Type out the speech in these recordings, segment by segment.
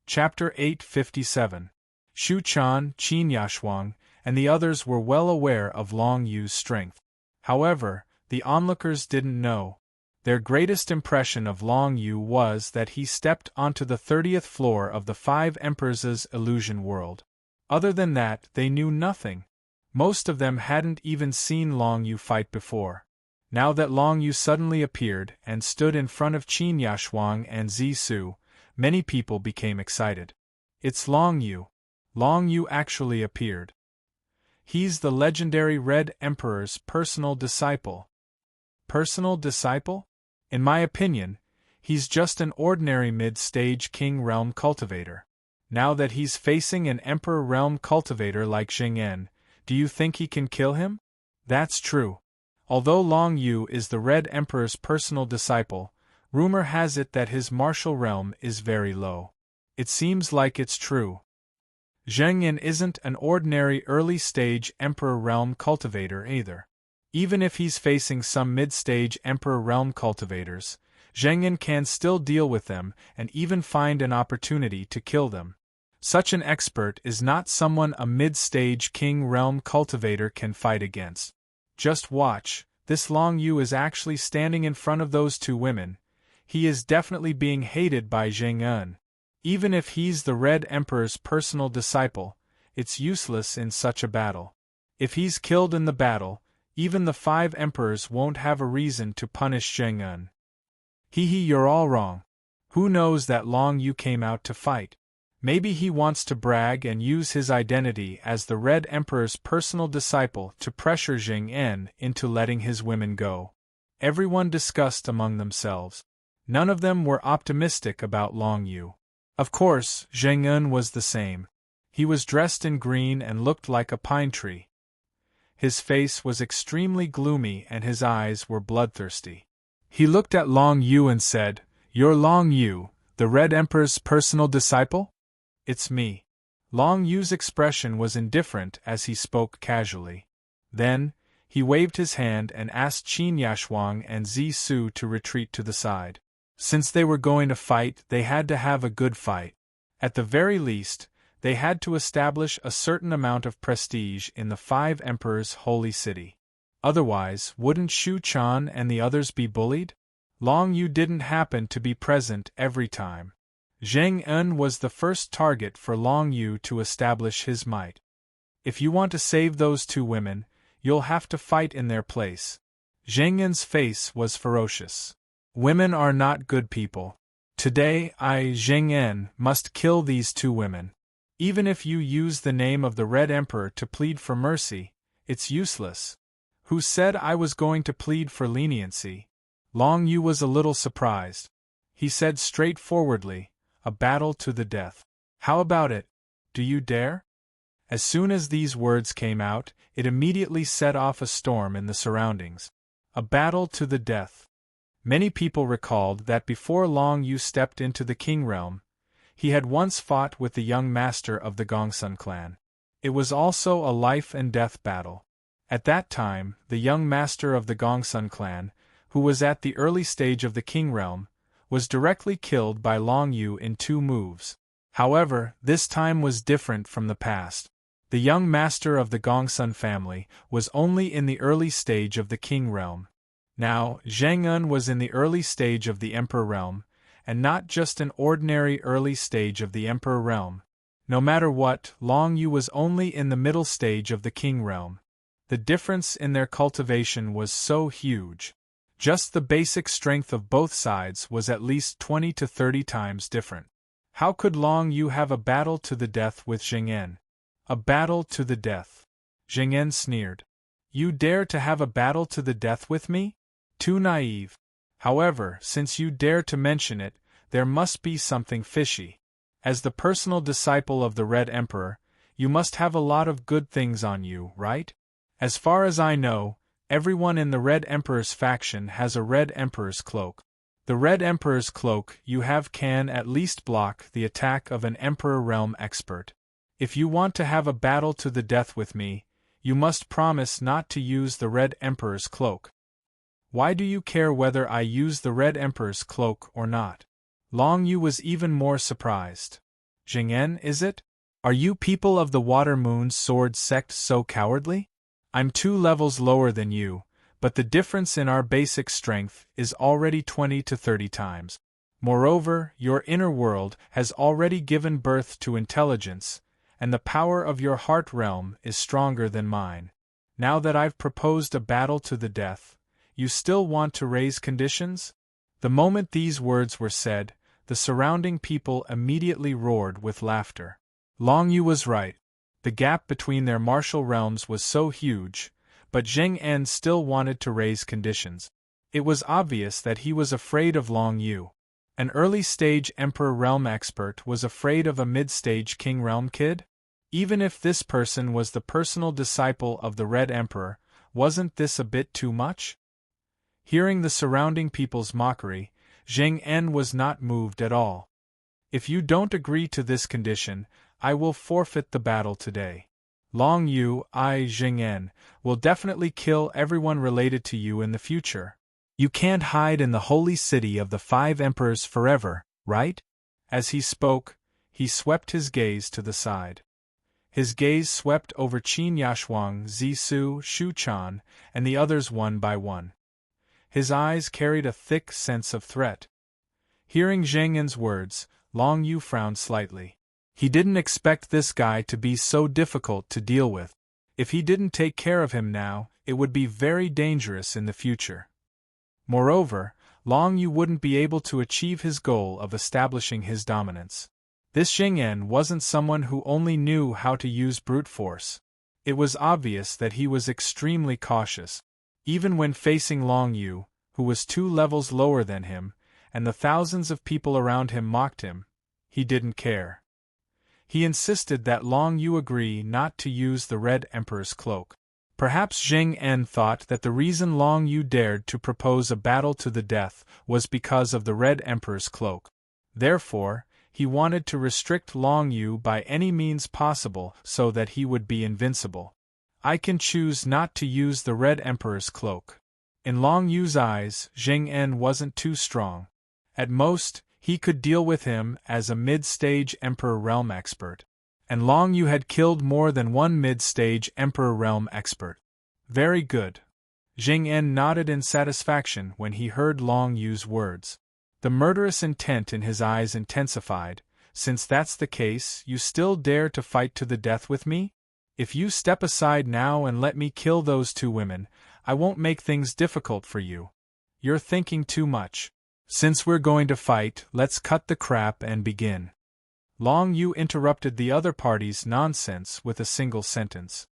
Chapter 857. Shu Chan, Qin Yashuang, and the others were well aware of Long Yu's strength. However, the onlookers didn't know. Their greatest impression of Long Yu was that he stepped onto the 30th floor of the Five Emperors' illusion world. Other than that, they knew nothing. Most of them hadn't even seen Long Yu fight before. Now that Long Yu suddenly appeared and stood in front of Qin Yashuang and Zisu, many people became excited. It's Long Yu. Long Yu actually appeared. He's the legendary Red Emperor's personal disciple. Personal disciple? In my opinion, he's just an ordinary mid-stage King Realm cultivator. Now that he's facing an Emperor Realm cultivator like Xing'an, do you think he can kill him? That's true. Although Long Yu is the Red Emperor's personal disciple, rumor has it that his martial realm is very low. It seems like it's true. Xing'an isn't an ordinary early-stage Emperor Realm cultivator either. Even if he's facing some mid-stage Emperor Realm cultivators, Xing'an can still deal with them and even find an opportunity to kill them. Such an expert is not someone a mid-stage King Realm cultivator can fight against. Just watch, this Long Yu is actually standing in front of those two women. He is definitely being hated by Xing'an. Even if he's the Red Emperor's personal disciple, it's useless in such a battle. If he's killed in the battle, even the Five Emperors won't have a reason to punish Xing'an. You're all wrong. Who knows that Long Yu came out to fight? Maybe he wants to brag and use his identity as the Red Emperor's personal disciple to pressure Xing'an into letting his women go. Everyone discussed among themselves. None of them were optimistic about Long Yu. Of course, Xing'an was the same. He was dressed in green and looked like a pine tree. His face was extremely gloomy and his eyes were bloodthirsty. He looked at Long Yu and said, "You're Long Yu, the Red Emperor's personal disciple?" "It's me." Long Yu's expression was indifferent as he spoke casually. Then, he waved his hand and asked Qin Yashuang and Zisu to retreat to the side. Since they were going to fight, they had to have a good fight. At the very least, they had to establish a certain amount of prestige in the Five Emperors' holy city. Otherwise, wouldn't Shu Chan and the others be bullied? Long Yu didn't happen to be present every time. Xing'an was the first target for Long Yu to establish his might. If you want to save those two women, you'll have to fight in their place. Xing'an's face was ferocious. Women are not good people. Today I, Xing'an, must kill these two women. Even if you use the name of the Red Emperor to plead for mercy, it's useless. Who said I was going to plead for leniency? Long Yu was a little surprised. He said straightforwardly, "A battle to the death. How about it? Do you dare?" As soon as these words came out, it immediately set off a storm in the surroundings. A battle to the death. Many people recalled that before Long Yu stepped into the King Realm, he had once fought with the young master of the Gongsun clan. It was also a life-and-death battle. At that time, the young master of the Gongsun clan, who was at the early stage of the King Realm, was directly killed by Long Yu in 2 moves. However, this time was different from the past. The young master of the Gongsun family was only in the early stage of the King Realm. Now, Xing'an was in the early stage of the Emperor Realm, and not just an ordinary early stage of the Emperor Realm. No matter what, Long Yu was only in the middle stage of the King Realm. The difference in their cultivation was so huge. Just the basic strength of both sides was at least 20 to 30 times different. How could Long Yu have a battle to the death with Xing'an? A battle to the death. Xing'an sneered. You dare to have a battle to the death with me? Too naive. However, since you dare to mention it, there must be something fishy. As the personal disciple of the Red Emperor, you must have a lot of good things on you, right? As far as I know, everyone in the Red Emperor's faction has a Red Emperor's cloak. The Red Emperor's cloak you have can at least block the attack of an Emperor Realm expert. If you want to have a battle to the death with me, you must promise not to use the Red Emperor's cloak. Why do you care whether I use the Red Emperor's cloak or not? Long Yu was even more surprised. Jing-en, is it? Are you people of the Water Moon's sword sect so cowardly? I'm 2 levels lower than you, but the difference in our basic strength is already 20 to 30 times. Moreover, your inner world has already given birth to intelligence, and the power of your heart realm is stronger than mine. Now that I've proposed a battle to the death, you still want to raise conditions? The moment these words were said, the surrounding people immediately roared with laughter. Long Yu was right. The gap between their martial realms was so huge, but Jing-en still wanted to raise conditions. It was obvious that he was afraid of Long Yu. An early-stage Emperor Realm expert was afraid of a mid-stage King Realm kid? Even if this person was the personal disciple of the Red Emperor, wasn't this a bit too much? Hearing the surrounding people's mockery, Jing-en was not moved at all. If you don't agree to this condition, I will forfeit the battle today. Long Yu, Jing-en, will definitely kill everyone related to you in the future. You can't hide in the holy city of the 5 emperors forever, right? As he spoke, he swept his gaze to the side. His gaze swept over Qin Yashuang, Zisu, Shu Chan, and the others one by one. His eyes carried a thick sense of threat. Hearing Jing-en's words, Long Yu frowned slightly. He didn't expect this guy to be so difficult to deal with. If he didn't take care of him now, it would be very dangerous in the future. Moreover, Long Yu wouldn't be able to achieve his goal of establishing his dominance. This Jing-en wasn't someone who only knew how to use brute force. It was obvious that he was extremely cautious. Even when facing Long Yu, who was 2 levels lower than him, and the thousands of people around him mocked him, he didn't care. He insisted that Long Yu agree not to use the Red Emperor's cloak. Perhaps Jing-en thought that the reason Long Yu dared to propose a battle to the death was because of the Red Emperor's cloak. Therefore, he wanted to restrict Long Yu by any means possible so that he would be invincible. I can choose not to use the Red Emperor's cloak. In Long Yu's eyes, Jing-en wasn't too strong. At most, he could deal with him as a mid-stage Emperor Realm expert. And Long Yu had killed more than one mid-stage Emperor Realm expert. Very good. Jing-en nodded in satisfaction when he heard Long Yu's words. The murderous intent in his eyes intensified. Since that's the case, you still dare to fight to the death with me? If you step aside now and let me kill those 2 women, I won't make things difficult for you. You're thinking too much. Since we're going to fight, let's cut the crap and begin. Long Yu interrupted the other party's nonsense with a single sentence.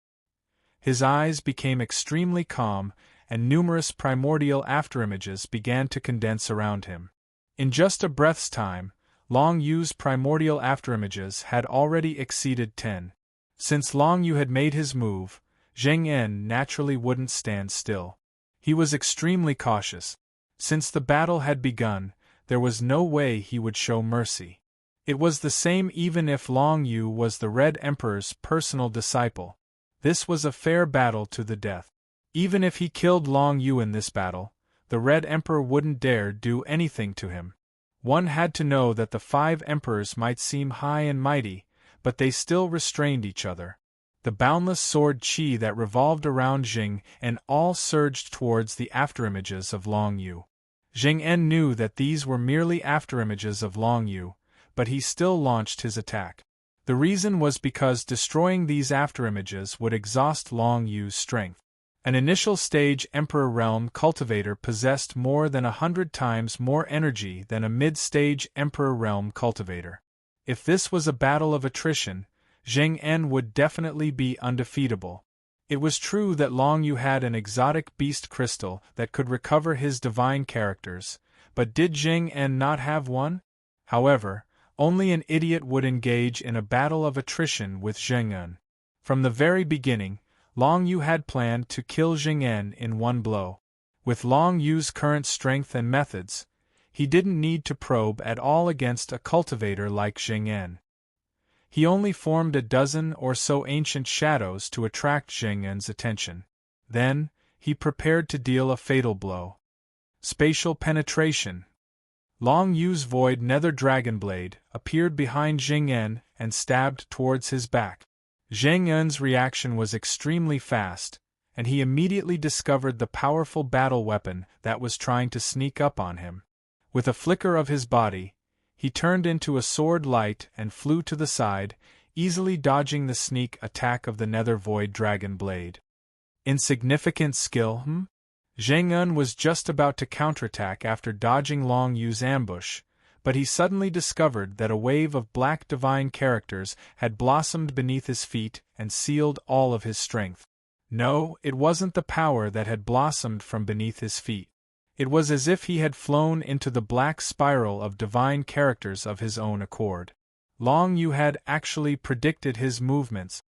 His eyes became extremely calm, and numerous primordial afterimages began to condense around him. In just a breath's time, Long Yu's primordial afterimages had already exceeded 10. Since Long Yu had made his move, Jing-en naturally wouldn't stand still. He was extremely cautious. Since the battle had begun, there was no way he would show mercy. It was the same even if Long Yu was the Red Emperor's personal disciple. This was a fair battle to the death. Even if he killed Long Yu in this battle, the Red Emperor wouldn't dare do anything to him. One had to know that the 5 emperors might seem high and mighty, but they still restrained each other. The boundless sword qi that revolved around Jing-en all surged towards the afterimages of Long Yu. Jing-en knew that these were merely afterimages of Long Yu, but he still launched his attack. The reason was because destroying these afterimages would exhaust Long Yu's strength. An initial stage Emperor Realm cultivator possessed more than 100 times more energy than a mid-stage Emperor Realm cultivator. If this was a battle of attrition, Jing-en would definitely be undefeatable. It was true that Long Yu had an exotic beast crystal that could recover his divine characters, but did Jing-en not have one? However, only an idiot would engage in a battle of attrition with Jing-en. From the very beginning, Long Yu had planned to kill Jing-en in one blow. With Long Yu's current strength and methods, he didn't need to probe at all against a cultivator like Jing-en. He only formed a dozen or so ancient shadows to attract Jing-en's attention. Then, he prepared to deal a fatal blow. Spatial penetration. Long Yu's void nether dragon blade appeared behind Jing En and stabbed towards his back. Jing En's reaction was extremely fast, and he immediately discovered the powerful battle weapon that was trying to sneak up on him. With a flicker of his body, he turned into a sword light and flew to the side, easily dodging the sneak attack of the nether void dragon blade. Insignificant skill, Jing En was just about to counterattack after dodging Long Yu's ambush, but he suddenly discovered that a wave of black divine characters had blossomed beneath his feet and sealed all of his strength. No, it wasn't the power that had blossomed from beneath his feet. It was as if he had flown into the black spiral of divine characters of his own accord. Long Yu had actually predicted his movements.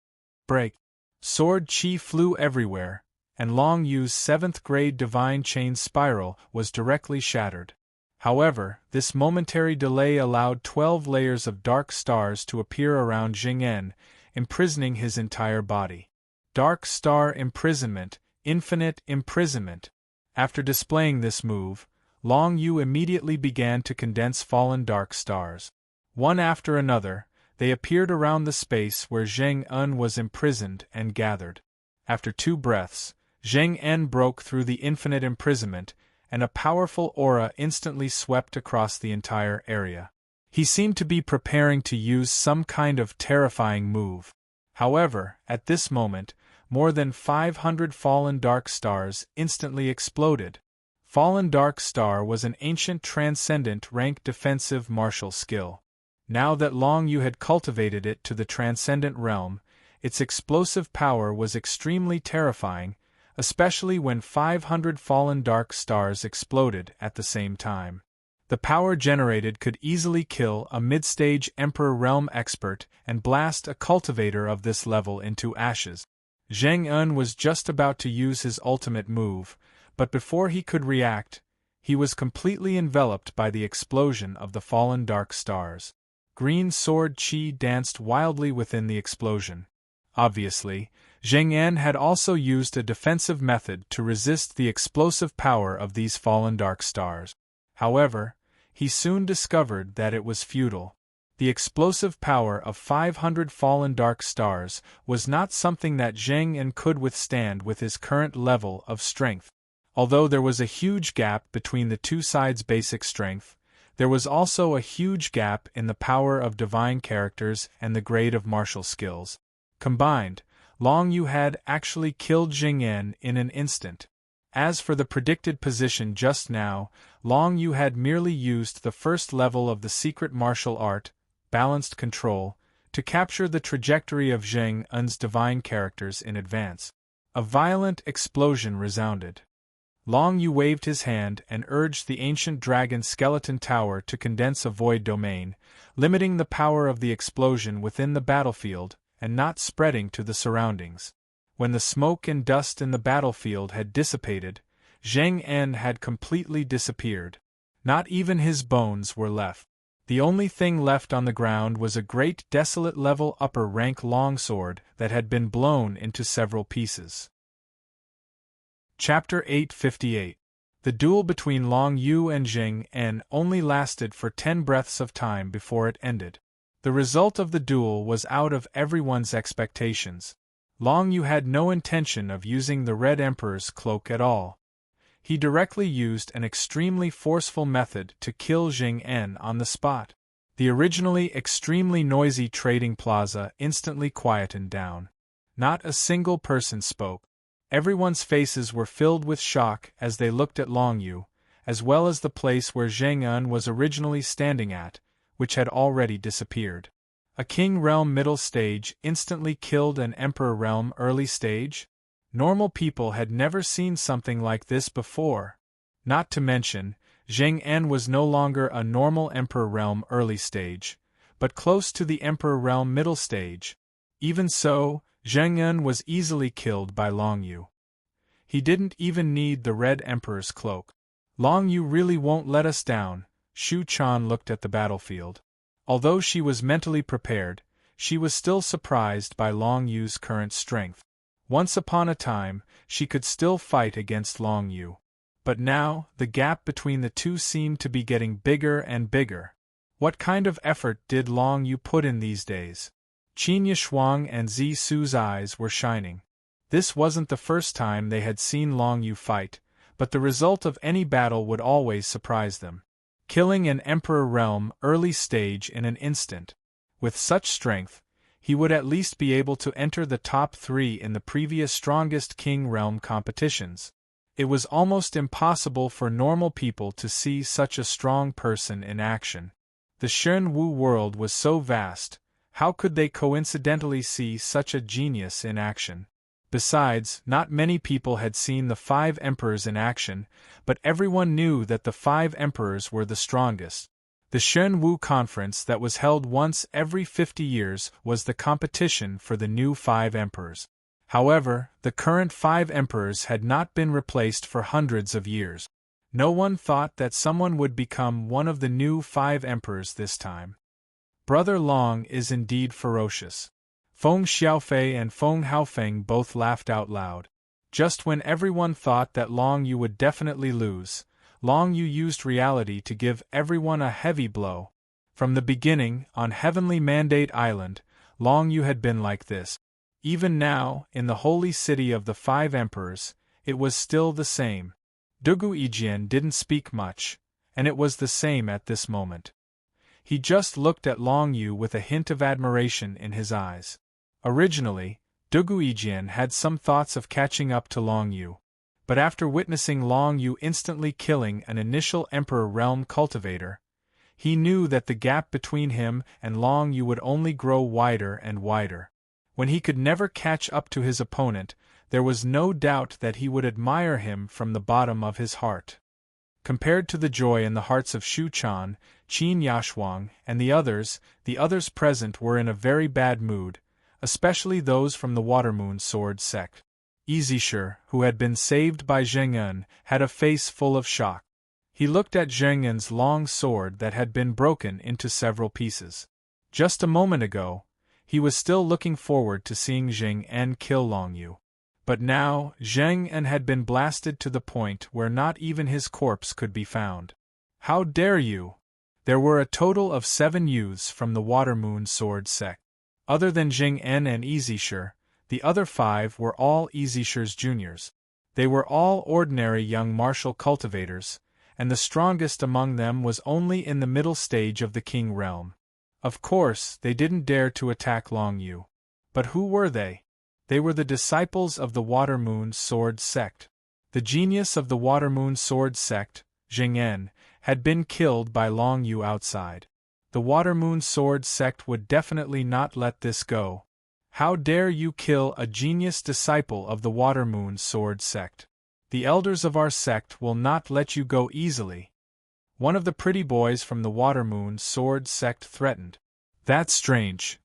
Break. Sword chi flew everywhere, and Long Yu's 7th grade divine chain spiral was directly shattered. However, this momentary delay allowed 12 layers of dark stars to appear around Jing En, imprisoning his entire body. Dark star imprisonment, infinite imprisonment. After displaying this move, Long Yu immediately began to condense fallen dark stars. One after another, they appeared around the space where Jing En was imprisoned and gathered. After 2 breaths, Jing En broke through the infinite imprisonment, and a powerful aura instantly swept across the entire area. He seemed to be preparing to use some kind of terrifying move. However, at this moment, more than 500 fallen dark stars instantly exploded. Fallen Dark Star was an ancient transcendent rank defensive martial skill. Now that Long Yu had cultivated it to the transcendent realm, its explosive power was extremely terrifying, especially when 500 fallen dark stars exploded at the same time. The power generated could easily kill a mid-stage Emperor Realm expert and blast a cultivator of this level into ashes. Jing En was just about to use his ultimate move, but before he could react, he was completely enveloped by the explosion of the fallen dark stars. Green sword chi danced wildly within the explosion. Obviously, Jing En had also used a defensive method to resist the explosive power of these fallen dark stars. However, he soon discovered that it was futile. The explosive power of 500 fallen dark stars was not something that Jing En could withstand with his current level of strength. Although there was a huge gap between the two sides' basic strength, there was also a huge gap in the power of divine characters and the grade of martial skills. Combined, Long Yu had actually killed Jing En in an instant. As for the predicted position just now, Long Yu had merely used the first level of the secret martial art, balanced control, to capture the trajectory of Jing En's divine characters in advance. A violent explosion resounded. Long Yu waved his hand and urged the ancient dragon skeleton tower to condense a void domain, limiting the power of the explosion within the battlefield and not spreading to the surroundings. When the smoke and dust in the battlefield had dissipated, Jing En had completely disappeared. Not even his bones were left. The only thing left on the ground was a great desolate level upper rank longsword that had been blown into several pieces. Chapter 858. The duel between Long Yu and Jing En only lasted for 10 breaths of time before it ended. The result of the duel was out of everyone's expectations. Long Yu had no intention of using the Red Emperor's cloak at all. He directly used an extremely forceful method to kill Jing En on the spot. The originally extremely noisy trading plaza instantly quietened down. Not a single person spoke. Everyone's faces were filled with shock as they looked at Long Yu, as well as the place where Jing En was originally standing at, which had already disappeared. A King Realm middle stage instantly killed an Emperor Realm early stage? Normal people had never seen something like this before. Not to mention, Jing En was no longer a normal Emperor Realm early stage, but close to the Emperor Realm middle stage. Even so, Jing En was easily killed by Long Yu. He didn't even need the Red Emperor's cloak. Long Yu really won't let us down. Shu Chan looked at the battlefield. Although she was mentally prepared, she was still surprised by Long Yu's current strength. Once upon a time, she could still fight against Long Yu. But now, the gap between the two seemed to be getting bigger and bigger. What kind of effort did Long Yu put in these days? Qin Yishuang and Zi Su's eyes were shining. This wasn't the first time they had seen Long Yu fight, but the result of any battle would always surprise them. Killing an Emperor Realm early stage in an instant. With such strength, he would at least be able to enter the top 3 in the previous strongest King Realm competitions. It was almost impossible for normal people to see such a strong person in action. The Shen Wu world was so vast, how could they coincidentally see such a genius in action? Besides, not many people had seen the 5 emperors in action, but everyone knew that the 5 emperors were the strongest. The Shen Wu conference that was held once every 50 years was the competition for the new 5 emperors. However, the current 5 emperors had not been replaced for hundreds of years. No one thought that someone would become one of the new 5 emperors this time. Brother Long is indeed ferocious. Feng Xiaofei and Feng Haofeng both laughed out loud. Just when everyone thought that Long Yu would definitely lose, Long Yu used reality to give everyone a heavy blow. From the beginning, on Heavenly Mandate Island, Long Yu had been like this. Even now, in the holy city of the 5 emperors, it was still the same. Dugu Yijian didn't speak much, and it was the same at this moment. He just looked at Long Yu with a hint of admiration in his eyes. Originally, Dugu Yijian had some thoughts of catching up to Long Yu. But after witnessing Long Yu instantly killing an initial Emperor Realm cultivator, he knew that the gap between him and Long Yu would only grow wider and wider. When he could never catch up to his opponent, there was no doubt that he would admire him from the bottom of his heart. Compared to the joy in the hearts of Shu Quan, Qin Yashuang, and the others present were in a very bad mood, especially those from the Watermoon Sword sect. Izishur, who had been saved by Zheng En, had a face full of shock. He looked at Zheng En's long sword that had been broken into several pieces. Just a moment ago, he was still looking forward to seeing Zheng En kill Long Yu. But now, Zheng En had been blasted to the point where not even his corpse could be found. How dare you! There were a total of 7 youths from the Watermoon Sword sect. Other than Zheng En and Izishur, the other 5 were all Izishur's juniors. They were all ordinary young martial cultivators, and the strongest among them was only in the middle stage of the King Realm. Of course, they didn't dare to attack Long Yu. But who were they? They were the disciples of the Watermoon Sword sect. The genius of the Watermoon Sword sect, Zheng En, had been killed by Long Yu outside. The Watermoon Sword sect would definitely not let this go. How dare you kill a genius disciple of the Watermoon Sword sect? The elders of our sect will not let you go easily. One of the pretty boys from the Watermoon Sword sect threatened. That's strange.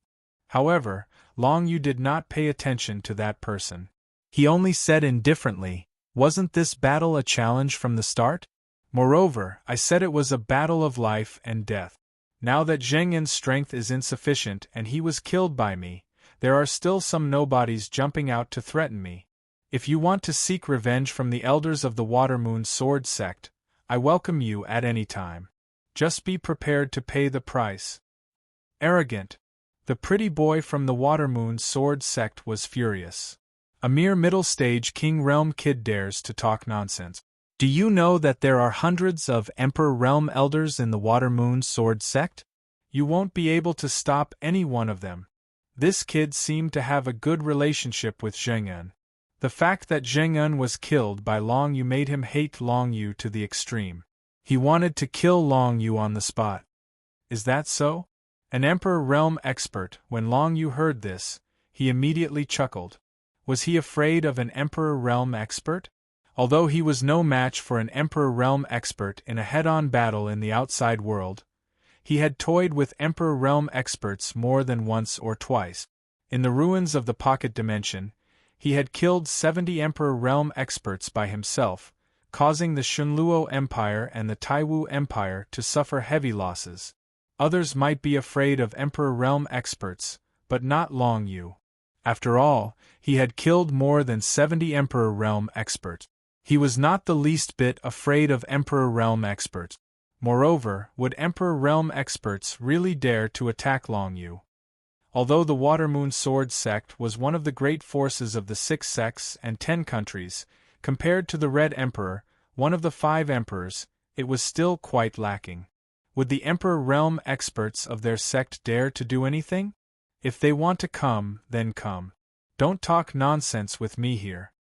However, Long Yu did not pay attention to that person. He only said indifferently, "Wasn't this battle a challenge from the start? Moreover, I said it was a battle of life and death. Now that Zheng En's strength is insufficient and he was killed by me, there are still some nobodies jumping out to threaten me. If you want to seek revenge from the elders of the Watermoon Sword sect, I welcome you at any time. Just be prepared to pay the price." Arrogant. The pretty boy from the Watermoon Sword sect was furious. A mere middle-stage King Realm kid dares to talk nonsense. Do you know that there are hundreds of Emperor Realm elders in the Watermoon Sword sect? You won't be able to stop any one of them. This kid seemed to have a good relationship with Zheng En. The fact that Zheng En was killed by Long Yu made him hate Long Yu to the extreme. He wanted to kill Long Yu on the spot. Is that so? An Emperor Realm expert, when Long Yu heard this, he immediately chuckled. Was he afraid of an Emperor Realm expert? Although he was no match for an Emperor Realm expert in a head-on battle in the outside world, he had toyed with Emperor Realm experts more than once or twice. In the ruins of the Pocket Dimension, he had killed 70 Emperor Realm experts by himself, causing the Shunluo Empire and the Taiwu Empire to suffer heavy losses. Others might be afraid of Emperor Realm experts, but not Long Yu. After all, he had killed more than 70 Emperor Realm experts. He was not the least bit afraid of Emperor Realm experts. Moreover, would Emperor Realm experts really dare to attack Long Yu? Although the Watermoon Sword sect was one of the great forces of the 6 sects and 10 countries, compared to the Red Emperor, one of the 5 emperors, it was still quite lacking. Would the Emperor Realm experts of their sect dare to do anything? If they want to come, then come. Don't talk nonsense with me here.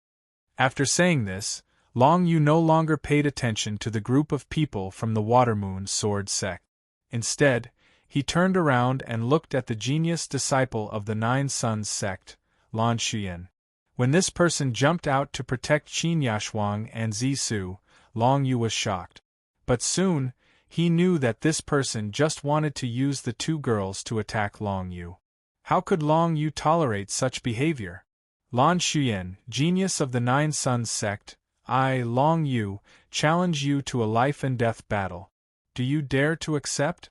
After saying this, Long Yu no longer paid attention to the group of people from the Watermoon Sword sect. Instead, he turned around and looked at the genius disciple of the 9 Suns sect, Lan Xuyan. When this person jumped out to protect Qin Yashuang and Zisu, Long Yu was shocked. But soon, he knew that this person just wanted to use the 2 girls to attack Long Yu. How could Long Yu tolerate such behavior? Lan Xuyan, genius of the 9 Suns sect, I, Long Yu, challenge you to a life-and-death battle. Do you dare to accept?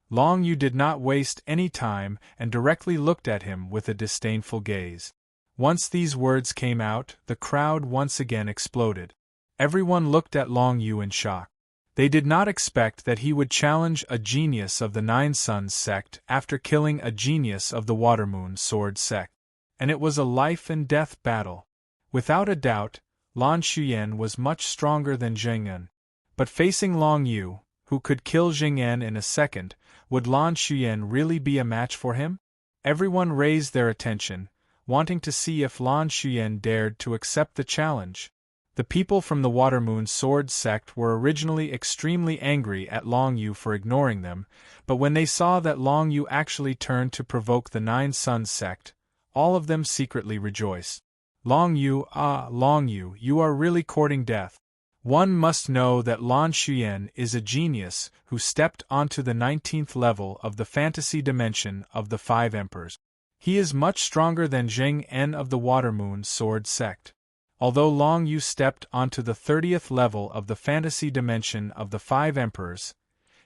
Long Yu did not waste any time and directly looked at him with a disdainful gaze. Once these words came out, the crowd once again exploded. Everyone looked at Long Yu in shock. They did not expect that he would challenge a genius of the 9 Suns sect after killing a genius of the Watermoon Sword sect. And it was a life-and-death battle. Without a doubt, Lan Xuyan was much stronger than Zheng En. But facing Long Yu, who could kill Zheng En in a second, would Lan Xuyan really be a match for him? Everyone raised their attention, wanting to see if Lan Xuyan dared to accept the challenge. The people from the Watermoon Sword sect were originally extremely angry at Long Yu for ignoring them, but when they saw that Long Yu actually turned to provoke the 9 Suns sect, all of them secretly rejoiced. Long Yu, Long Yu, you are really courting death. One must know that Lan Xuyan is a genius who stepped onto the 19th level of the fantasy dimension of the 5 emperors. He is much stronger than Zheng En of the Watermoon Sword sect. Although Long Yu stepped onto the 30th level of the fantasy dimension of the 5 emperors,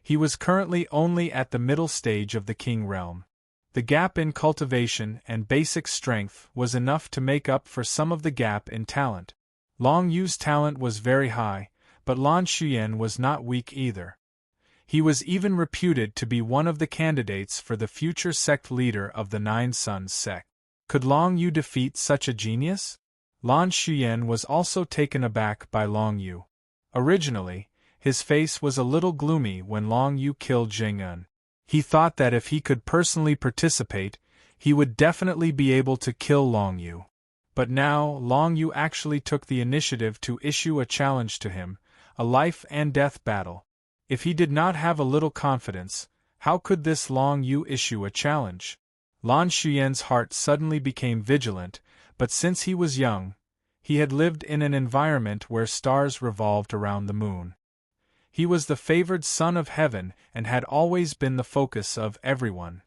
he was currently only at the middle stage of the King realm. The gap in cultivation and basic strength was enough to make up for some of the gap in talent. Long Yu's talent was very high, but Lan Xuyan was not weak either. He was even reputed to be one of the candidates for the future sect leader of the 9 Suns sect. Could Long Yu defeat such a genius? Lan Xuyan was also taken aback by Long Yu. Originally, his face was a little gloomy when Long Yu killed Zheng En. He thought that if he could personally participate, he would definitely be able to kill Long Yu. But now, Long Yu actually took the initiative to issue a challenge to him, a life-and-death battle. If he did not have a little confidence, how could this Long Yu issue a challenge? Lan Xuyan's heart suddenly became vigilant, but since he was young, he had lived in an environment where stars revolved around the moon. He was the favored son of heaven and had always been the focus of everyone.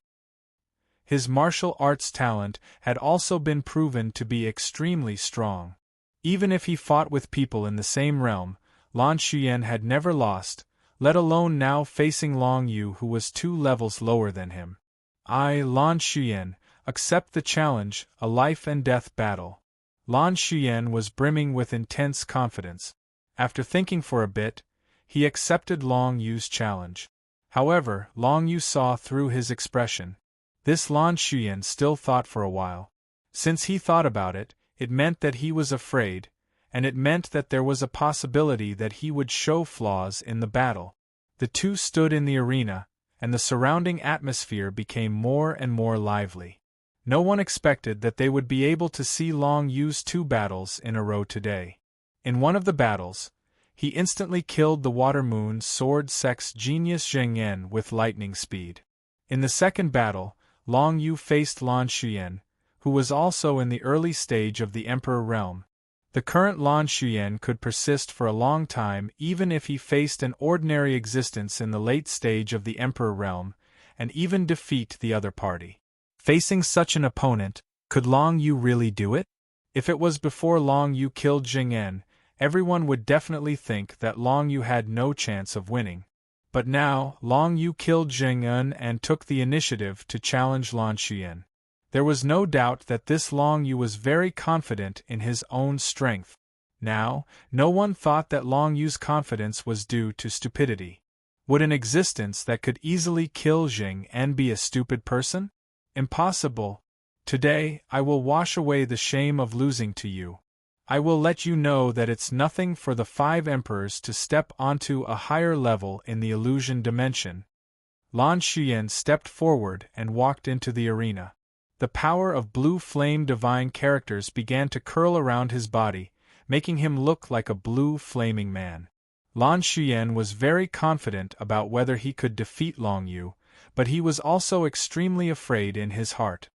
His martial arts talent had also been proven to be extremely strong. Even if he fought with people in the same realm, Lan Xuyan had never lost, let alone now facing Long Yu who was 2 levels lower than him. I, Lan Xuyan, accept the challenge, a life-and-death battle. Lan Xuyan was brimming with intense confidence. After thinking for a bit, he accepted Long Yu's challenge. However, Long Yu saw through his expression. This Lan Xuyan still thought for a while. Since he thought about it, it meant that he was afraid, and it meant that there was a possibility that he would show flaws in the battle. The 2 stood in the arena, and the surrounding atmosphere became more and more lively. No one expected that they would be able to see Long Yu's 2 battles in a row today. In one of the battles, he instantly killed the Watermoon Sword sect's genius Zheng En with lightning speed. In the second battle, Long Yu faced Lan Xuyan, who was also in the early stage of the Emperor realm. The current Lan Xuyan could persist for a long time even if he faced an ordinary existence in the late stage of the Emperor realm, and even defeat the other party. Facing such an opponent, could Long Yu really do it? If it was before Long Yu killed Zheng En, everyone would definitely think that Long Yu had no chance of winning. But now, Long Yu killed Zheng En and took the initiative to challenge Lan Xuyan. There was no doubt that this Long Yu was very confident in his own strength. Now, no one thought that Long Yu's confidence was due to stupidity. Would an existence that could easily kill Jing En be a stupid person? Impossible. Today, I will wash away the shame of losing to you. I will let you know that it's nothing for the 5 emperors to step onto a higher level in the illusion dimension. Lan Xuyen stepped forward and walked into the arena. The power of blue flame divine characters began to curl around his body, making him look like a blue flaming man. Lan Xuyen was very confident about whether he could defeat Long Yu, but he was also extremely afraid in his heart.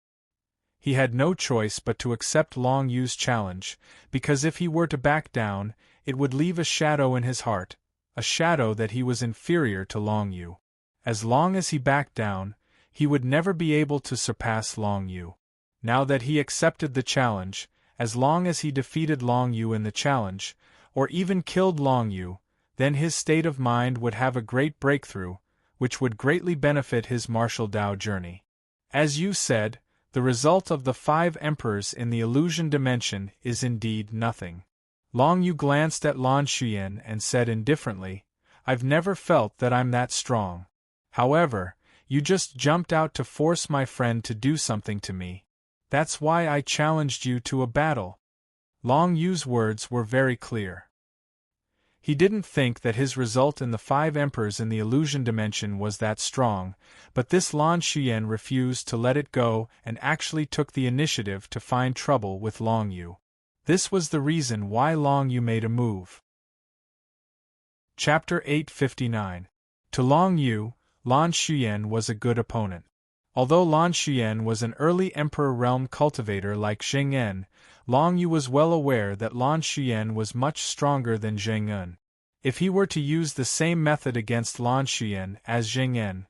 He had no choice but to accept Long Yu's challenge, because if he were to back down, it would leave a shadow in his heart, a shadow that he was inferior to Long Yu. As long as he backed down, he would never be able to surpass Long Yu. Now that he accepted the challenge, as long as he defeated Long Yu in the challenge, or even killed Long Yu, then his state of mind would have a great breakthrough, which would greatly benefit his martial Dao journey. As you said, the result of the 5 emperors in the illusion dimension is indeed nothing. Long Yu glanced at Lan Xuyen and said indifferently, I've never felt that I'm that strong. However, you just jumped out to force my friend to do something to me. That's why I challenged you to a battle. Long Yu's words were very clear. He didn't think that his result in the 5 emperors in the illusion dimension was that strong, but this Lan Xuyen refused to let it go and actually took the initiative to find trouble with Long Yu. This was the reason why Long Yu made a move. Chapter 859. To Long Yu, Lan Xuyen was a good opponent. Although Lan Xuyen was an early Emperor realm cultivator like Zheng En, Long Yu was well aware that Lan Xuyen was much stronger than Zheng En. If he were to use the same method against Lan Xuyen as Zheng En,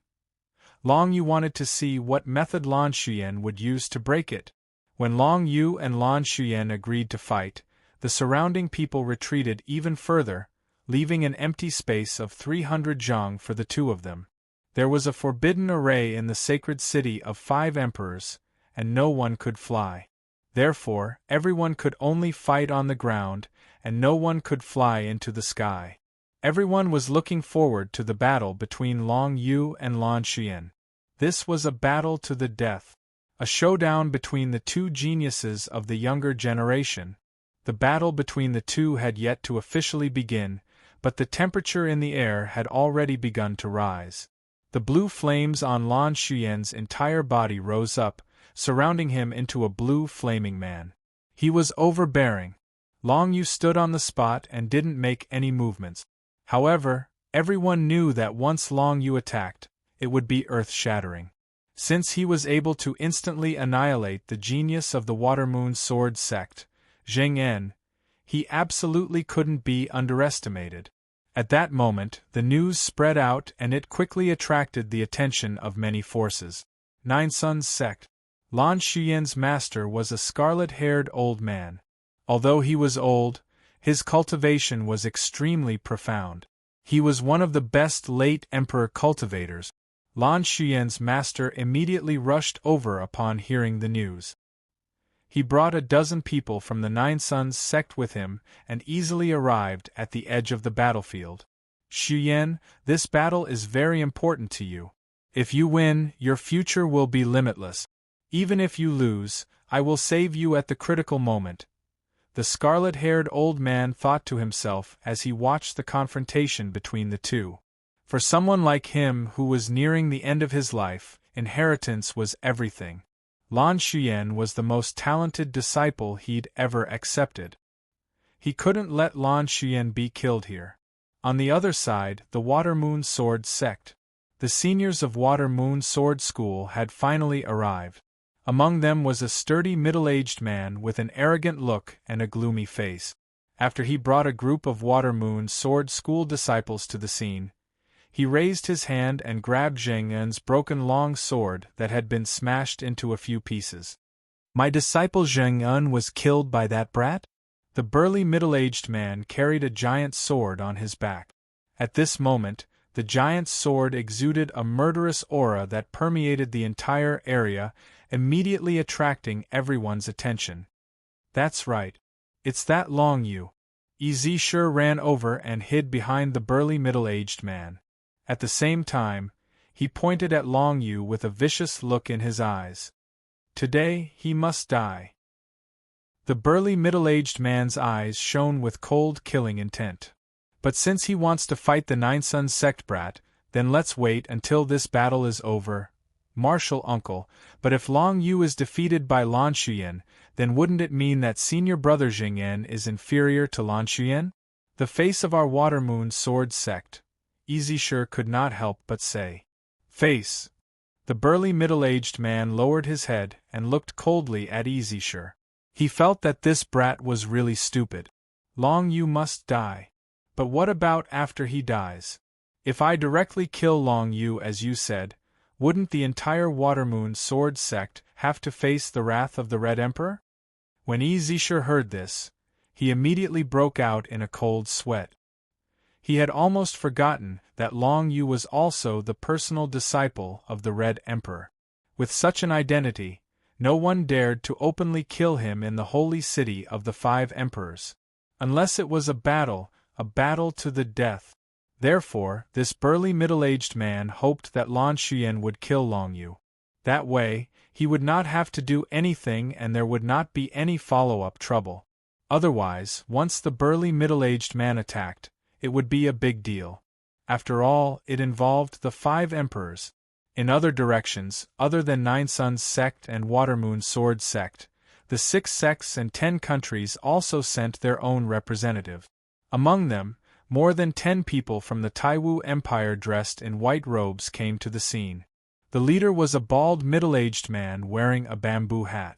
Long Yu wanted to see what method Lan Xuyen would use to break it. When Long Yu and Lan Xuyen agreed to fight, the surrounding people retreated even further, leaving an empty space of 300 zhang for the 2 of them. There was a forbidden array in the sacred city of 5 emperors, and no one could fly. Therefore, everyone could only fight on the ground, and no one could fly into the sky. Everyone was looking forward to the battle between Long Yu and Lan Xuyen. This was a battle to the death. A showdown between the 2 geniuses of the younger generation. The battle between the 2 had yet to officially begin, but the temperature in the air had already begun to rise. The blue flames on Lan Xuyen's entire body rose up, surrounding him into a blue flaming man. He was overbearing. Long Yu stood on the spot and didn't make any movements. However, everyone knew that once Long Yu attacked, it would be earth-shattering. Since he was able to instantly annihilate the genius of the Water-Moon Sword sect, Zheng En, he absolutely couldn't be underestimated. At that moment, the news spread out and it quickly attracted the attention of many forces. Nine Suns Sect. Lan Xuyen's master was a scarlet-haired old man. Although he was old, his cultivation was extremely profound. He was one of the best late emperor cultivators. Lan Xuyen's master immediately rushed over upon hearing the news. He brought a dozen people from the Nine Suns sect with him and easily arrived at the edge of the battlefield. Xuyen, this battle is very important to you. If you win, your future will be limitless. Even if you lose, I will save you at the critical moment. The scarlet-haired old man thought to himself as he watched the confrontation between the 2. For someone like him who was nearing the end of his life, inheritance was everything. Lan Xuyen was the most talented disciple he'd ever accepted. He couldn't let Lan Xuyen be killed here. On the other side, the Water-Moon Sword sect. The seniors of Water-Moon Sword School had finally arrived. Among them was a sturdy middle-aged man with an arrogant look and a gloomy face. After he brought a group of Water-Moon Sword School disciples to the scene, he raised his hand and grabbed Zheng En's broken long sword that had been smashed into a few pieces. My disciple Zheng En was killed by that brat? The burly middle-aged man carried a giant sword on his back. At this moment, the giant's sword exuded a murderous aura that permeated the entire area, immediately attracting everyone's attention. That's right. It's that Long Yu. Izishur ran over and hid behind the burly middle-aged man. At the same time, he pointed at Long Yu with a vicious look in his eyes. Today, he must die. The burly middle-aged man's eyes shone with cold, killing intent. But since he wants to fight the Nine Suns sect brat, then let's wait until this battle is over. Martial uncle, but if Long Yu is defeated by Lan Shuyan, then wouldn't it mean that senior brother Jingyan is inferior to Lan Shuyan? The face of our Watermoon sword sect, Izishur could not help but say. Face. The burly middle-aged man lowered his head and looked coldly at Izishur. He felt that this brat was really stupid. Long Yu must die. But what about after he dies? If I directly kill Long Yu as you said, wouldn't the entire Watermoon sword sect have to face the wrath of the Red Emperor? When Izishur heard this, he immediately broke out in a cold sweat. He had almost forgotten that Long Yu was also the personal disciple of the Red Emperor. With such an identity, no one dared to openly kill him in the holy city of the Five Emperors. Unless it was a battle to the death. Therefore, this burly middle-aged man hoped that Lan Shuyan would kill Long Yu. That way, he would not have to do anything and there would not be any follow-up trouble. Otherwise, once the burly middle-aged man attacked, it would be a big deal. After all, it involved the Five Emperors. In other directions, other than Nine Suns sect and Watermoon sword sect, the 6 sects and 10 countries also sent their own representative. Among them, more than 10 people from the Taiwu Empire dressed in white robes came to the scene. The leader was a bald middle-aged man wearing a bamboo hat.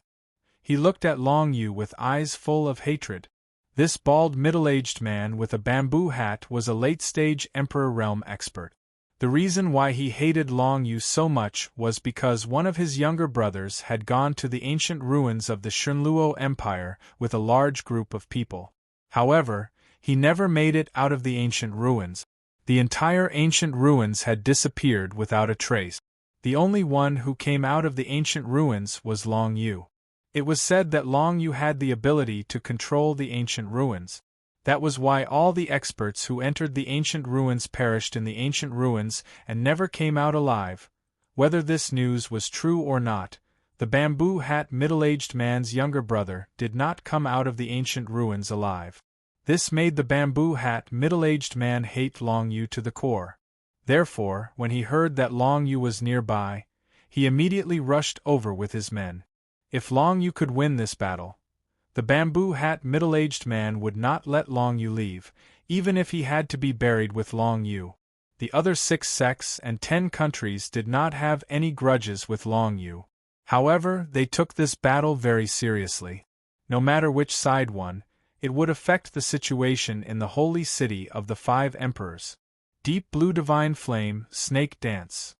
He looked at Long Yu with eyes full of hatred. This bald middle-aged man with a bamboo hat was a late-stage Emperor realm expert. The reason why he hated Long Yu so much was because one of his younger brothers had gone to the ancient ruins of the Shunluo Empire with a large group of people. However, he never made it out of the ancient ruins. The entire ancient ruins had disappeared without a trace. The only one who came out of the ancient ruins was Long Yu. It was said that Long Yu had the ability to control the ancient ruins. That was why all the experts who entered the ancient ruins perished in the ancient ruins and never came out alive. Whether this news was true or not, the bamboo hat middle-aged man's younger brother did not come out of the ancient ruins alive. This made the bamboo hat middle-aged man hate Long Yu to the core. Therefore, when he heard that Long Yu was nearby, he immediately rushed over with his men. If Long Yu could win this battle, the bamboo hat middle-aged man would not let Long Yu leave, even if he had to be buried with Long Yu. The other 6 sects and 10 countries did not have any grudges with Long Yu. However, they took this battle very seriously. No matter which side won, it would affect the situation in the holy city of the 5 emperors. Deep blue divine flame, snake dance.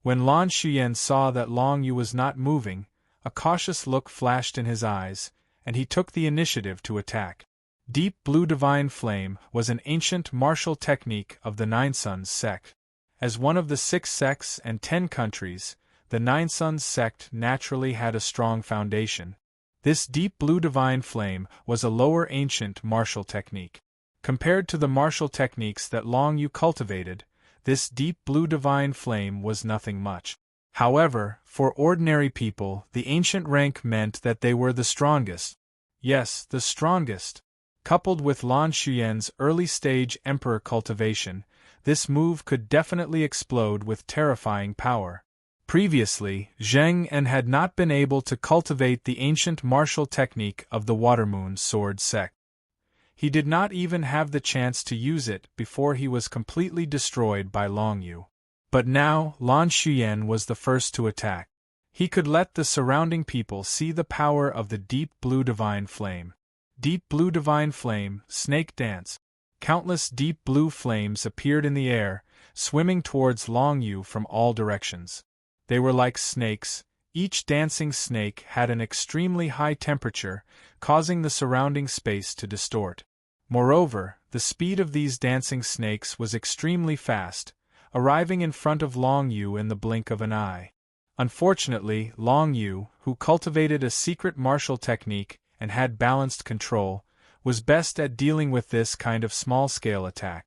When Lan Shuyan saw that Long Yu was not moving, a cautious look flashed in his eyes, and he took the initiative to attack. Deep blue divine flame was an ancient martial technique of the Nine Suns sect. As one of the 6 sects and 10 countries, the Nine Suns sect naturally had a strong foundation. This deep blue divine flame was a lower ancient martial technique. Compared to the martial techniques that Long Yu cultivated, this deep blue divine flame was nothing much. However, for ordinary people, the ancient rank meant that they were the strongest. Yes, the strongest. Coupled with Lan Shuyan's early-stage emperor cultivation, this move could definitely explode with terrifying power. Previously, Zheng En had not been able to cultivate the ancient martial technique of the Watermoon sword sect. He did not even have the chance to use it before he was completely destroyed by Long Yu. But now, Lan Shuyan was the first to attack. He could let the surrounding people see the power of the deep blue divine flame. Deep blue divine flame, snake dance. Countless deep blue flames appeared in the air, swimming towards Long Yu from all directions. They were like snakes. Each dancing snake had an extremely high temperature, causing the surrounding space to distort. Moreover, the speed of these dancing snakes was extremely fast, arriving in front of Long Yu in the blink of an eye. Unfortunately, Long Yu, who cultivated a secret martial technique and had balanced control, was best at dealing with this kind of small-scale attack.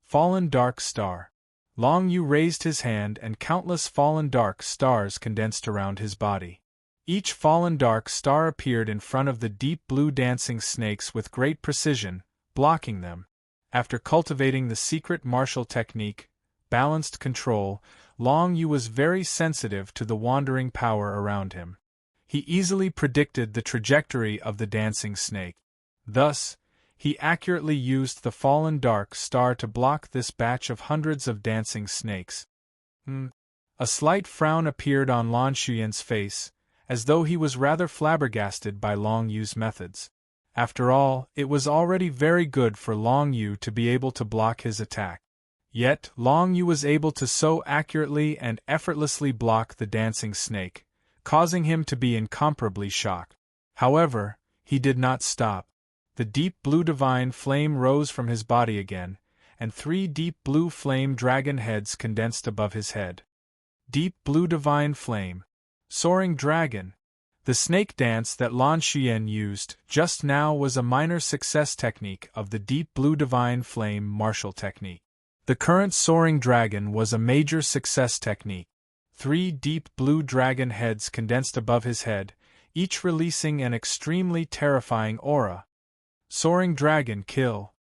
Fallen Dark Star. Long Yu raised his hand and countless fallen dark stars condensed around his body. Each fallen dark star appeared in front of the deep blue dancing snakes with great precision, blocking them. After cultivating the secret martial technique, balanced control, Long Yu was very sensitive to the wandering power around him. He easily predicted the trajectory of the dancing snake. Thus, he accurately used the fallen dark star to block this batch of hundreds of dancing snakes. A slight frown appeared on Lan Shuyan's face, as though he was rather flabbergasted by Long Yu's methods. After all, it was already very good for Long Yu to be able to block his attack. Yet, Long Yu was able to so accurately and effortlessly block the dancing snake, causing him to be incomparably shocked. However, he did not stop. The deep blue divine flame rose from his body again, and 3 deep blue flame dragon heads condensed above his head. Deep blue divine flame. Soaring dragon. The snake dance that Lan Shuyan used just now was a minor success technique of the deep blue divine flame martial technique. The current soaring dragon was a major success technique. 3 deep blue dragon heads condensed above his head, each releasing an extremely terrifying aura. Soaring dragon kill.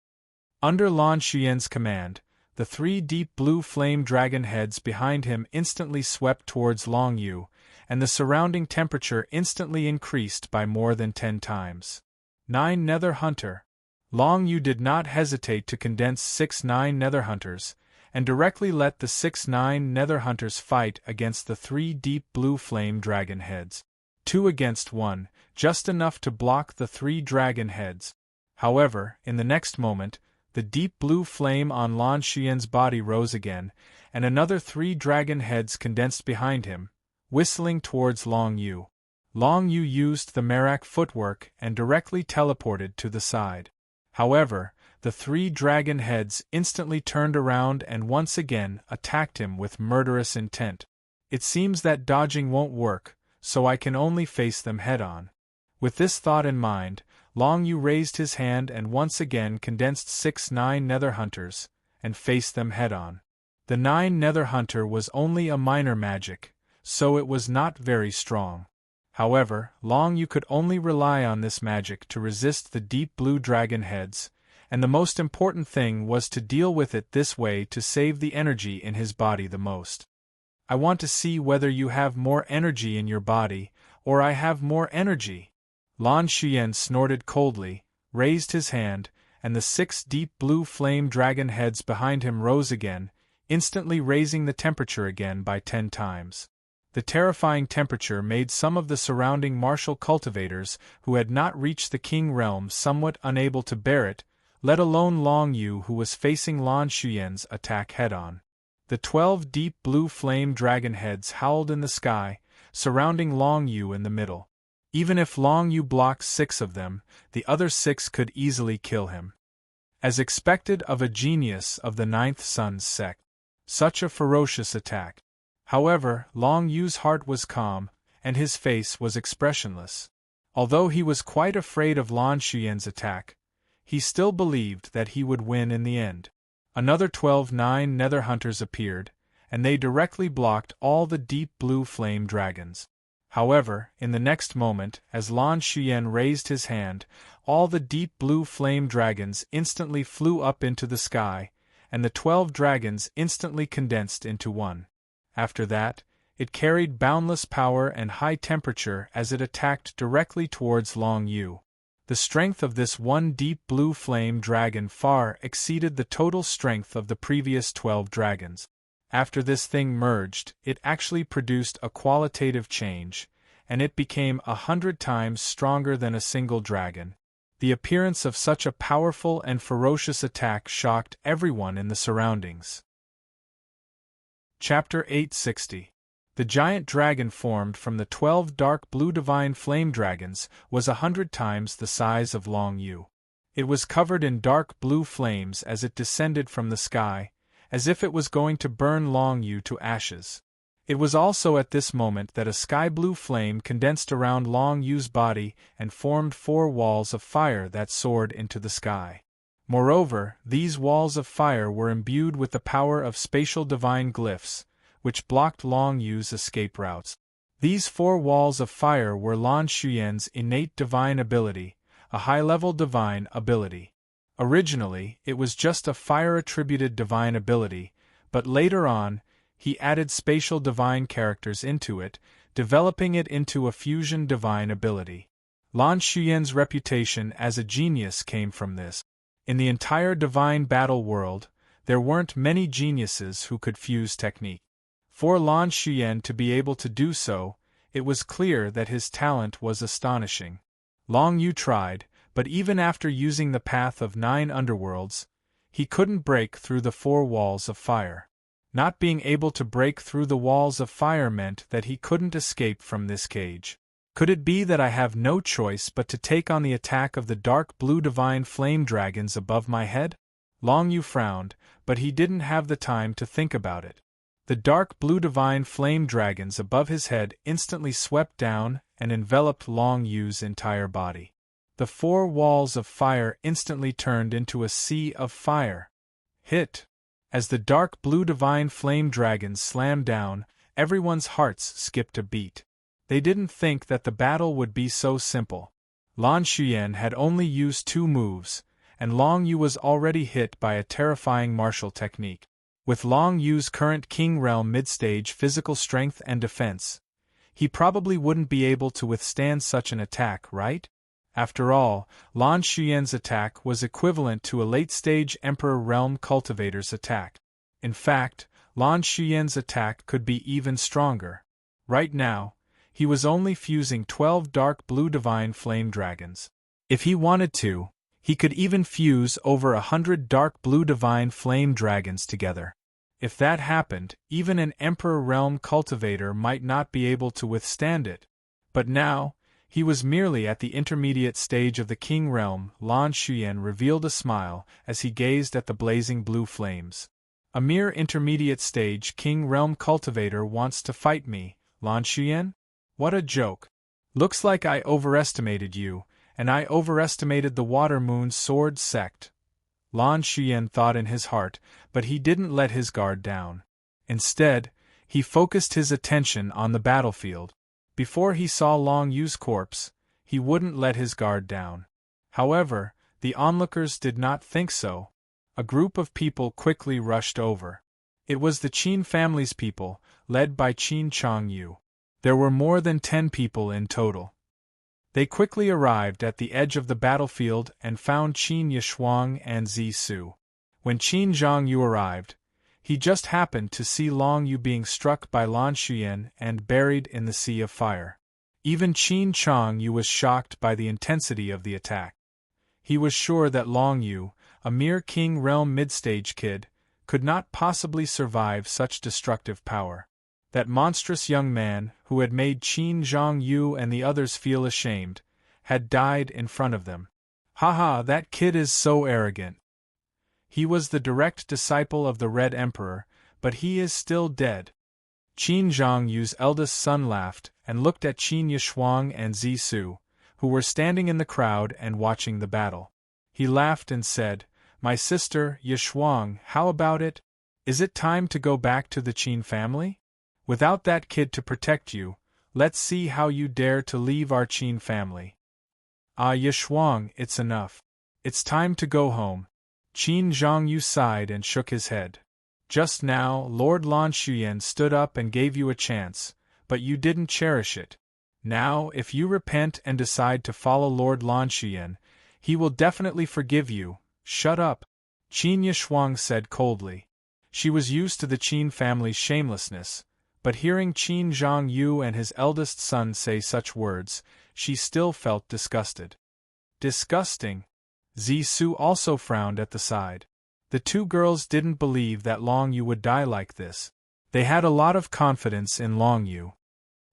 Under Lan Shuyan's command, the 3 deep blue flame dragon heads behind him instantly swept towards Long Yu, and the surrounding temperature instantly increased by more than 10 times. 9 Nether Hunter. Long Yu did not hesitate to condense 6 9 Nether Hunters, and directly let the 6 9 Nether Hunters fight against the 3 deep blue flame dragon heads. 2 against 1, just enough to block the 3 dragon heads. However, in the next moment, the deep blue flame on Lan Shuyan's body rose again, and another 3 dragon heads condensed behind him, whistling towards Long Yu. Long Yu used the Merak footwork and directly teleported to the side. However, the 3 dragon heads instantly turned around and once again attacked him with murderous intent. It seems that dodging won't work, so I can only face them head-on. With this thought in mind, Long Yu raised his hand and once again condensed 6 9 Nether Hunters, and faced them head-on. The 9 Nether Hunter was only a minor magic, so it was not very strong. However, Long Yu could only rely on this magic to resist the deep blue dragon heads, and the most important thing was to deal with it this way to save the energy in his body the most. I want to see whether you have more energy in your body, or I have more energy. Lan Shuyan snorted coldly, raised his hand, and the 6 deep blue flame dragon heads behind him rose again, instantly raising the temperature again by 10 times. The terrifying temperature made some of the surrounding martial cultivators who had not reached the king realm somewhat unable to bear it, let alone Long Yu who was facing Lan Shuyan's attack head-on. The 12 deep blue flame dragon heads howled in the sky, surrounding Long Yu in the middle. Even if Long Yu blocked 6 of them, the other 6 could easily kill him. As expected of a genius of the 9th Sun's sect. Such a ferocious attack. However, Long Yu's heart was calm, and his face was expressionless. Although he was quite afraid of Lan Shuyan's attack, he still believed that he would win in the end. Another 12 9 Nether Hunters appeared, and they directly blocked all the deep blue flame dragons. However, in the next moment, as Lan Shuyan raised his hand, all the deep blue flame dragons instantly flew up into the sky, and the 12 dragons instantly condensed into one. After that, it carried boundless power and high temperature as it attacked directly towards Long Yu. The strength of this one deep blue flame dragon far exceeded the total strength of the previous 12 dragons. After this thing merged, it actually produced a qualitative change, and it became 100 times stronger than a single dragon. The appearance of such a powerful and ferocious attack shocked everyone in the surroundings. Chapter 860. The giant dragon formed from the 12 dark blue divine flame dragons was 100 times the size of Long Yu. It was covered in dark blue flames as it descended from the sky, as if it was going to burn Long Yu to ashes. It was also at this moment that a sky-blue flame condensed around Long Yu's body and formed 4 walls of fire that soared into the sky. Moreover, these walls of fire were imbued with the power of spatial divine glyphs, which blocked Long Yu's escape routes. These 4 walls of fire were Lan Shuyan's innate divine ability, a high-level divine ability. Originally, it was just a fire-attributed divine ability, but later on, he added spatial divine characters into it, developing it into a fusion divine ability. Lan Shuyan's reputation as a genius came from this. In the entire divine battle world, there weren't many geniuses who could fuse technique. For Lan Shuyan to be able to do so, it was clear that his talent was astonishing. Long Yu tried, but even after using the path of 9 underworlds, he couldn't break through the 4 walls of fire. Not being able to break through the walls of fire meant that he couldn't escape from this cage. Could it be that I have no choice but to take on the attack of the dark blue divine flame dragons above my head? Long Yu frowned, but he didn't have the time to think about it. The dark blue divine flame dragons above his head instantly swept down and enveloped Long Yu's entire body. The 4 walls of fire instantly turned into a sea of fire. Hit! As the dark blue divine flame dragons slammed down, everyone's hearts skipped a beat. They didn't think that the battle would be so simple. Lan Shuyan had only used 2 moves, and Long Yu was already hit by a terrifying martial technique. With Long Yu's current King Realm mid-stage physical strength and defense, he probably wouldn't be able to withstand such an attack, right? After all, Lan Shuyan's attack was equivalent to a late-stage Emperor Realm Cultivator's attack. In fact, Lan Shuyan's attack could be even stronger. Right now, he was only fusing 12 dark blue divine flame dragons. If he wanted to, he could even fuse over 100 dark blue divine flame dragons together. If that happened, even an Emperor Realm Cultivator might not be able to withstand it. But now, he was merely at the intermediate stage of the King Realm. Lan Shuyan revealed a smile as he gazed at the blazing blue flames. A mere intermediate stage King Realm Cultivator wants to fight me, Lan Shuyan? What a joke. Looks like I overestimated you, and I overestimated the Water Moon's sword sect. Lan Shuyan thought in his heart, but he didn't let his guard down. Instead, he focused his attention on the battlefield. Before he saw Long Yu's corpse, he wouldn't let his guard down. However, the onlookers did not think so. A group of people quickly rushed over. It was the Qin family's people, led by Qin Changyu. There were more than 10 people in total. They quickly arrived at the edge of the battlefield and found Qin Yishuang and Zisu. When Qin Zhangyu arrived, he just happened to see Long Yu being struck by Lan Shuyan and buried in the sea of fire. Even Qin Changyu was shocked by the intensity of the attack. He was sure that Long Yu, a mere King Realm mid-stage kid, could not possibly survive such destructive power. That monstrous young man, who had made Qin Zhangyu and the others feel ashamed, had died in front of them. Haha, that kid is so arrogant. He was the direct disciple of the Red Emperor, but he is still dead. Qin Zhangyu's eldest son laughed and looked at Qin Yishuang and Zisu, who were standing in the crowd and watching the battle. He laughed and said, "My sister, Yishuang, how about it? Is it time to go back to the Qin family? Without that kid to protect you, let's see how you dare to leave our Qin family." "Ah, Yishuang, it's enough. It's time to go home." Qin Zhangyu sighed and shook his head. "Just now, Lord Lan Shuyan stood up and gave you a chance, but you didn't cherish it. Now, if you repent and decide to follow Lord Lan Shuyan, he will definitely forgive you." "Shut up," Qin Yishuang said coldly. She was used to the Qin family's shamelessness, but hearing Qin Zhangyu and his eldest son say such words, she still felt disgusted. "Disgusting." Zisu also frowned at the side. The 2 girls didn't believe that Long Yu would die like this. They had a lot of confidence in Long Yu.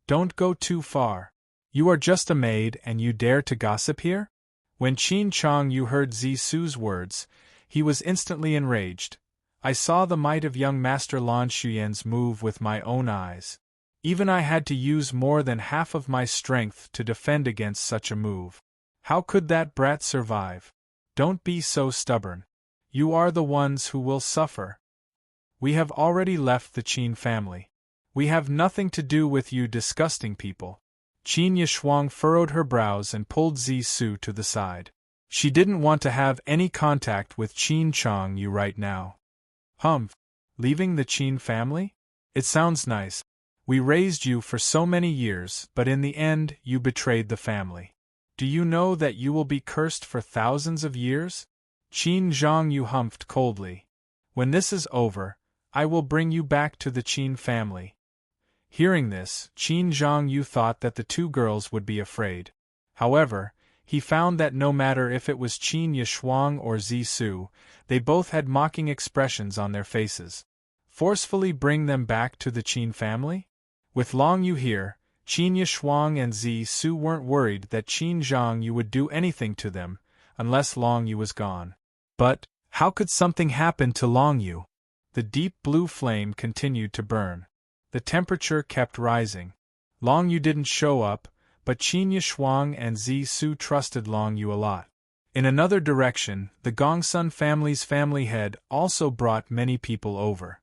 "Don't go too far. You are just a maid and you dare to gossip here?" When Qin Changyu heard Zisu's words, he was instantly enraged. I saw the might of young Master Lan Shuyan's move with my own eyes. Even I had to use more than half of my strength to defend against such a move. How could that brat survive? Don't be so stubborn. You are the ones who will suffer. We have already left the Qin family. We have nothing to do with you disgusting people. Qin Yishuang furrowed her brows and pulled Zisu to the side. She didn't want to have any contact with Qin Chong Yu right now. Humph. Leaving the Qin family? It sounds nice. We raised you for so many years, but in the end you betrayed the family. Do you know that you will be cursed for thousands of years? Qin Zhongyu humphed coldly. When this is over, I will bring you back to the Qin family. Hearing this, Qin Zhongyu thought that the two girls would be afraid. However, he found that no matter if it was Qin Yishuang or Zisu, they both had mocking expressions on their faces. Forcefully bring them back to the Qin family? With Long Yu here, Qin Yishuang and Zisu weren't worried that Qin Zhongyu would do anything to them, unless Long Yu was gone. But, how could something happen to Long Yu? The deep blue flame continued to burn. The temperature kept rising. Long Yu didn't show up, but Qin Yishuang and Zisu trusted Long Yu a lot. In another direction, the Gongsun family's family head also brought many people over.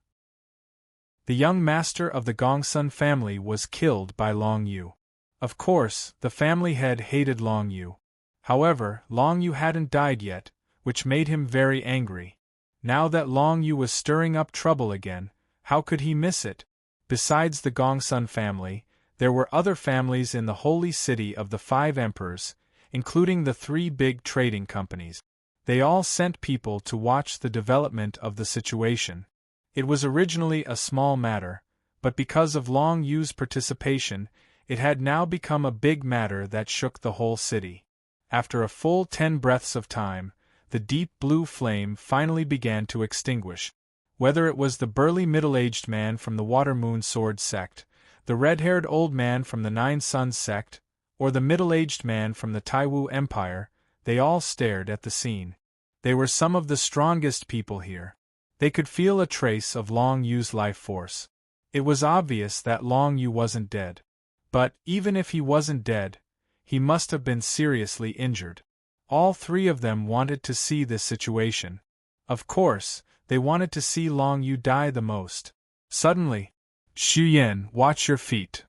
The young master of the Gongsun family was killed by Long Yu. Of course, the family head hated Long Yu. However, Long Yu hadn't died yet, which made him very angry. Now that Long Yu was stirring up trouble again, how could he miss it? Besides the Gongsun family, there were other families in the holy city of the 5 emperors, including the 3 big trading companies. They all sent people to watch the development of the situation. It was originally a small matter, but because of Long Yu's participation, it had now become a big matter that shook the whole city. After a full 10 breaths of time, the deep blue flame finally began to extinguish. Whether it was the burly middle-aged man from the Water Moon Sword sect, the red-haired old man from the Nine Suns sect, or the middle-aged man from the Taiwu Empire, they all stared at the scene. They were some of the strongest people here. They could feel a trace of Long Yu's life force. It was obvious that Long Yu wasn't dead. But, even if he wasn't dead, he must have been seriously injured. All 3 of them wanted to see this situation. Of course, they wanted to see Long Yu die the most. Suddenly, Xuyan, watch your feet.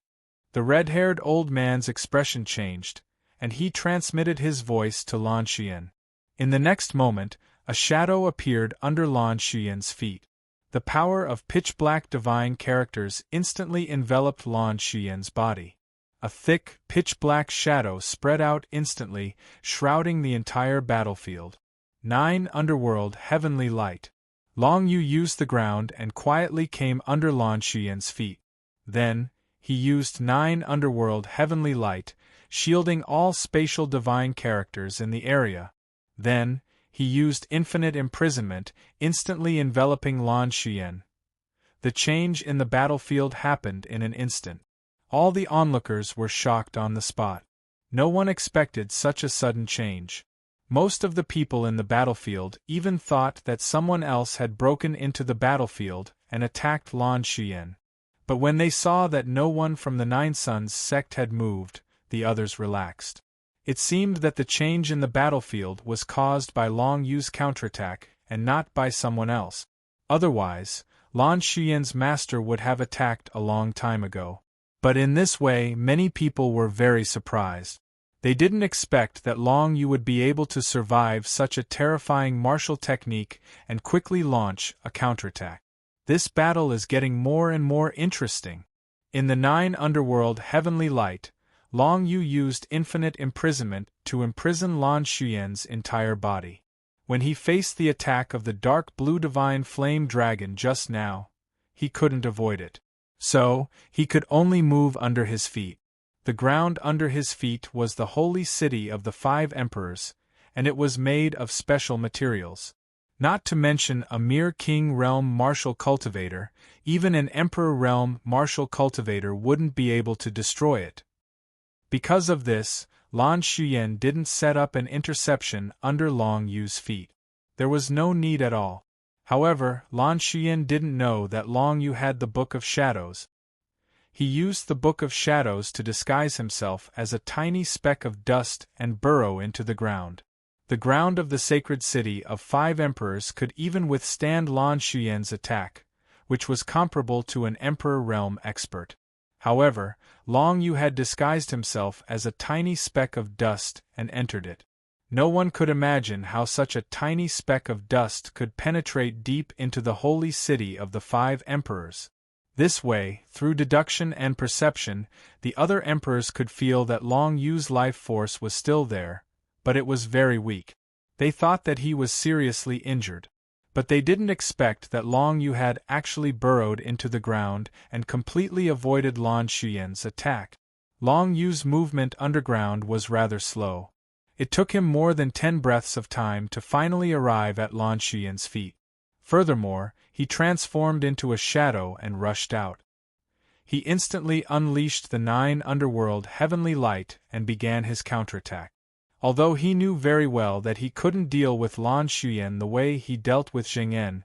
The red-haired old man's expression changed, and he transmitted his voice to Lan Xuyan. In the next moment, a shadow appeared under Lan Xuyan's feet. The power of pitch-black divine characters instantly enveloped Lan Xuyan's body. A thick, pitch-black shadow spread out instantly, shrouding the entire battlefield. 9 Underworld Heavenly Light. Long Yu used the ground and quietly came under Lan Xuyan's feet. Then, he used 9 Underworld Heavenly Light, shielding all spatial divine characters in the area. Then, he used Infinite Imprisonment, instantly enveloping Lan Xuyan. The change in the battlefield happened in an instant. All the onlookers were shocked on the spot. No one expected such a sudden change. Most of the people in the battlefield even thought that someone else had broken into the battlefield and attacked Lan Xuyan. But when they saw that no one from the Nine Suns sect had moved, the others relaxed. It seemed that the change in the battlefield was caused by Long Yu's counterattack and not by someone else. Otherwise, Lan Xuyan's master would have attacked a long time ago. But in this way, many people were very surprised. They didn't expect that Long Yu would be able to survive such a terrifying martial technique and quickly launch a counterattack. This battle is getting more and more interesting. In the 9 Underworld Heavenly Light, Long Yu used Infinite Imprisonment to imprison Lan Xuyan's entire body. When he faced the attack of the dark blue divine flame dragon just now, he couldn't avoid it. So, he could only move under his feet. The ground under his feet was the holy city of the 5 emperors, and it was made of special materials. Not to mention a mere king realm martial cultivator, even an emperor realm martial cultivator wouldn't be able to destroy it. Because of this, Lan Xuyan didn't set up an interception under Long Yu's feet. There was no need at all. However, Lan Xuyen didn't know that Long Yu had the Book of Shadows. He used the Book of Shadows to disguise himself as a tiny speck of dust and burrow into the ground. The ground of the sacred city of 5 emperors could even withstand Lan Xuyen's attack, which was comparable to an emperor realm expert. However, Long Yu had disguised himself as a tiny speck of dust and entered it. No one could imagine how such a tiny speck of dust could penetrate deep into the holy city of the 5 emperors. This way, through deduction and perception, the other emperors could feel that Long Yu's life force was still there, but it was very weak. They thought that he was seriously injured. But they didn't expect that Long Yu had actually burrowed into the ground and completely avoided Lan Xuyen's attack. Long Yu's movement underground was rather slow. It took him more than 10 breaths of time to finally arrive at Lan Xuyen's feet. Furthermore, he transformed into a shadow and rushed out. He instantly unleashed the 9 underworld heavenly light and began his counterattack. Although he knew very well that he couldn't deal with Lan Xuyen the way he dealt with Jing'en,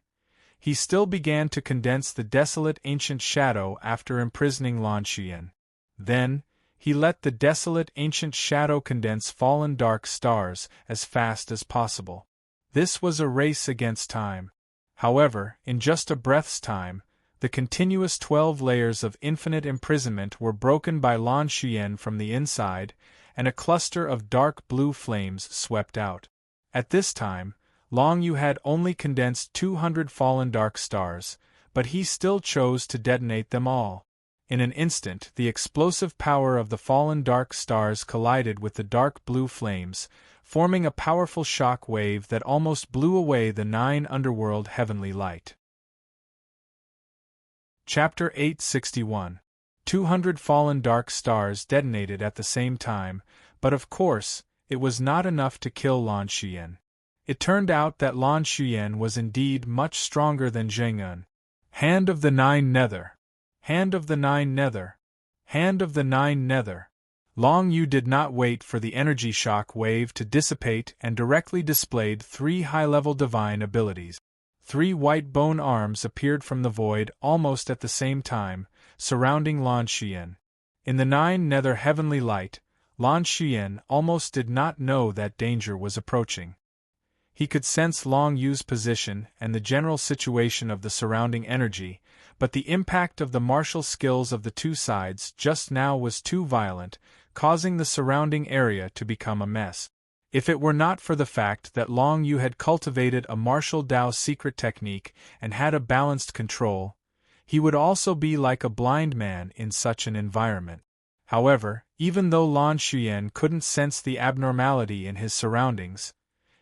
he still began to condense the desolate ancient shadow after imprisoning Lan Xuyen. Then, he let the desolate ancient shadow condense fallen dark stars as fast as possible. This was a race against time. However, in just a breath's time, the continuous 12 layers of infinite imprisonment were broken by Lan Xuyen from the inside, and a cluster of dark blue flames swept out. At this time, Long Yu had only condensed 200 fallen dark stars, but he still chose to detonate them all. In an instant, the explosive power of the fallen dark stars collided with the dark blue flames, forming a powerful shock wave that almost blew away the 9 underworld heavenly light. Chapter 861. 200 fallen dark stars detonated at the same time, but of course, it was not enough to kill Lan Xuyen. It turned out that Lan Xuyen was indeed much stronger than Jing'en. Hand of the 9 Nether! Hand of the 9 Nether! Hand of the 9 Nether! Long Yu did not wait for the energy shock wave to dissipate and directly displayed 3 high-level divine abilities. 3 white bone arms appeared from the void almost at the same time, surrounding Lan Xuyen. In the 9 Nether heavenly light, Lan Xuyen almost did not know that danger was approaching. He could sense Long Yu's position and the general situation of the surrounding energy, but the impact of the martial skills of the 2 sides just now was too violent, causing the surrounding area to become a mess. If it were not for the fact that Long Yu had cultivated a martial Dao secret technique and had a balanced control, he would also be like a blind man in such an environment. However, even though Lan Xuyen couldn't sense the abnormality in his surroundings,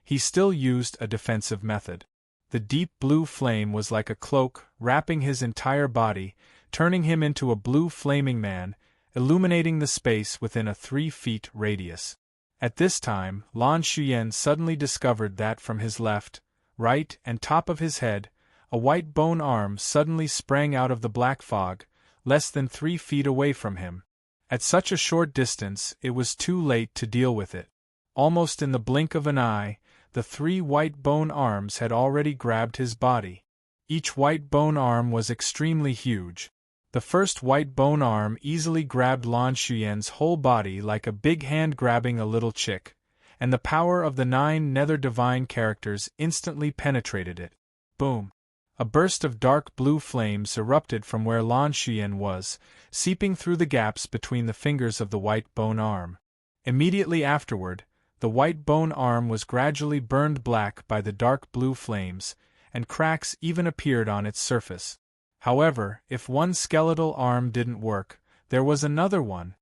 he still used a defensive method. The deep blue flame was like a cloak, wrapping his entire body, turning him into a blue flaming man, illuminating the space within a 3-foot radius. At this time, Lan Xuyen suddenly discovered that from his left, right, and top of his head, a white bone arm suddenly sprang out of the black fog, less than 3 feet away from him. At such a short distance, it was too late to deal with it. Almost in the blink of an eye, the 3 white bone arms had already grabbed his body. Each white bone arm was extremely huge. The first white bone arm easily grabbed Lan Xuyen's whole body like a big hand grabbing a little chick, and the power of the 9 nether divine characters instantly penetrated it. Boom! A burst of dark blue flames erupted from where Lan Xuyen was, seeping through the gaps between the fingers of the white bone arm. Immediately afterward, the white bone arm was gradually burned black by the dark blue flames, and cracks even appeared on its surface. However, if one skeletal arm didn't work, there was another one.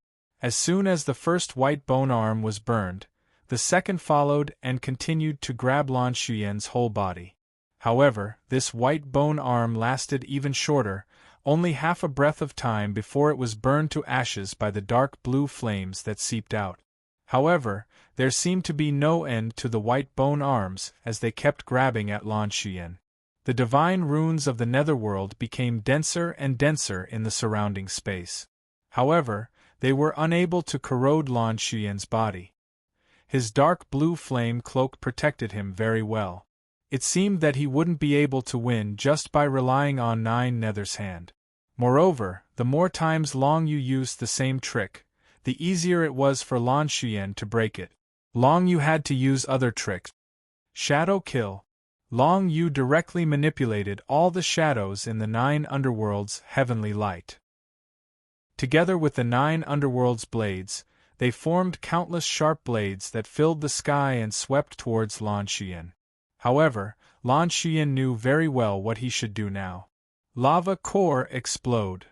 As soon as the first white bone arm was burned, the second followed and continued to grab Lan Xuyen's whole body. However, this white bone arm lasted even shorter, only half a breath of time before it was burned to ashes by the dark blue flames that seeped out. However, there seemed to be no end to the white bone arms as they kept grabbing at Lan Xuyen. The divine runes of the netherworld became denser and denser in the surrounding space. However, they were unable to corrode Lan Xuyen's body. His dark blue flame cloak protected him very well. It seemed that he wouldn't be able to win just by relying on Nine Nether's hand. Moreover, the more times Long Yu used the same trick, the easier it was for Lan Xuyen to break it. Long Yu had to use other tricks. Shadow Kill. Long Yu directly manipulated all the shadows in the 9 underworlds' heavenly light. Together with the 9 underworlds' blades, they formed countless sharp blades that filled the sky and swept towards Lan Xuyen. However, Lan Xuyen knew very well what he should do now. Lava core explode.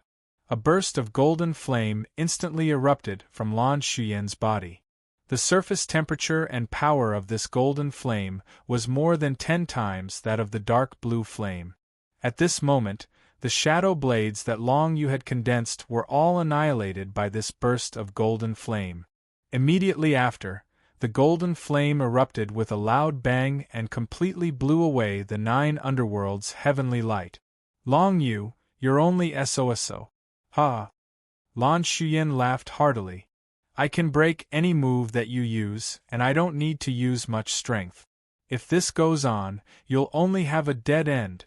A burst of golden flame instantly erupted from Lan Xuyen's body. The surface temperature and power of this golden flame was more than 10 times that of the dark blue flame. At this moment, the shadow blades that Long Yu had condensed were all annihilated by this burst of golden flame. Immediately after, the golden flame erupted with a loud bang and completely blew away the 9 underworlds' heavenly light. Long Yu, you're only SOSO. Ha! Lan Xuyen laughed heartily. I can break any move that you use, and I don't need to use much strength. If this goes on, you'll only have a dead end.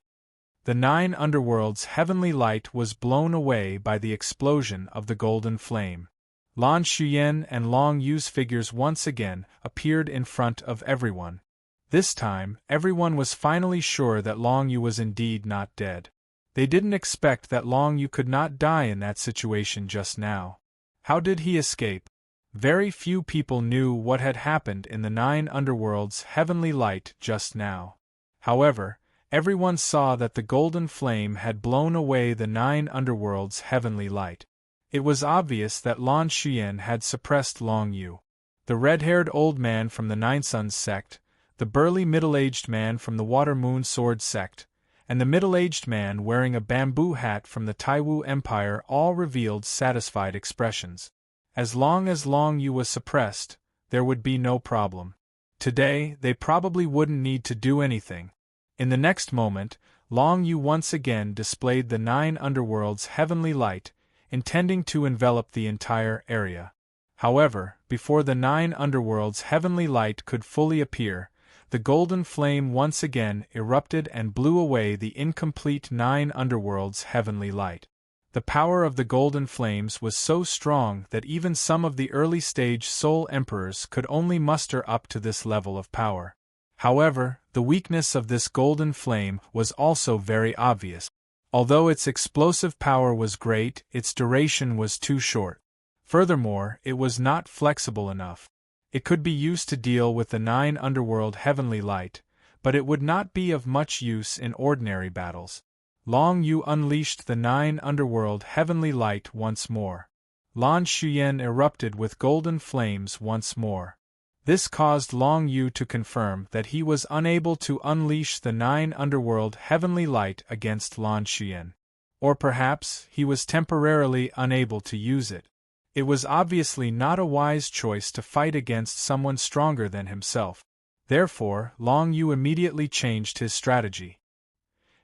The 9 underworlds' heavenly light was blown away by the explosion of the golden flame. Lan Xuyen and Long Yu's figures once again appeared in front of everyone. This time, everyone was finally sure that Long Yu was indeed not dead. They didn't expect that Long Yu could not die in that situation just now. How did he escape? Very few people knew what had happened in the 9 underworlds' heavenly light just now. However, everyone saw that the golden flame had blown away the 9 underworlds' heavenly light. It was obvious that Lan Xuyen had suppressed Long Yu. The red-haired old man from the Nine Suns sect, the burly middle-aged man from the Water Moon Sword sect, and the middle-aged man wearing a bamboo hat from the Taiwu Empire all revealed satisfied expressions. As long as Long Yu was suppressed, there would be no problem. Today, they probably wouldn't need to do anything. In the next moment, Long Yu once again displayed the 9 underworlds' heavenly light, intending to envelop the entire area. However, before the 9 underworlds' heavenly light could fully appear, the golden flame once again erupted and blew away the incomplete 9 underworlds' heavenly light. The power of the golden flames was so strong that even some of the early-stage Soul Emperors could only muster up to this level of power. However, the weakness of this golden flame was also very obvious. Although its explosive power was great, its duration was too short. Furthermore, it was not flexible enough. It could be used to deal with the 9 underworld heavenly light, but it would not be of much use in ordinary battles. Long Yu unleashed the 9 underworld heavenly light once more. Lan Xuyen erupted with golden flames once more. This caused Long Yu to confirm that he was unable to unleash the 9 underworld heavenly light against Lan Xuyen. Or perhaps he was temporarily unable to use it. It was obviously not a wise choice to fight against someone stronger than himself. Therefore, Long Yu immediately changed his strategy.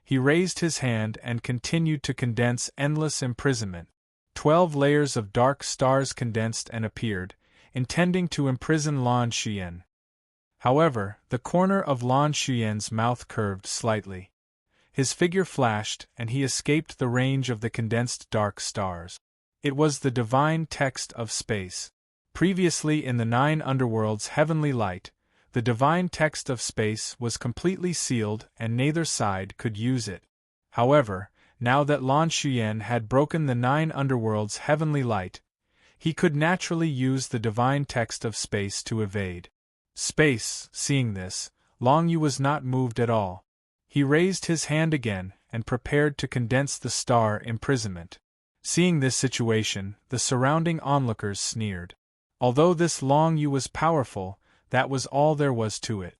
He raised his hand and continued to condense endless imprisonment. 12 layers of dark stars condensed and appeared, intending to imprison Lan Xuyen. However, the corner of Lan Xuyen's mouth curved slightly. His figure flashed, and he escaped the range of the condensed dark stars. It was the divine text of space. Previously in the 9 underworlds' heavenly light, the divine text of space was completely sealed and neither side could use it. However, now that Lan Xuyen had broken the 9 underworlds' heavenly light, he could naturally use the divine text of space to evade. Space, seeing this, Long Yu was not moved at all. He raised his hand again and prepared to condense the star imprisonment. Seeing this situation, the surrounding onlookers sneered. Although this Long Yu was powerful, that was all there was to it.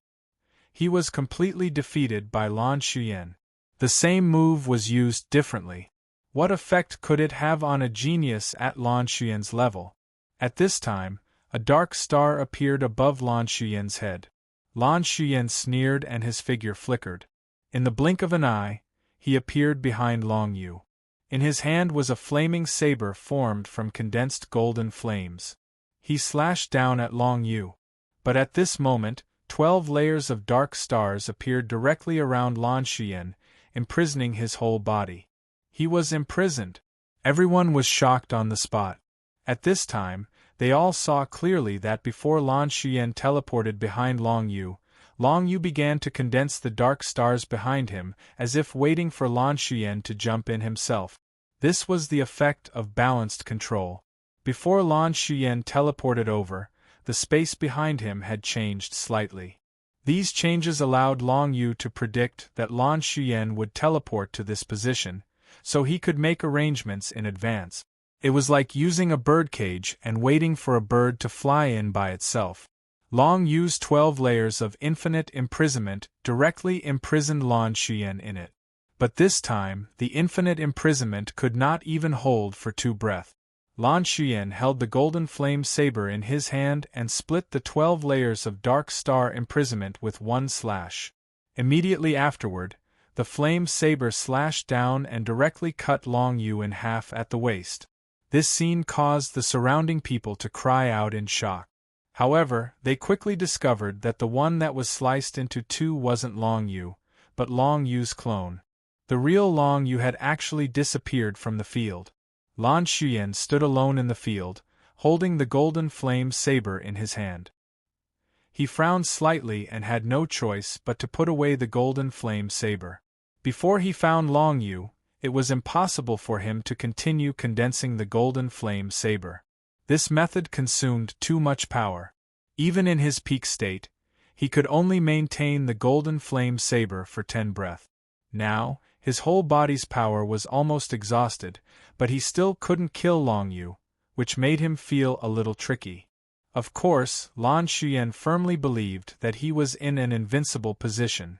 He was completely defeated by Lan Xuyen. The same move was used differently. What effect could it have on a genius at Lan Xuyen's level? At this time, a dark star appeared above Lan Xuyen's head. Lan Xuyen sneered and his figure flickered. In the blink of an eye, he appeared behind Long Yu. In his hand was a flaming saber formed from condensed golden flames. He slashed down at Long Yu. But at this moment, 12 layers of dark stars appeared directly around Lan Xian, imprisoning his whole body. He was imprisoned. Everyone was shocked on the spot. At this time, they all saw clearly that before Lan Xian teleported behind Long Yu began to condense the dark stars behind him, as if waiting for Lan Xian to jump in himself. This was the effect of balanced control. Before Lan Xian teleported over, the space behind him had changed slightly. These changes allowed Long Yu to predict that Lan Xian would teleport to this position, so he could make arrangements in advance. It was like using a birdcage and waiting for a bird to fly in by itself. Long Yu's 12 layers of infinite imprisonment directly imprisoned Lan Xian in it. But this time, the infinite imprisonment could not even hold for 2 breaths. Lan Xian held the golden flame saber in his hand and split the 12 layers of dark star imprisonment with one slash. Immediately afterward, the flame saber slashed down and directly cut Long Yu in half at the waist. This scene caused the surrounding people to cry out in shock. However, they quickly discovered that the one that was sliced into 2 wasn't Long Yu, but Long Yu's clone. The real Long Yu had actually disappeared from the field. Lan Xian stood alone in the field, holding the golden flame saber in his hand. He frowned slightly and had no choice but to put away the golden flame saber. Before he found Long Yu, it was impossible for him to continue condensing the golden flame saber. This method consumed too much power. Even in his peak state, he could only maintain the golden flame saber for 10 breaths. Now, his whole body's power was almost exhausted, but he still couldn't kill Long Yu, which made him feel a little tricky. Of course, Lan Xian firmly believed that he was in an invincible position.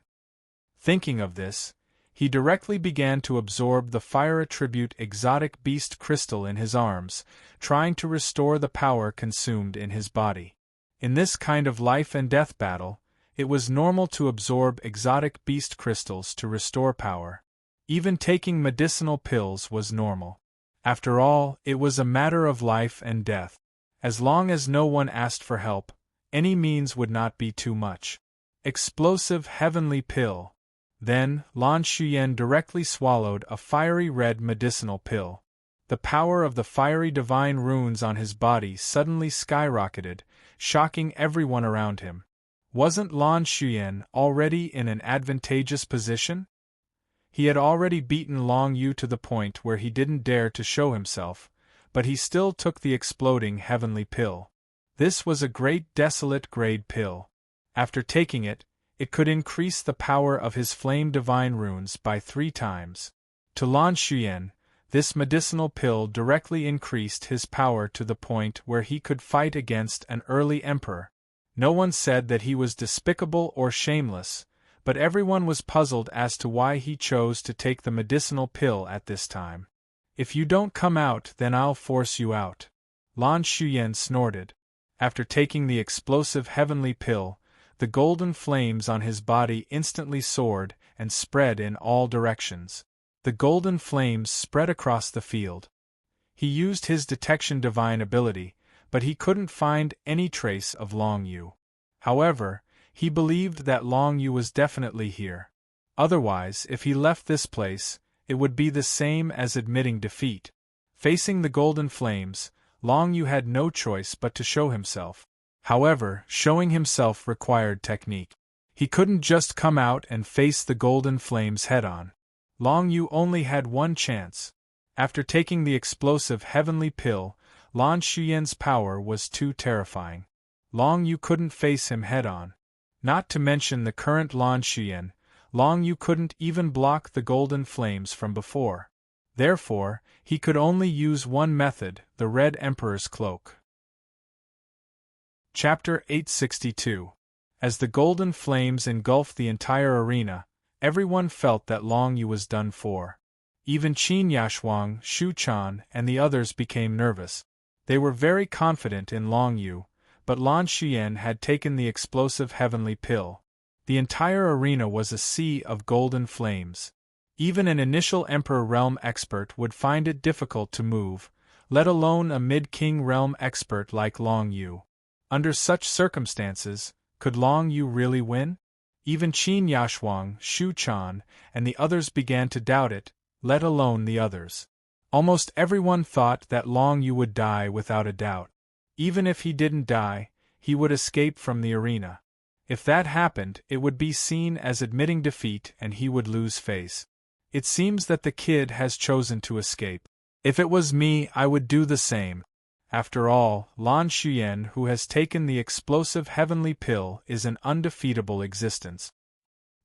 Thinking of this, he directly began to absorb the fire attribute exotic beast crystal in his arms, trying to restore the power consumed in his body. In this kind of life and death battle, it was normal to absorb exotic beast crystals to restore power. Even taking medicinal pills was normal. After all, it was a matter of life and death. As long as no one asked for help, any means would not be too much. Explosive heavenly pill. Then, Lan Xian directly swallowed a fiery red medicinal pill. The power of the fiery divine runes on his body suddenly skyrocketed, shocking everyone around him. Wasn't Lan Xian already in an advantageous position? He had already beaten Long Yu to the point where he didn't dare to show himself, but he still took the exploding heavenly pill. This was a great desolate grade pill. After taking it, it could increase the power of his flame divine runes by 3 times. To Lan Xian, this medicinal pill directly increased his power to the point where he could fight against an early emperor. No one said that he was despicable or shameless, but everyone was puzzled as to why he chose to take the medicinal pill at this time. If you don't come out, then I'll force you out. Lan Xian snorted. After taking the explosive heavenly pill, the golden flames on his body instantly soared and spread in all directions. The golden flames spread across the field. He used his detection divine ability, but he couldn't find any trace of Long Yu. However, he believed that Long Yu was definitely here. Otherwise, if he left this place, it would be the same as admitting defeat. Facing the golden flames, Long Yu had no choice but to show himself. However, showing himself required technique. He couldn't just come out and face the golden flames head-on. Long Yu only had one chance. After taking the explosive heavenly pill, Lan Xian's power was too terrifying. Long Yu couldn't face him head-on. Not to mention the current Lan Xian, Long Yu couldn't even block the golden flames from before. Therefore, he could only use one method, the Red Emperor's Cloak. Chapter 862. As the golden flames engulfed the entire arena, everyone felt that Long Yu was done for. Even Qin Yashuang, Shu Chan, and the others became nervous. They were very confident in Long Yu, but Lan Xian had taken the explosive heavenly pill. The entire arena was a sea of golden flames. Even an initial Emperor Realm expert would find it difficult to move, let alone a mid-King Realm expert like Long Yu. Under such circumstances, Could Long Yu really win? Even Qin Yashuang, Shu Chan, and the others began to doubt it, let alone the others. Almost everyone thought that Long Yu would die without a doubt. Even if he didn't die, he would escape from the arena. If that happened, it would be seen as admitting defeat and he would lose face. It seems that the kid has chosen to escape. If it was me, I would do the same. After all, Lan Xuyen, who has taken the explosive heavenly pill, is an undefeatable existence.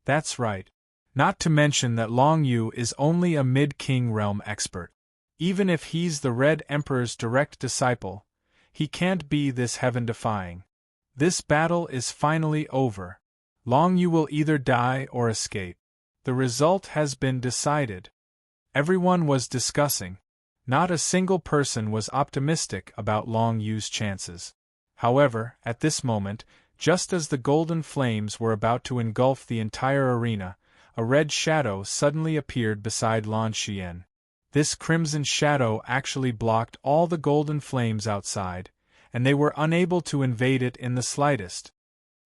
That's right. Not to mention that Long Yu is only a mid-king realm expert. Even if he's the Red Emperor's direct disciple, he can't be this heaven-defying. This battle is finally over. Long Yu will either die or escape. The result has been decided. Everyone was discussing. Not a single person was optimistic about Long Yu's chances. However, at this moment, just as the golden flames were about to engulf the entire arena, a red shadow suddenly appeared beside Lan Xuyen. This crimson shadow actually blocked all the golden flames outside, and they were unable to invade it in the slightest.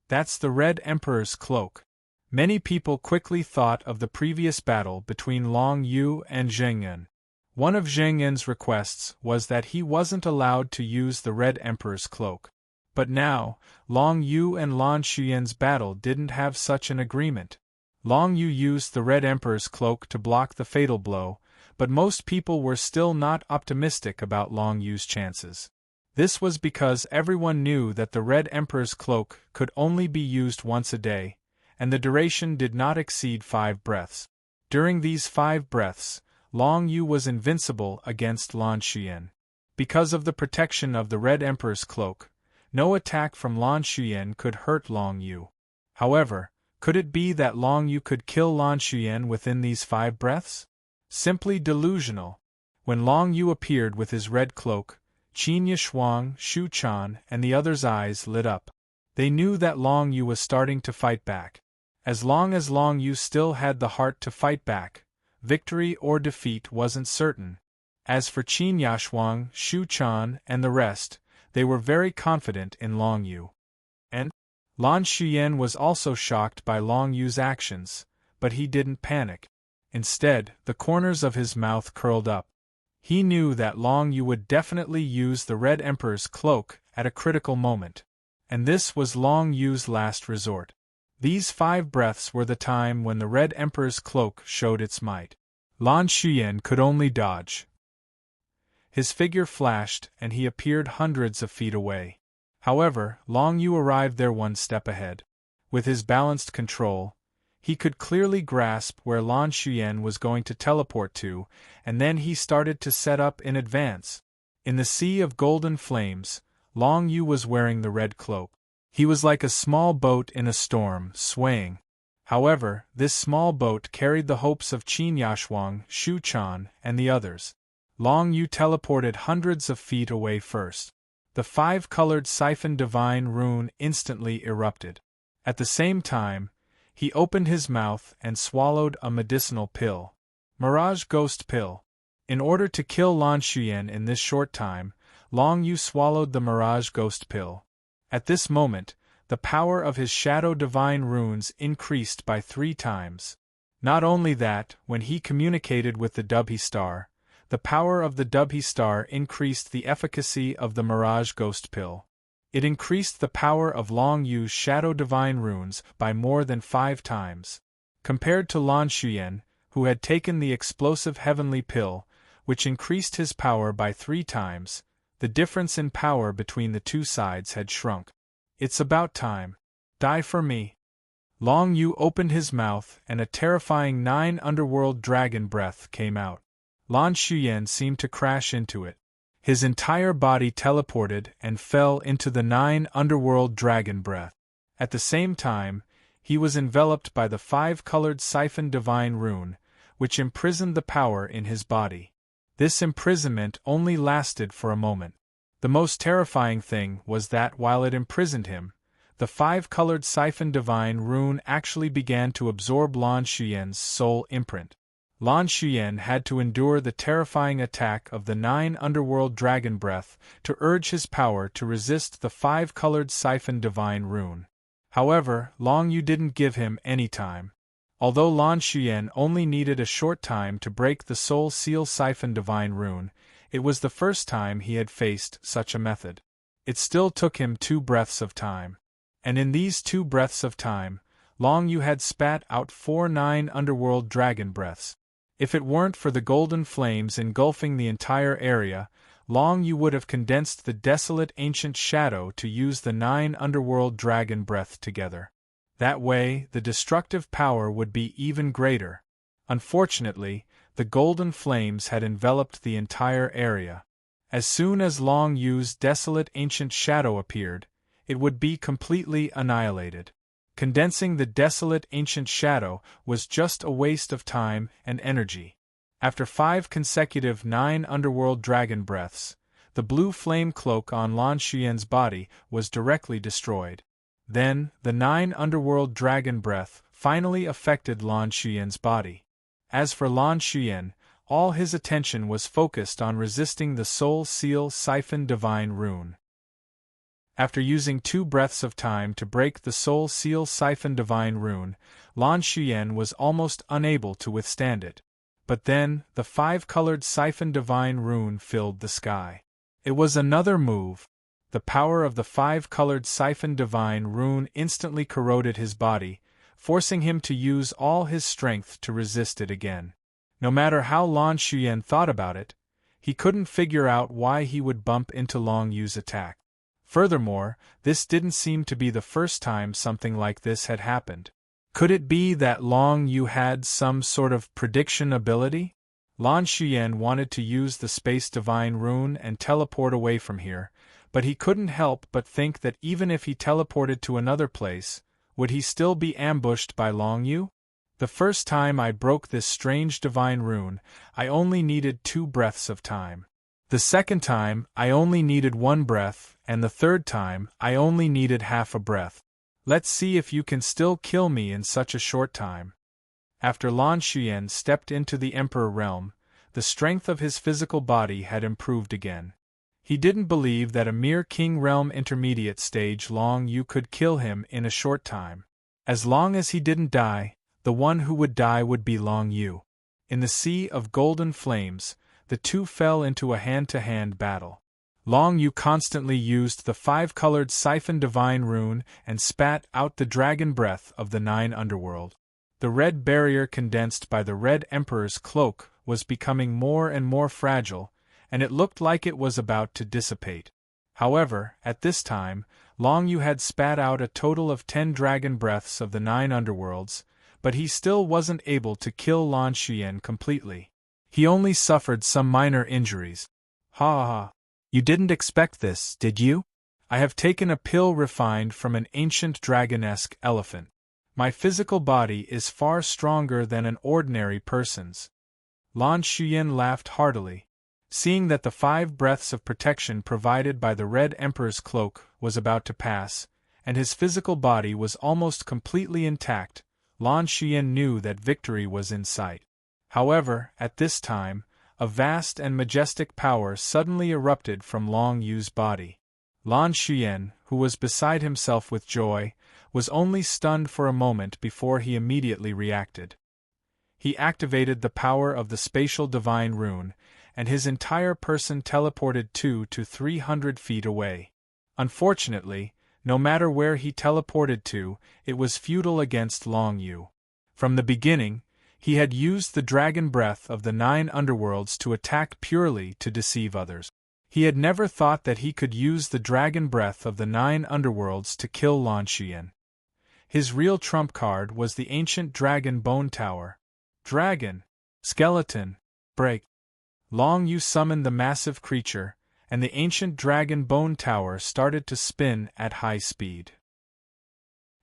That's the Red Emperor's cloak. Many people quickly thought of the previous battle between Long Yu and Zheng Yan. One of Zheng Yan's requests was that he wasn't allowed to use the Red Emperor's cloak. But now, Long Yu and Lan Xuyen's battle didn't have such an agreement. Long Yu used the Red Emperor's cloak to block the fatal blow, but most people were still not optimistic about Long Yu's chances. This was because everyone knew that the Red Emperor's cloak could only be used once a day, and the duration did not exceed 5 breaths. During these 5 breaths, Long Yu was invincible against Lan Xuyen. Because of the protection of the Red Emperor's cloak, no attack from Lan Xuyen could hurt Long Yu. However, could it be that Long Yu could kill Lan Xuyen within these 5 breaths? Simply delusional. When Long Yu appeared with his red cloak, Qin Yashuang, Shu Chan, and the others' eyes lit up. They knew that Long Yu was starting to fight back. As long as Long Yu still had the heart to fight back, victory or defeat wasn't certain. As for Qin Yashuang, Shu Chan, and the rest, they were very confident in Long Yu. And Lan Xuyen was also shocked by Long Yu's actions, but he didn't panic. Instead, the corners of his mouth curled up. He knew that Long Yu would definitely use the Red Emperor's cloak at a critical moment. And this was Long Yu's last resort. These 5 breaths were the time when the Red Emperor's cloak showed its might. Lan Xuyen could only dodge. His figure flashed and he appeared hundreds of feet away. However, Long Yu arrived there one step ahead. With his balanced control, he could clearly grasp where Lan Xuyen was going to teleport to, and then he started to set up in advance. In the sea of golden flames, Long Yu was wearing the red cloak. He was like a small boat in a storm, swaying. However, this small boat carried the hopes of Qin Yashuang, Shu Chan, and the others. Long Yu teleported hundreds of feet away first. The 5-colored siphon divine rune instantly erupted. At the same time, he opened his mouth and swallowed a medicinal pill. Mirage Ghost Pill. In order to kill Lan Xuyen in this short time, Long Yu swallowed the Mirage Ghost Pill. At this moment, the power of his Shadow Divine runes increased by 3 times. Not only that, when he communicated with the Dubhe Star, the power of the Dubhe Star increased the efficacy of the Mirage Ghost Pill. It increased the power of Long Yu's Shadow Divine runes by more than 5 times. Compared to Lan Xuyen, who had taken the explosive heavenly pill, which increased his power by 3 times, the difference in power between the two sides had shrunk. It's about time. Die for me. Long Yu opened his mouth and a terrifying 9 underworld dragon breath came out. Lan Xuyen seemed to crash into it. His entire body teleported and fell into the 9 underworld dragon breath. At the same time, he was enveloped by the 5-colored siphon divine rune, which imprisoned the power in his body. This imprisonment only lasted for a moment. The most terrifying thing was that while it imprisoned him, the 5-colored siphon divine rune actually began to absorb Lan Xuyen's soul imprint. Lan Xuyen had to endure the terrifying attack of the 9 underworld dragon breath to urge his power to resist the 5-colored siphon divine rune. However, Long Yu didn't give him any time. Although Lan Xuyen only needed a short time to break the Soul Seal Siphon Divine Rune, it was the first time he had faced such a method. It still took him 2 breaths of time. And in these 2 breaths of time, Long Yu had spat out 4 9 underworld dragon breaths. If it weren't for the golden flames engulfing the entire area, Long Yu would have condensed the desolate ancient shadow to use the 9 underworld dragon breath together. That way, the destructive power would be even greater. Unfortunately, the golden flames had enveloped the entire area. As soon as Long Yu's desolate ancient shadow appeared, it would be completely annihilated. Condensing the desolate ancient shadow was just a waste of time and energy. After 5 consecutive 9 underworld dragon breaths, the blue flame cloak on Lan Xuyen's body was directly destroyed. Then, the 9 underworld dragon breath finally affected Lan Xuyen's body. As for Lan Xuyen, all his attention was focused on resisting the Soul Seal Siphon Divine Rune. After using 2 breaths of time to break the Soul Seal Siphon Divine Rune, Lan Xuyen was almost unable to withstand it. But then, the 5-colored Siphon Divine Rune filled the sky. It was another move. The power of the 5-colored Siphon Divine Rune instantly corroded his body, forcing him to use all his strength to resist it again. No matter how Lan Xuyen thought about it, he couldn't figure out why he would bump into Long Yu's attack. Furthermore, this didn't seem to be the first time something like this had happened. Could it be that Long Yu had some sort of prediction ability? Lan Xuyen wanted to use the Space Divine Rune and teleport away from here, but he couldn't help but think that even if he teleported to another place, would he still be ambushed by Long Yu? The first time I broke this strange divine rune, I only needed 2 breaths of time. The second time, I only needed 1 breath, and the third time, I only needed half a breath. Let's see if you can still kill me in such a short time. After Lan Xuyen stepped into the Emperor realm, the strength of his physical body had improved again. He didn't believe that a mere King Realm intermediate stage Long Yu could kill him in a short time. As long as he didn't die, the one who would die would be Long Yu. In the sea of golden flames, the two fell into a hand-to-hand battle. Long Yu constantly used the 5-colored Siphon Divine Rune and spat out the dragon breath of the 9 underworld. The red barrier condensed by the Red Emperor's cloak was becoming more and more fragile, and it looked like it was about to dissipate. However, at this time, Long Yu had spat out a total of 10 dragon breaths of the 9 underworlds, but he still wasn't able to kill Lan Xuyen completely. He only suffered some minor injuries. Ha ha ha. You didn't expect this, did you? I have taken a pill refined from an ancient dragonesque elephant. My physical body is far stronger than an ordinary person's. Lan Xuyen laughed heartily. Seeing that the 5 breaths of protection provided by the Red Emperor's cloak was about to pass, and his physical body was almost completely intact, Lan Xuyen knew that victory was in sight. However, at this time, a vast and majestic power suddenly erupted from Long Yu's body. Lan Xuyen, who was beside himself with joy, was only stunned for a moment before he immediately reacted. He activated the power of the Spatial Divine Rune, and his entire person teleported 200 to 300 feet away. Unfortunately, no matter where he teleported to, it was futile against Long Yu. From the beginning, he had used the dragon breath of the 9 underworlds to attack purely to deceive others. He had never thought that he could use the dragon breath of the 9 underworlds to kill Lan Xuyen. His real trump card was the ancient dragon bone tower. Dragon, skeleton, break. Long Yu summoned the massive creature, and the ancient dragon bone tower started to spin at high speed.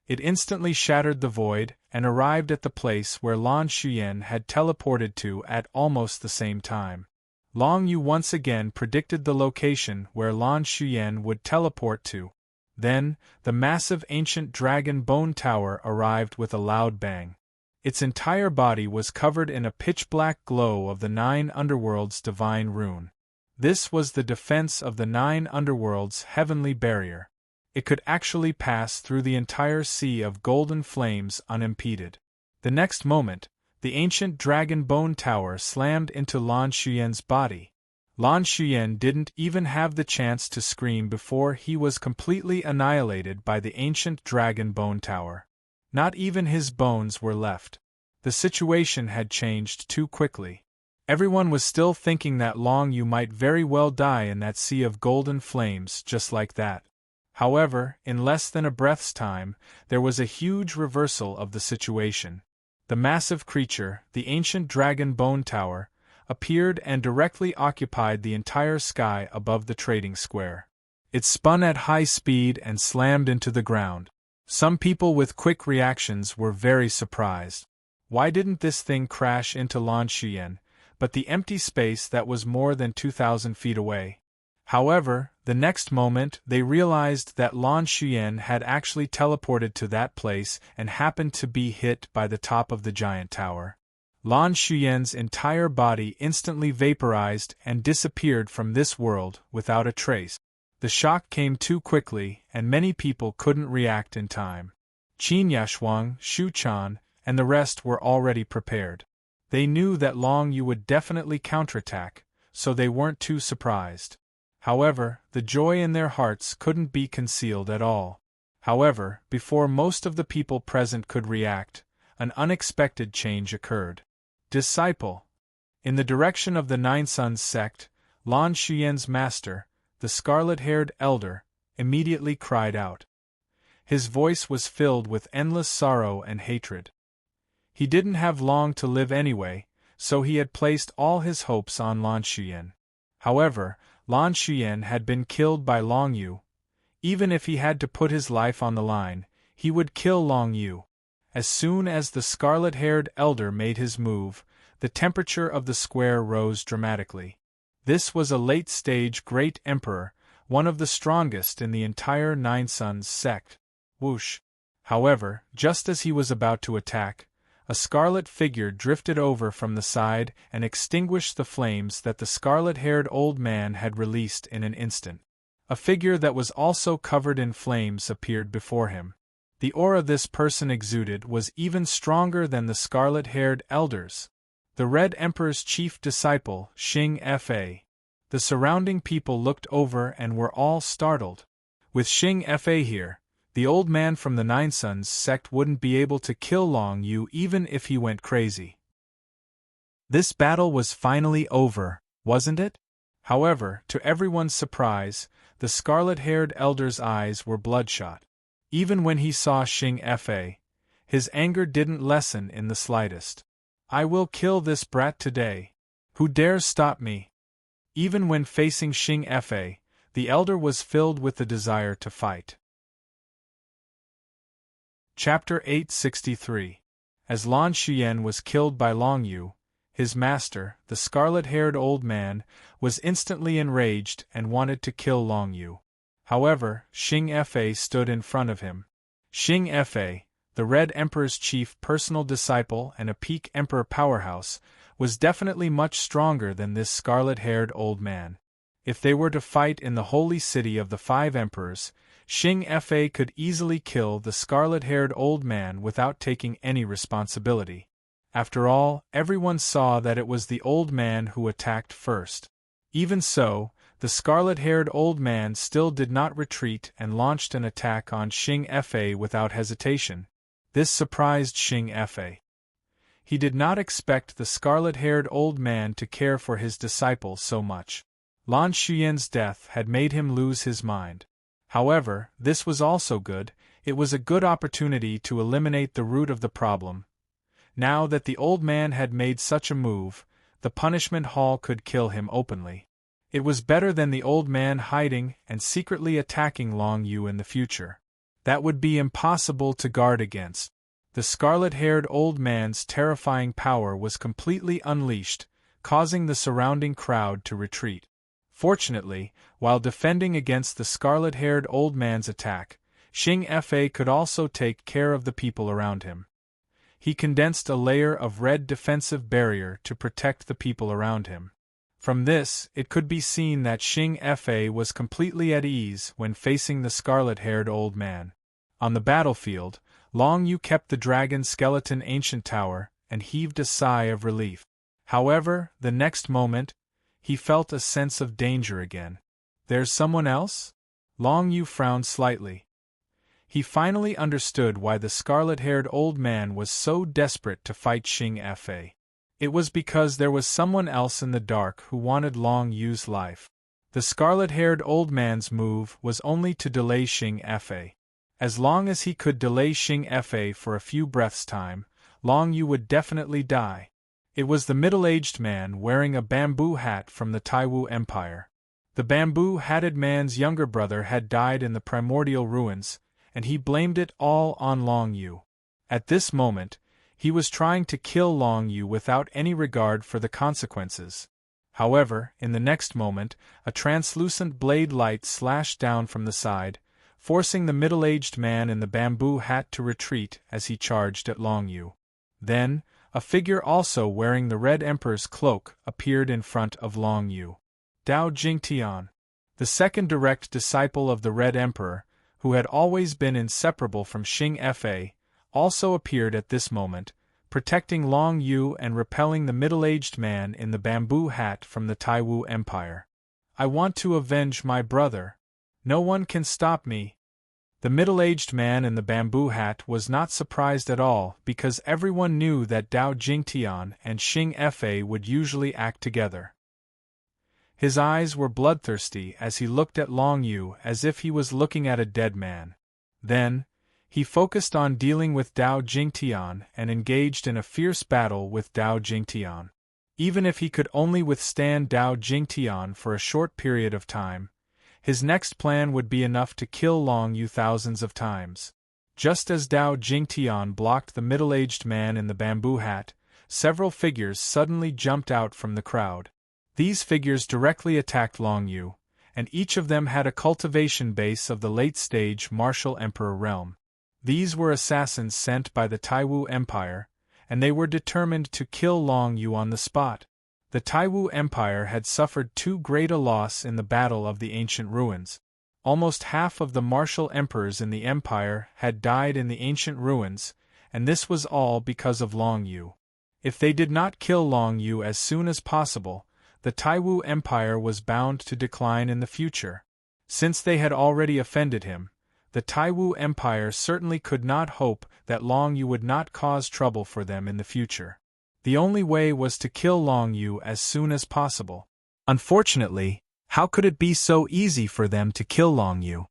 It instantly shattered the void and arrived at the place where Lan Xuyen had teleported to at almost the same time. Long Yu once again predicted the location where Lan Xuyen would teleport to. Then, the massive ancient dragon bone tower arrived with a loud bang. Its entire body was covered in a pitch-black glow of the 9 underworlds' divine rune. This was the defense of the 9 underworlds' heavenly barrier. it could actually pass through the entire sea of golden flames unimpeded. The next moment, the ancient dragon bone tower slammed into Lan Xuyen's body. Lan Xuyen didn't even have the chance to scream before he was completely annihilated by the ancient dragon bone tower. Not even his bones were left. The situation had changed too quickly. Everyone was still thinking that Long Yu might very well die in that sea of golden flames just like that. However, in less than a breath's time, there was a huge reversal of the situation. The massive creature, the ancient dragon bone tower, appeared and directly occupied the entire sky above the trading square. It spun at high speed and slammed into the ground. Some people with quick reactions were very surprised. Why didn't this thing crash into Lan Xuyen, but the empty space that was more than 2,000 feet away? However, the next moment they realized that Lan Xuyen had actually teleported to that place and happened to be hit by the top of the giant tower. Lan Xuyen's entire body instantly vaporized and disappeared from this world without a trace. The shock came too quickly, and many people couldn't react in time. Qin Yashuang, Shu Chan, and the rest were already prepared. They knew that Long Yu would definitely counterattack, so they weren't too surprised. However, the joy in their hearts couldn't be concealed at all. However, before most of the people present could react, an unexpected change occurred. Disciple. In the direction of the Nine Sons sect, Lan Xuyen's master, the scarlet-haired elder, immediately cried out. His voice was filled with endless sorrow and hatred. He didn't have long to live anyway, so he had placed all his hopes on Lan Xuyen. However, Lan Xuyen had been killed by Long Yu. Even if he had to put his life on the line, he would kill Long Yu. As soon as the scarlet-haired elder made his move, the temperature of the square rose dramatically. This was a late-stage great emperor, one of the strongest in the entire Nine Sons sect. Whoosh! However, just as he was about to attack, a scarlet figure drifted over from the side and extinguished the flames that the scarlet-haired old man had released in an instant. A figure that was also covered in flames appeared before him. The aura this person exuded was even stronger than the scarlet-haired elders. The Red Emperor's chief disciple, Xing Fa. The surrounding people looked over and were all startled. With Xing Fa here, the old man from the Nine Sons sect wouldn't be able to kill Long Yu even if he went crazy. This battle was finally over, wasn't it? However, to everyone's surprise, the scarlet-haired elder's eyes were bloodshot. Even when he saw Xing Fa, his anger didn't lessen in the slightest. I will kill this brat today. Who dares stop me? Even when facing Xing Fa, the elder was filled with the desire to fight. Chapter 863. As Lan Xuyen was killed by Long Yu, his master, the scarlet-haired old man, was instantly enraged and wanted to kill Long Yu. However, Xing Fa stood in front of him. Xing Fa, the Red Emperor's chief personal disciple and a peak emperor powerhouse, was definitely much stronger than this scarlet-haired old man. If they were to fight in the holy city of the five emperors, Xing Fa could easily kill the scarlet-haired old man without taking any responsibility. After all, everyone saw that it was the old man who attacked first. Even so, the scarlet-haired old man still did not retreat and launched an attack on Xing Fa without hesitation. This surprised Xing Fa. He did not expect the scarlet-haired old man to care for his disciple so much. Lan Xuyen's death had made him lose his mind. However, this was also good. It was a good opportunity to eliminate the root of the problem. Now that the old man had made such a move, the punishment hall could kill him openly. It was better than the old man hiding and secretly attacking Long Yu in the future. That would be impossible to guard against. The scarlet-haired old man's terrifying power was completely unleashed, causing the surrounding crowd to retreat. Fortunately, while defending against the scarlet-haired old man's attack, Xing Fa could also take care of the people around him. He condensed a layer of red defensive barrier to protect the people around him. From this, it could be seen that Xing Fa was completely at ease when facing the scarlet-haired old man. On the battlefield, Long Yu kept the dragon skeleton ancient tower and heaved a sigh of relief. However, the next moment, he felt a sense of danger again. There's someone else? Long Yu frowned slightly. He finally understood why the scarlet-haired old man was so desperate to fight Xing Fa. It was because there was someone else in the dark who wanted Long Yu's life. The scarlet-haired old man's move was only to delay Xing Fa. As long as he could delay Xing Fa for a few breaths' time, Long Yu would definitely die. It was the middle-aged man wearing a bamboo hat from the Taiwu Empire. The bamboo-hatted man's younger brother had died in the primordial ruins, and he blamed it all on Long Yu. At this moment, he was trying to kill Long Yu without any regard for the consequences. However, in the next moment, a translucent blade light slashed down from the side, forcing the middle-aged man in the bamboo hat to retreat as he charged at Long Yu. Then, a figure also wearing the Red Emperor's cloak appeared in front of Long Yu. Dao Jingtian, the second direct disciple of the Red Emperor, who had always been inseparable from Xing Fa, also appeared at this moment, protecting Long Yu and repelling the middle-aged man in the bamboo hat from the Taiwu Empire. I want to avenge my brother. No one can stop me. The middle-aged man in the bamboo hat was not surprised at all because everyone knew that Dao Jingtian and Xing Fa would usually act together. His eyes were bloodthirsty as he looked at Long Yu as if he was looking at a dead man. Then, he focused on dealing with Dao Jingtian and engaged in a fierce battle with Dao Jingtian. Even if he could only withstand Dao Jingtian for a short period of time, his next plan would be enough to kill Long Yu thousands of times. Just as Dao Jingtian blocked the middle-aged man in the bamboo hat, several figures suddenly jumped out from the crowd. These figures directly attacked Long Yu, and each of them had a cultivation base of the late-stage martial emperor realm. These were assassins sent by the Taiwu Empire, and they were determined to kill Long Yu on the spot. The Taiwu Empire had suffered too great a loss in the Battle of the Ancient Ruins. Almost half of the martial emperors in the empire had died in the ancient ruins, and this was all because of Long Yu. If they did not kill Long Yu as soon as possible, the Taiwu Empire was bound to decline in the future. Since they had already offended him, the Taiwu Empire certainly could not hope that Long Yu would not cause trouble for them in the future. The only way was to kill Long Yu as soon as possible. Unfortunately, how could it be so easy for them to kill Long Yu?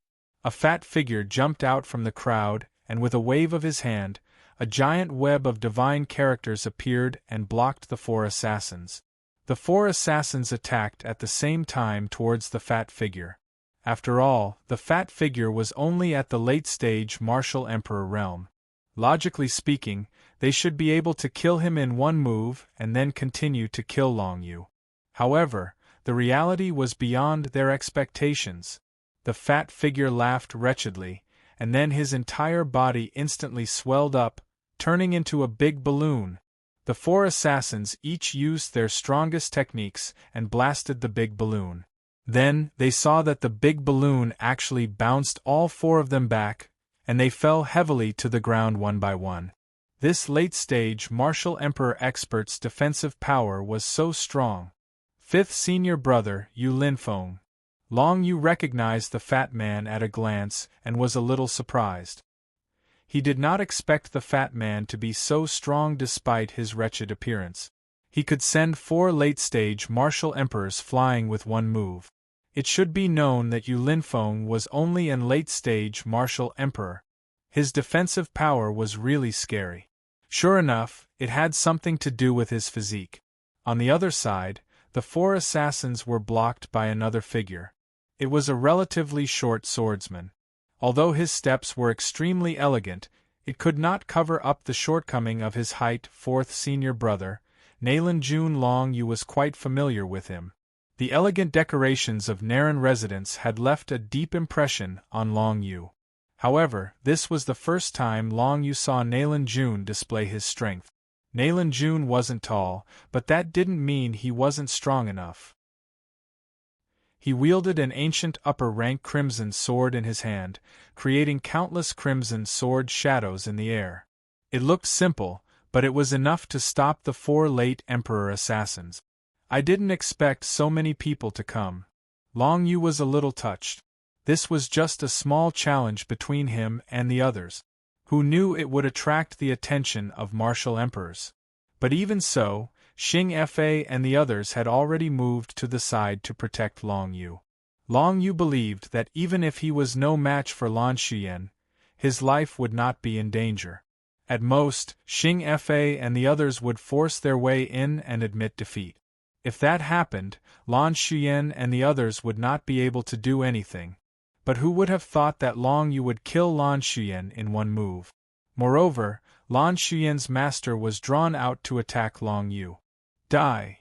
A fat figure jumped out from the crowd, and with a wave of his hand, a giant web of divine characters appeared and blocked the four assassins. The four assassins attacked at the same time towards the fat figure. After all, the fat figure was only at the late-stage martial emperor realm. Logically speaking, they should be able to kill him in one move and then continue to kill Long Yu. However, the reality was beyond their expectations. The fat figure laughed wretchedly, and then his entire body instantly swelled up, turning into a big balloon. The four assassins each used their strongest techniques and blasted the big balloon. Then, they saw that the big balloon actually bounced all four of them back, and they fell heavily to the ground one by one. This late-stage martial emperor expert's defensive power was so strong. Fifth senior brother, Yu Linfeng. Long Yu recognized the fat man at a glance and was a little surprised. He did not expect the fat man to be so strong despite his wretched appearance. He could send four late-stage martial emperors flying with one move. It should be known that Yu Linfeng was only an late-stage martial emperor. His defensive power was really scary. Sure enough, it had something to do with his physique. On the other side, the four assassins were blocked by another figure. It was a relatively short swordsman. Although his steps were extremely elegant, it could not cover up the shortcoming of his height. Fourth senior brother, Nalen Jun Long Yu was quite familiar with him. The elegant decorations of Naren residence had left a deep impression on Long Yu. However, this was the first time Long Yu saw Nalen Jun display his strength. Nalen Jun wasn't tall, but that didn't mean he wasn't strong enough. He wielded an ancient upper-rank crimson sword in his hand, creating countless crimson sword shadows in the air. It looked simple, but it was enough to stop the 4 late Emperor assassins. I didn't expect so many people to come. Long Yu was a little touched. This was just a small challenge between him and the others. Who knew it would attract the attention of martial emperors? But even so, Xing Fa and the others had already moved to the side to protect Long Yu. Long Yu believed that even if he was no match for Lan Xuyen, his life would not be in danger. At most, Xing Fa and the others would force their way in and admit defeat. If that happened, Lan Xuyen and the others would not be able to do anything. But who would have thought that Long Yu would kill Lan Xuyen in one move? Moreover, Lan Xuyen's master was drawn out to attack Long Yu. Die!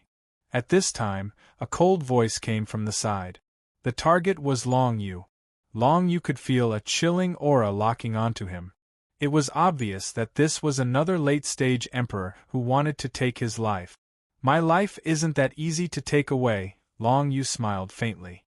At this time, a cold voice came from the side. The target was Long Yu. Long Yu could feel a chilling aura locking onto him. It was obvious that this was another late-stage emperor who wanted to take his life. My life isn't that easy to take away, Long Yu smiled faintly.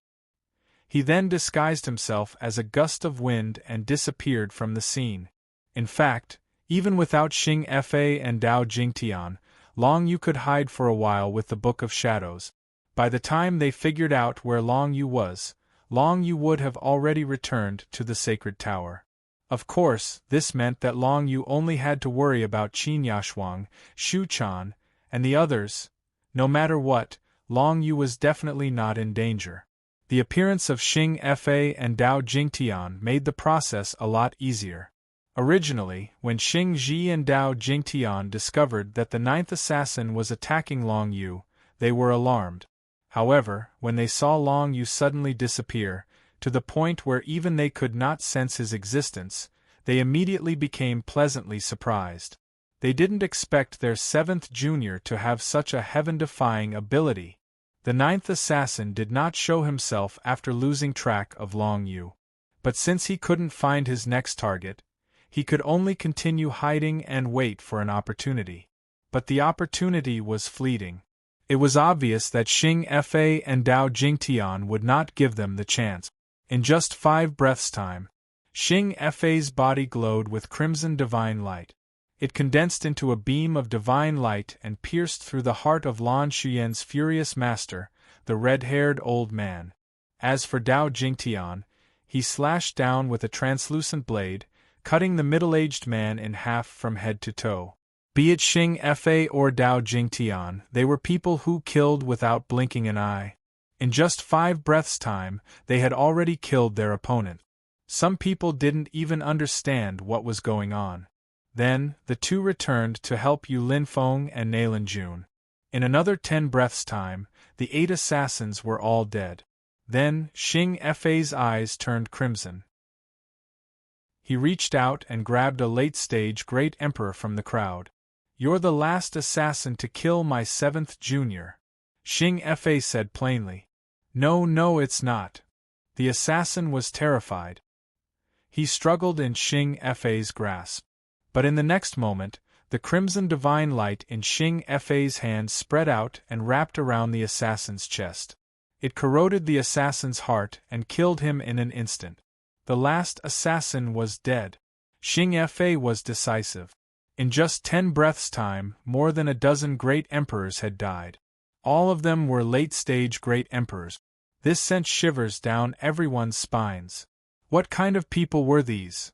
He then disguised himself as a gust of wind and disappeared from the scene. In fact, even without Xing Fa and Dao Jingtian, Long Yu could hide for a while with the Book of Shadows. By the time they figured out where Long Yu was, Long Yu would have already returned to the sacred tower. Of course, this meant that Long Yu only had to worry about Qin Yashuang, Xu Chan, and the others. No matter what, Long Yu was definitely not in danger. The appearance of Xing Fa and Dao Jingtian made the process a lot easier. Originally, when Xing Ji and Dao Jingtian discovered that the 9th assassin was attacking Long Yu, they were alarmed. However, when they saw Long Yu suddenly disappear, to the point where even they could not sense his existence, they immediately became pleasantly surprised. They didn't expect their 7th junior to have such a heaven-defying ability. The 9th assassin did not show himself after losing track of Long Yu. But since he couldn't find his next target, he could only continue hiding and wait for an opportunity. But the opportunity was fleeting. It was obvious that Xing Fa and Dao Jingtian would not give them the chance. In just 5 breaths' time, Xing Fa's body glowed with crimson divine light. It condensed into a beam of divine light and pierced through the heart of Lan Xuyen's furious master, the red-haired old man. As for Dao Jingtian, he slashed down with a translucent blade, cutting the middle-aged man in half from head to toe. Be it Xing Fa or Dao Jingtian, they were people who killed without blinking an eye. In just 5 breaths' time, they had already killed their opponent. Some people didn't even understand what was going on. Then, the two returned to help Yu Linfeng and Nailan Jun. In another 10 breaths' time, the 8 assassins were all dead. Then, Xing Fa's eyes turned crimson. He reached out and grabbed a late-stage great emperor from the crowd. "You're the last assassin to kill my 7th junior," Xing Fa said plainly. No, it's not." The assassin was terrified. He struggled in Xing Fa's grasp. But in the next moment, the crimson divine light in Xing Fa's hand spread out and wrapped around the assassin's chest. It corroded the assassin's heart and killed him in an instant. The last assassin was dead. Xing Fa was decisive. In just 10 breaths' time, more than a dozen great emperors had died. All of them were late-stage great emperors. This sent shivers down everyone's spines. What kind of people were these?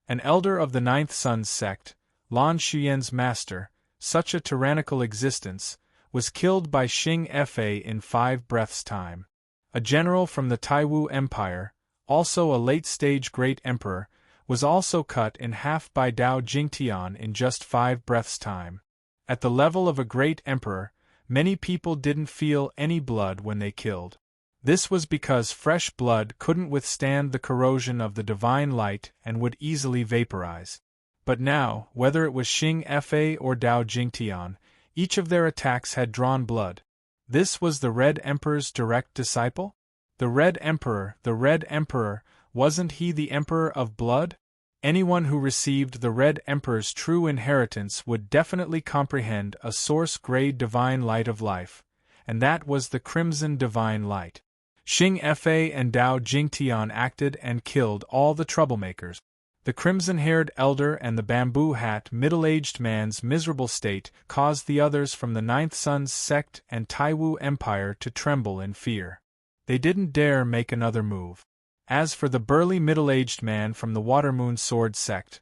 An elder of the 9th Sun's sect, Lan Xuyen's master, such a tyrannical existence, was killed by Xing Fa in 5 breaths' time. A general from the Taiwu Empire, also a late-stage great emperor, was also cut in half by Dao Jingtian in just 5 breaths' time. At the level of a great emperor, many people didn't feel any blood when they killed. This was because fresh blood couldn't withstand the corrosion of the divine light and would easily vaporize. But now, whether it was Xing Fa or Dao Jingtian, each of their attacks had drawn blood. This was the Red Emperor's direct disciple? The Red Emperor, wasn't he the Emperor of Blood? Anyone who received the Red Emperor's true inheritance would definitely comprehend a source-grade divine light of life, and that was the crimson divine light. Xing Fa and Dao Jingtian acted and killed all the troublemakers. The crimson-haired elder and the bamboo hat middle-aged man's miserable state caused the others from the Ninth Sun's sect and Taiwu Empire to tremble in fear. They didn't dare make another move. As for the burly middle-aged man from the Watermoon Sword sect,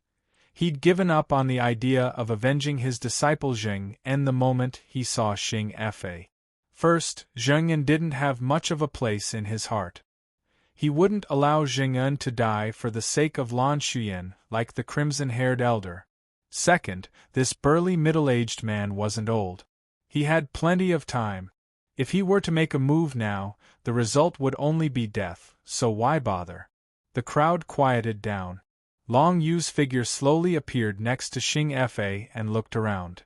he'd given up on the idea of avenging his disciple Zheng En the moment he saw Xing Fa. First, Zheng En didn't have much of a place in his heart. He wouldn't allow Zheng En to die for the sake of Lan Shuyan, like the crimson-haired elder. Second, this burly middle-aged man wasn't old. He had plenty of time. If he were to make a move now, the result would only be death, so why bother? The crowd quieted down. Long Yu's figure slowly appeared next to Xing Fa and looked around.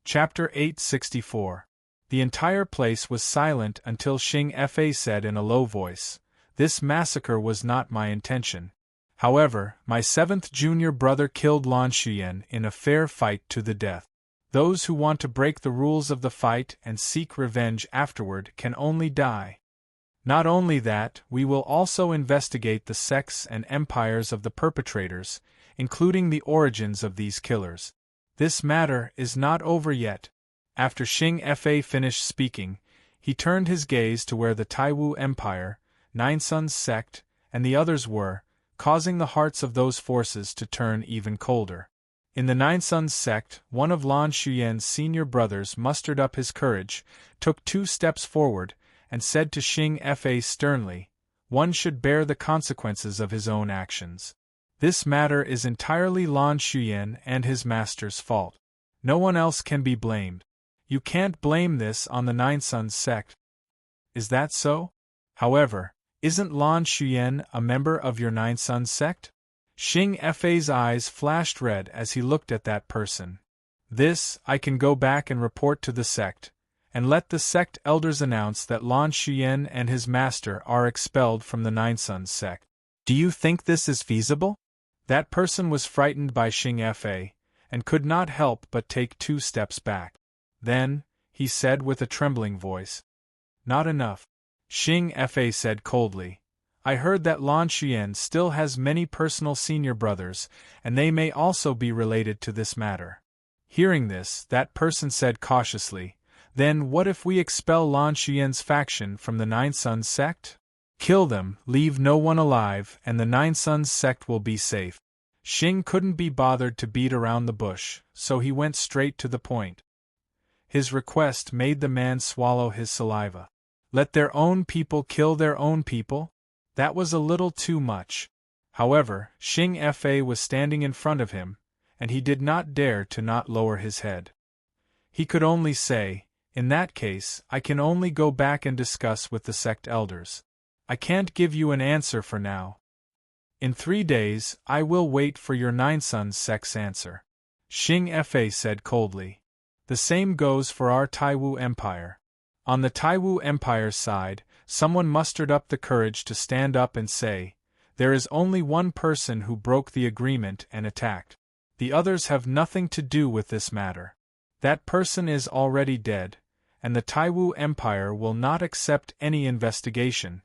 Chapter 864. The entire place was silent until Xing Fa said in a low voice, "This massacre was not my intention. However, my seventh junior brother killed Lan Shuyan in a fair fight to the death. Those who want to break the rules of the fight and seek revenge afterward can only die. Not only that, we will also investigate the sects and empires of the perpetrators, including the origins of these killers. This matter is not over yet." After Xing Fa finished speaking, he turned his gaze to where the Taiwu Empire, Nine Sun's sect, and the others were, causing the hearts of those forces to turn even colder. In the Nine Sun's sect, one of Lan Shuyan's senior brothers mustered up his courage, took 2 steps forward, and said to Xing Fa sternly, "One should bear the consequences of his own actions. This matter is entirely Lan Shuyan and his master's fault. No one else can be blamed. You can't blame this on the Nine Sun's sect." "Is that so? However, isn't Lan Shuyan a member of your Nine Sun's sect?" Xing Fa's eyes flashed red as he looked at that person. "This, I can go back and report to the sect, and let the sect elders announce that Lan Shuyan and his master are expelled from the Nine Sun's sect. Do you think this is feasible?" That person was frightened by Xing Fa, and could not help but take 2 steps back. Then, he said with a trembling voice, "Not enough." Xing Fa said coldly, "I heard that Lan Shuyan still has many personal senior brothers, and they may also be related to this matter." Hearing this, that person said cautiously, "Then what if we expel Lan Shuyan's faction from the Nine Sun's sect? Kill them, leave no one alive, and the Nine Sun's sect will be safe." Xing couldn't be bothered to beat around the bush, so he went straight to the point. His request made the man swallow his saliva. Let their own people kill their own people? That was a little too much. However, Xing Fa was standing in front of him, and he did not dare to not lower his head. He could only say, "In that case, I can only go back and discuss with the sect elders. I can't give you an answer for now. In 3 days, I will wait for your Nine Sun's sect's answer." Xing Fa said coldly. "The same goes for our Taiwu Empire." On the Taiwu Empire's side, someone mustered up the courage to stand up and say, "There is only one person who broke the agreement and attacked. The others have nothing to do with this matter. That person is already dead, and the Taiwu Empire will not accept any investigation.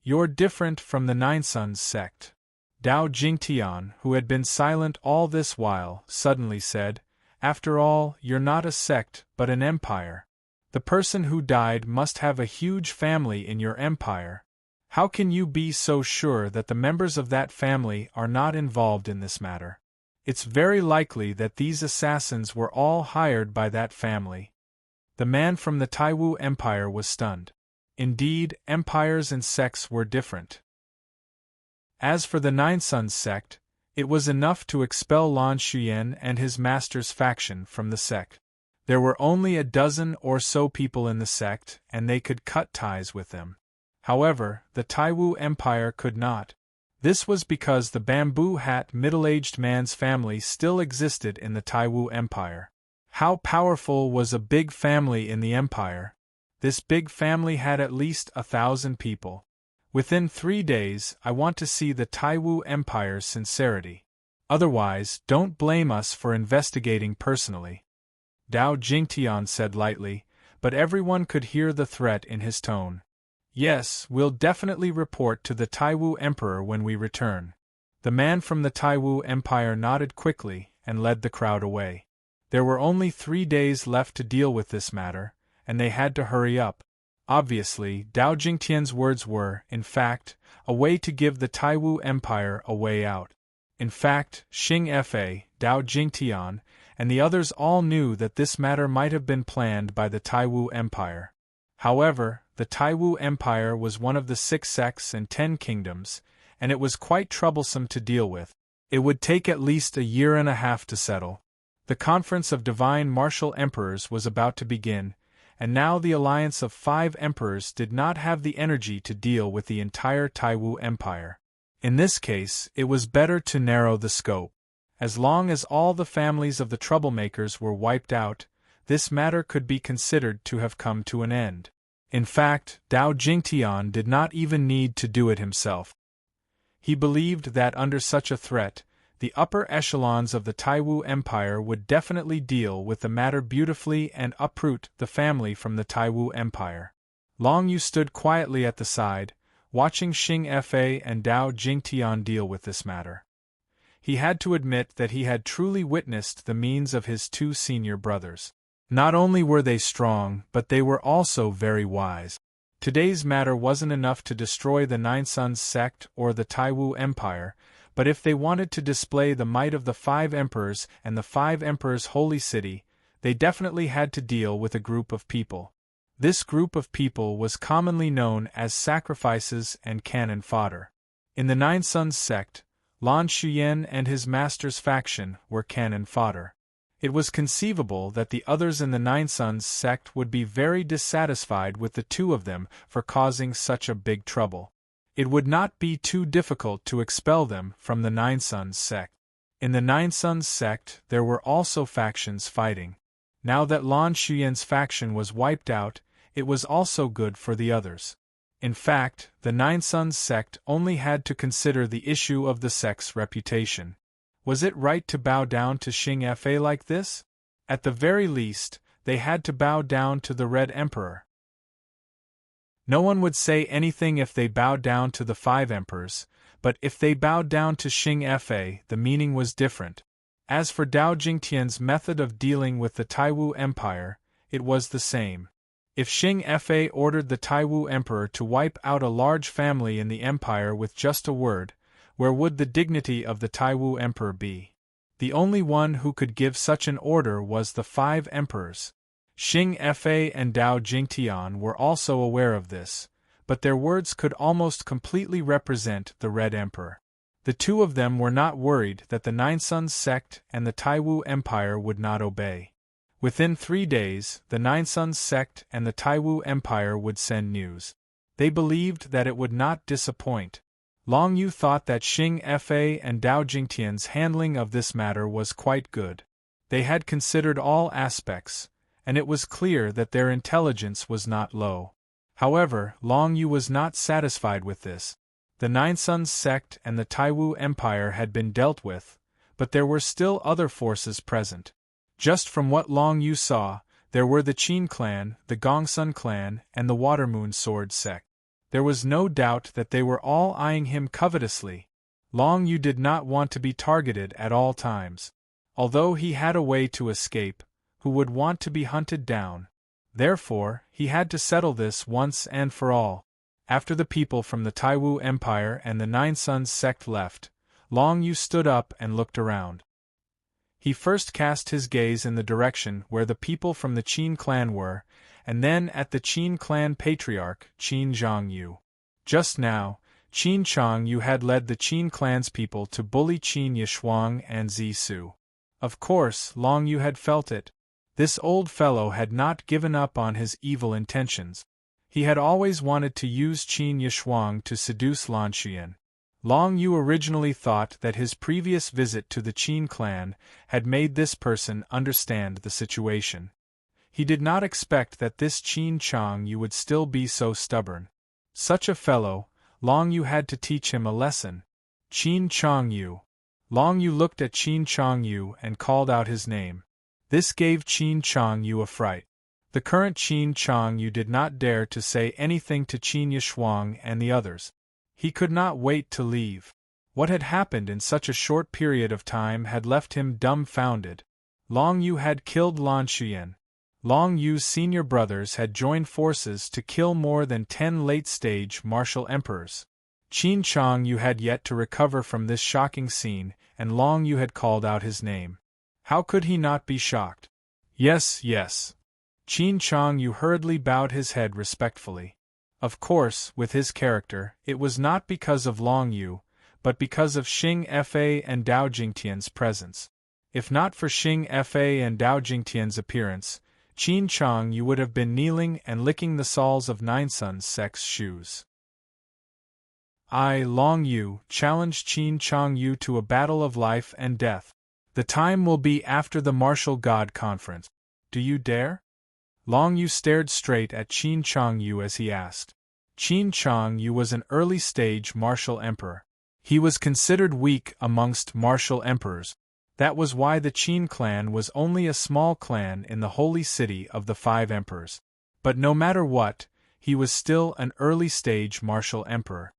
You're different from the Nine Sun's sect." Dao Jingtian, who had been silent all this while, suddenly said, "After all, you're not a sect, but an empire. The person who died must have a huge family in your empire. How can you be so sure that the members of that family are not involved in this matter? It's very likely that these assassins were all hired by that family." The man from the Taiwu Empire was stunned. Indeed, empires and sects were different. As for the Nine Sun's sect, it was enough to expel Lan Shuyan and his master's faction from the sect. There were only a dozen or so people in the sect, and they could cut ties with them. However, the Taiwu Empire could not. This was because the bamboo hat middle-aged man's family still existed in the Taiwu Empire. How powerful was a big family in the empire? This big family had at least 1,000 people. Within 3 days, I want to see the Taiwu Empire's sincerity. Otherwise, don't blame us for investigating personally." Dao Jingtian said lightly, but everyone could hear the threat in his tone. "Yes, we'll definitely report to the Taiwu Emperor when we return." The man from the Taiwu Empire nodded quickly and led the crowd away. There were only 3 days left to deal with this matter, and they had to hurry up. Obviously, Dao Jingtian's words were, in fact, a way to give the Taiwu Empire a way out. In fact, Xing Fa, Dao Jingtian, and the others all knew that this matter might have been planned by the Taiwu Empire. However, the Taiwu Empire was one of the 6 sects and 10 kingdoms, and it was quite troublesome to deal with. It would take at least a year and a half to settle. The Conference of Divine Martial Emperors was about to begin, and now the alliance of 5 emperors did not have the energy to deal with the entire Taiwu Empire. In this case, it was better to narrow the scope. As long as all the families of the troublemakers were wiped out, this matter could be considered to have come to an end. In fact, Dao Jingtian did not even need to do it himself. He believed that under such a threat, the upper echelons of the Taiwu Empire would definitely deal with the matter beautifully and uproot the family from the Taiwu Empire. Long Yu stood quietly at the side, watching Xing Fa and Dao Jingtian deal with this matter. He had to admit that he had truly witnessed the means of his 2 senior brothers. Not only were they strong, but they were also very wise. Today's matter wasn't enough to destroy the Nine Sons sect or the Taiwu Empire, but if they wanted to display the might of the 5 emperors and the 5 emperors' holy city, they definitely had to deal with a group of people. This group of people was commonly known as sacrifices and cannon fodder. In the Nine Sons sect, Lan Shuyan and his master's faction were cannon fodder. It was conceivable that the others in the Nine Sons sect would be very dissatisfied with the 2 of them for causing such a big trouble. It would not be too difficult to expel them from the Nine Sons sect. In the Nine Sons sect there were also factions fighting. Now that Lan Shuyan's faction was wiped out, it was also good for the others. In fact, the Nine Sons sect only had to consider the issue of the sect's reputation. Was it right to bow down to Xing Fa like this? At the very least, they had to bow down to the Red Emperor. No one would say anything if they bowed down to the 5 emperors, but if they bowed down to Xing Fa, the meaning was different. As for Dao Jingtian's method of dealing with the Taiwu Empire, it was the same. If Xing Fa ordered the Taiwu Emperor to wipe out a large family in the empire with just a word, where would the dignity of the Taiwu Emperor be? The only one who could give such an order was the 5 emperors. Xing Fa and Dao Jingtian were also aware of this, but their words could almost completely represent the Red Emperor. The 2 of them were not worried that the Nine Sons sect and the Taiwu Empire would not obey. Within 3 days, the Nine Sons sect and the Taiwu Empire would send news. They believed that it would not disappoint. Long Yu thought that Xing Fa and Dao Jingtian's handling of this matter was quite good. They had considered all aspects, and it was clear that their intelligence was not low. However, Long Yu was not satisfied with this. The Nine Sons sect and the Taiwu Empire had been dealt with, but there were still other forces present. Just from what Long Yu saw, there were the Qin clan, the Gongsun clan, and the Watermoon Sword sect. There was no doubt that they were all eyeing him covetously. Long Yu did not want to be targeted at all times. Although he had a way to escape, who would want to be hunted down? Therefore, he had to settle this once and for all. After the people from the Taiwu Empire and the Nine Sons sect left, Long Yu stood up and looked around. He first cast his gaze in the direction where the people from the Qin clan were, and then at the Qin clan patriarch, Qin Zhongyu. Just now, Qin Chongyu had led the Qin clan's people to bully Qin Yishuang and Zisu. Of course, Long Yu had felt it. This old fellow had not given up on his evil intentions. He had always wanted to use Qin Yishuang to seduce Lan Shuyan. Long Yu originally thought that his previous visit to the Qin clan had made this person understand the situation. He did not expect that this Qin Chongyu would still be so stubborn. Such a fellow, Long Yu had to teach him a lesson. Qin Chongyu. Long Yu looked at Qin Chongyu and called out his name. This gave Qin Chongyu a fright. The current Qin Chang Yu did not dare to say anything to Qin Yishuang and the others. He could not wait to leave. What had happened in such a short period of time had left him dumbfounded. Long Yu had killed Lan Shuyan. Long Yu's senior brothers had joined forces to kill more than 10 late-stage martial emperors. Qin Chang Yu had yet to recover from this shocking scene, and Long Yu had called out his name. How could he not be shocked? Yes, yes. Qin Chang Yu hurriedly bowed his head respectfully. Of course, with his character, it was not because of Long Yu, but because of Xing Fa and Dao Jingtian's presence. If not for Xing Fa and Dao Jingtian's appearance, Qin Chang Yu would have been kneeling and licking the soles of Ninesun's sex shoes. I, Long Yu, challenge Qin Chang Yu to a battle of life and death. The time will be after the Martial God Conference. Do you dare? Long Yu stared straight at Qin Chang Yu as he asked. Qin Chang Yu was an early-stage martial emperor. He was considered weak amongst martial emperors. That was why the Qin clan was only a small clan in the holy city of the 5 emperors. But no matter what, he was still an early-stage martial emperor.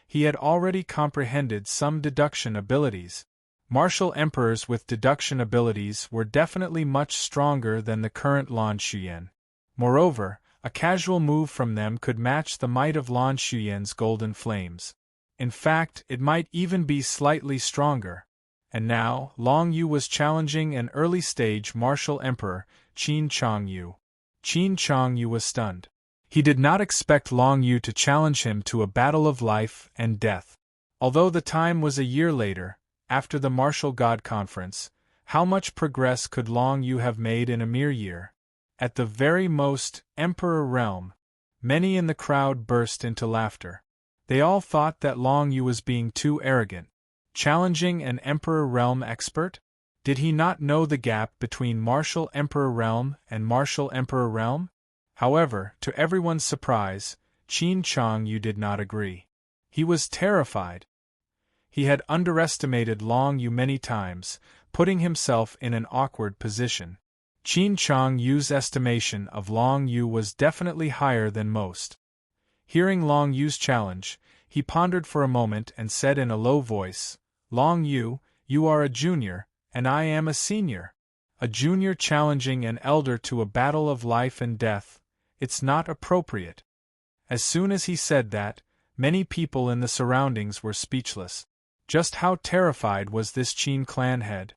He had already comprehended some deduction abilities. Martial emperors with deduction abilities were definitely much stronger than the current Lan Shuyan. Moreover, a casual move from them could match the might of Lan Shuyan's golden flames. In fact, it might even be slightly stronger. And now, Long Yu was challenging an early-stage martial emperor, Qin Chang Yu. Qin Chang Yu was stunned. He did not expect Long Yu to challenge him to a battle of life and death. Although the time was a year later, after the Martial God Conference, how much progress could Long Yu have made in a mere year? At the very most, Emperor Realm. Many in the crowd burst into laughter. They all thought that Long Yu was being too arrogant. Challenging an Emperor Realm expert? Did he not know the gap between Martial Emperor Realm and Martial Emperor Realm? However, to everyone's surprise, Qin Chang Yu did not agree. He was terrified. He had underestimated Long Yu many times, putting himself in an awkward position. Qin Chang Yu's estimation of Long Yu was definitely higher than most. Hearing Long Yu's challenge, he pondered for a moment and said in a low voice, Long Yu, you are a junior, and I am a senior. A junior challenging an elder to a battle of life and death. It's not appropriate. As soon as he said that, many people in the surroundings were speechless. Just how terrified was this Qin clan head?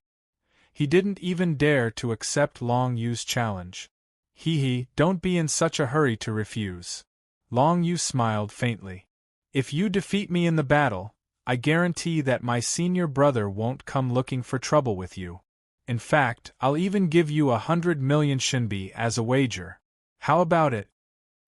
He didn't even dare to accept Long Yu's challenge. Don't be in such a hurry to refuse. Long Yu smiled faintly. If you defeat me in the battle, I guarantee that my senior brother won't come looking for trouble with you. In fact, I'll even give you 100 million Shinbi as a wager. How about it?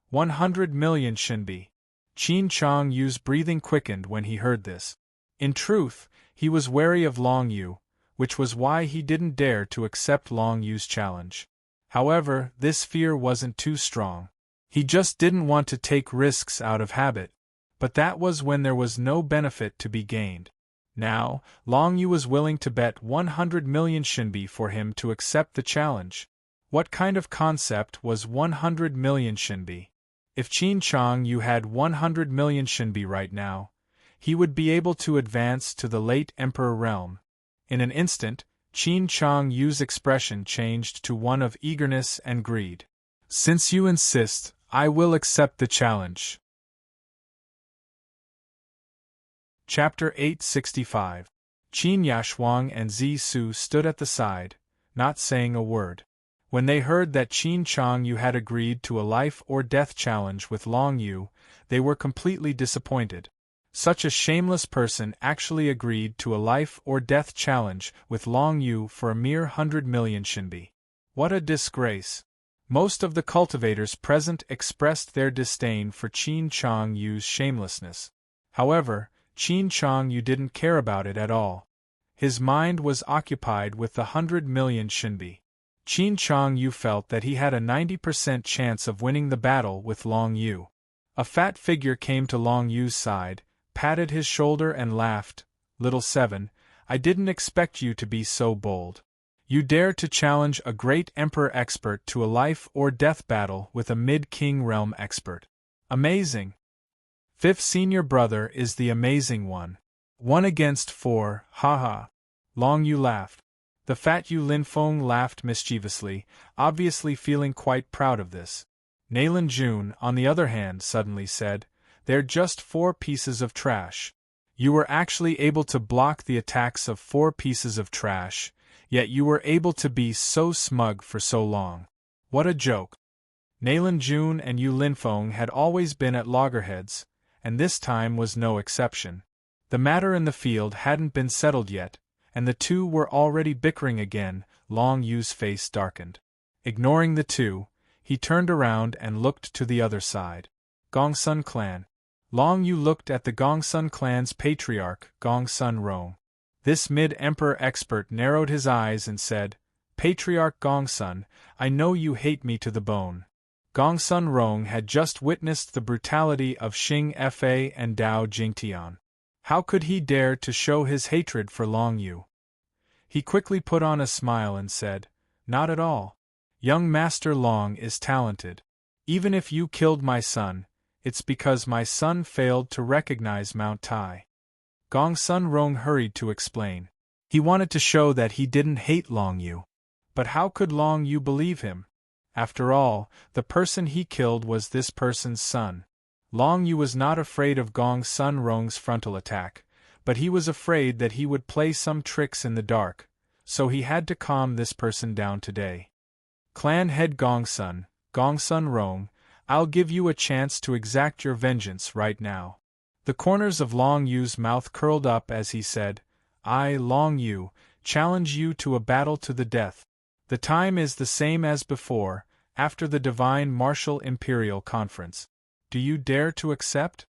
100 million Shinbi. Qin Chang Yu's breathing quickened when he heard this. In truth, he was wary of Long Yu, which was why he didn't dare to accept Long Yu's challenge. However, this fear wasn't too strong. He just didn't want to take risks out of habit. But that was when there was no benefit to be gained. Now, Long Yu was willing to bet 100 million Shinbi for him to accept the challenge. What kind of concept was 100 million Shinbi? If Qin Chang Yu had 100 million Shinbi right now, he would be able to advance to the late Emperor Realm. In an instant, Qin Chang Yu's expression changed to one of eagerness and greed. Since you insist, I will accept the challenge. Chapter 865. Qin Yashuang and Zi Su stood at the side, not saying a word. When they heard that Qin Chang Yu had agreed to a life-or-death challenge with Long Yu, they were completely disappointed. Such a shameless person actually agreed to a life-or-death challenge with Long Yu for a mere 100 million Shinbi. What a disgrace! Most of the cultivators present expressed their disdain for Qin Chang Yu's shamelessness. However, Qin Chang Yu didn't care about it at all. His mind was occupied with the 100 million Shinbi. Qin Chang Yu felt that he had a 90% chance of winning the battle with Long Yu. A fat figure came to Long Yu's side, patted his shoulder and laughed. Little Seven, I didn't expect you to be so bold. You dare to challenge a great emperor expert to a life or death battle with a mid-king realm expert. Amazing! Fifth senior brother is the amazing one. 1 against 4, haha. Long Yu laughed. The fat Yu Linfeng laughed mischievously, obviously feeling quite proud of this. Nayland Jun, on the other hand, suddenly said, "They're just 4 pieces of trash. You were actually able to block the attacks of 4 pieces of trash, yet you were able to be so smug for so long. What a joke." Nayland Jun and Yu Linfeng had always been at loggerheads, and this time was no exception. The matter in the field hadn't been settled yet, and the two were already bickering again. Long Yu's face darkened. Ignoring the two, he turned around and looked to the other side. Gongsun clan. Long Yu looked at the Gongsun clan's patriarch, Gongsun Rong. This mid-emperor expert narrowed his eyes and said, "Patriarch Gongsun, I know you hate me to the bone." Gongsun Rong had just witnessed the brutality of Xing Fa and Dao Jingtian. How could he dare to show his hatred for Long Yu? He quickly put on a smile and said, "Not at all. Young Master Long is talented. Even if you killed my son, it's because my son failed to recognize Mount Tai." Gongsun Rong hurried to explain. He wanted to show that he didn't hate Long Yu. But how could Long Yu believe him? After all, the person he killed was this person's son. Long Yu was not afraid of Gongsun Rong's frontal attack, but he was afraid that he would play some tricks in the dark, so he had to calm this person down today. "Clan head Gongsun Rong, I'll give you a chance to exact your vengeance right now." The corners of Long Yu's mouth curled up as he said, "I, Long Yu, challenge you to a battle to the death. The time is the same as before, after the Divine Martial Imperial Conference. Do you dare to accept?"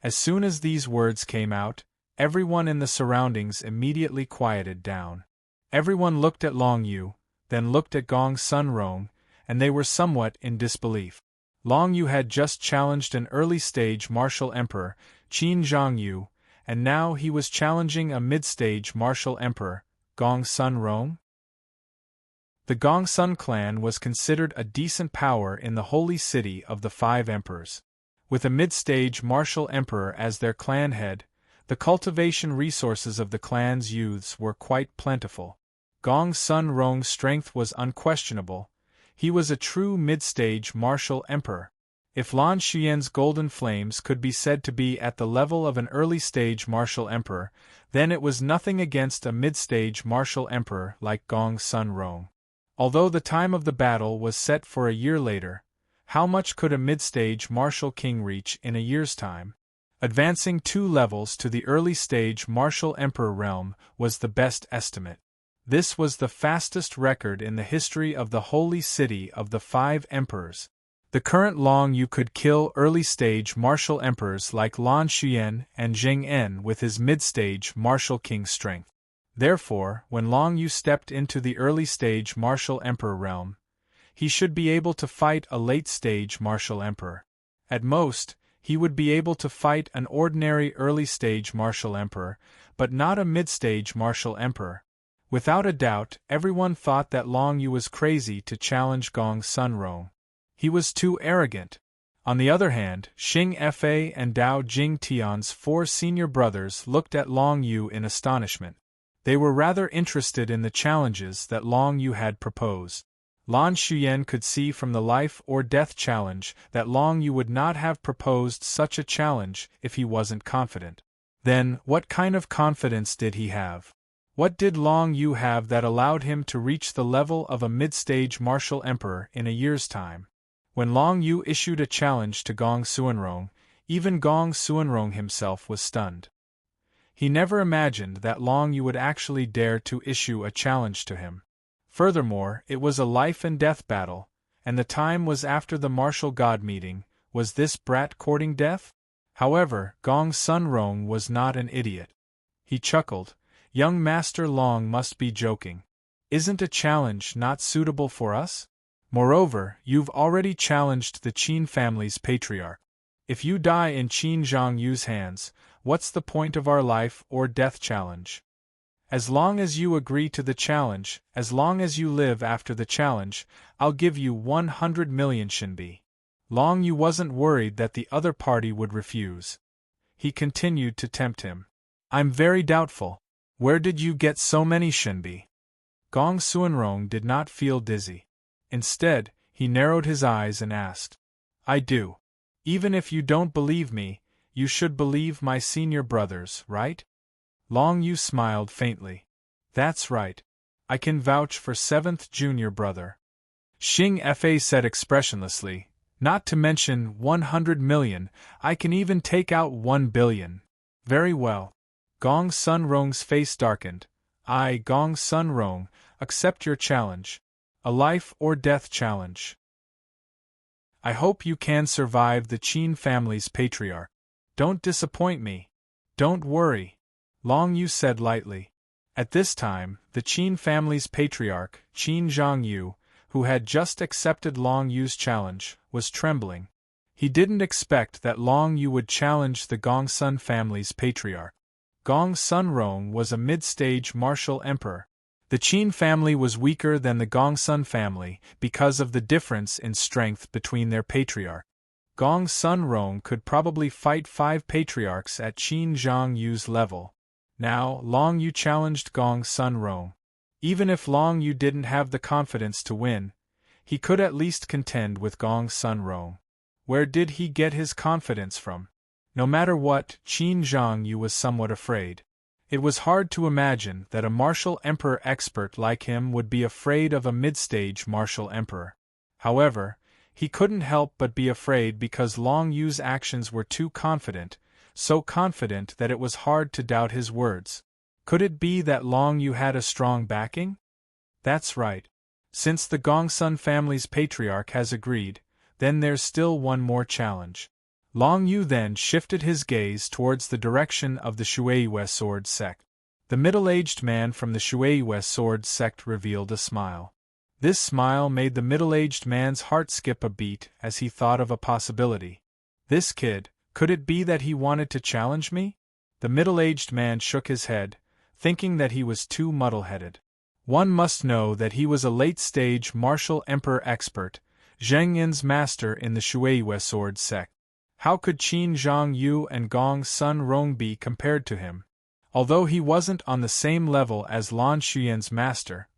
As soon as these words came out, everyone in the surroundings immediately quieted down. Everyone looked at Long Yu, then looked at Gongsun Rong, and they were somewhat in disbelief. Long Yu had just challenged an early-stage martial emperor, Qin Zhongyu, and now he was challenging a mid-stage martial emperor, Gongsun Rong? The Gongsun clan was considered a decent power in the holy city of the 5 emperors. With a mid-stage martial emperor as their clan head, the cultivation resources of the clan's youths were quite plentiful. Gongsun Rong's strength was unquestionable. He was a true mid-stage martial emperor. If Lan Xuyen's golden flames could be said to be at the level of an early-stage martial emperor, then it was nothing against a mid-stage martial emperor like Gongsun Rong. Although the time of the battle was set for a year later, how much could a mid-stage martial king reach in a year's time? Advancing 2 levels to the early-stage martial emperor realm was the best estimate. This was the fastest record in the history of the holy city of the 5 emperors. The current Long Yu could kill early-stage martial emperors like Lan Xuyen and Zheng En with his mid-stage martial king strength. Therefore, when Long Yu stepped into the early-stage martial emperor realm, he should be able to fight a late-stage martial emperor. At most, he would be able to fight an ordinary early-stage martial emperor, but not a mid-stage martial emperor. Without a doubt, everyone thought that Long Yu was crazy to challenge Gongsun Rong. He was too arrogant. On the other hand, Xing Fa and Dao Jingtian's 4 senior brothers looked at Long Yu in astonishment. They were rather interested in the challenges that Long Yu had proposed. Lan Xuyen could see from the life or death challenge that Long Yu would not have proposed such a challenge if he wasn't confident. Then, what kind of confidence did he have? What did Long Yu have that allowed him to reach the level of a mid-stage martial emperor in a year's time? When Long Yu issued a challenge to Gongsun Rong, even Gongsun Rong himself was stunned. He never imagined that Long Yu would actually dare to issue a challenge to him. Furthermore, it was a life-and-death battle, and the time was after the martial god meeting. Was this brat courting death? However, Gongsun Rong was not an idiot. He chuckled. "Young Master Long must be joking. Isn't a challenge not suitable for us? Moreover, you've already challenged the Qin family's patriarch. If you die in Qin Zhongyu's hands, what's the point of our life or death challenge?" As long as you agree to the challenge, as long as you live after the challenge, I'll give you 100 million shinbi. Long Yu wasn't worried that the other party would refuse. He continued to tempt him. I'm very doubtful. Where did you get so many shinbi? Gong Suanrong did not feel dizzy. Instead, he narrowed his eyes and asked. I do. Even if you don't believe me, you should believe my senior brothers, right? Long Yu smiled faintly. That's right. I can vouch for 7th junior brother. Xing Fa said expressionlessly, not to mention 100 million, I can even take out 1 billion. Very well. Gong Sunrong's face darkened. I, Gong Sunrong, accept your challenge. A life or death challenge. I hope you can survive the Qin family's patriarch. Don't disappoint me. Don't worry. Long Yu said lightly. At this time, the Qin family's patriarch, Qin Zhongyu, who had just accepted Long Yu's challenge, was trembling. He didn't expect that Long Yu would challenge the Gongsun family's patriarch. Gong Sunrong was a mid-stage martial emperor. The Qin family was weaker than the Gongsun family because of the difference in strength between their patriarch. Gong Sunrong could probably fight 5 patriarchs at Qin Zhongyu's level. Now, Long Yu challenged Gong Sunrong. Even if Long Yu didn't have the confidence to win, he could at least contend with Gong Sunrong. Where did he get his confidence from? No matter what, Qin Zhongyu was somewhat afraid. It was hard to imagine that a martial emperor expert like him would be afraid of a mid-stage martial emperor. However, he couldn't help but be afraid because Long Yu's actions were too confident, so confident that it was hard to doubt his words. Could it be that Long Yu had a strong backing? That's right. Since the Gongsun family's patriarch has agreed, then there's still one more challenge. Long Yu then shifted his gaze towards the direction of the Shueiyue sword sect. The middle-aged man from the Shueiyue sword sect revealed a smile. This smile made the middle-aged man's heart skip a beat as he thought of a possibility. This kid, could it be that he wanted to challenge me? The middle-aged man shook his head, thinking that he was too muddle-headed. One must know that he was a late-stage martial emperor expert, Zheng Yin's master in the Shueiyue sword sect. How could Qin Zhongyu and Gong Sunrong be compared to him? Although he wasn't on the same level as Lan Shuyan's master,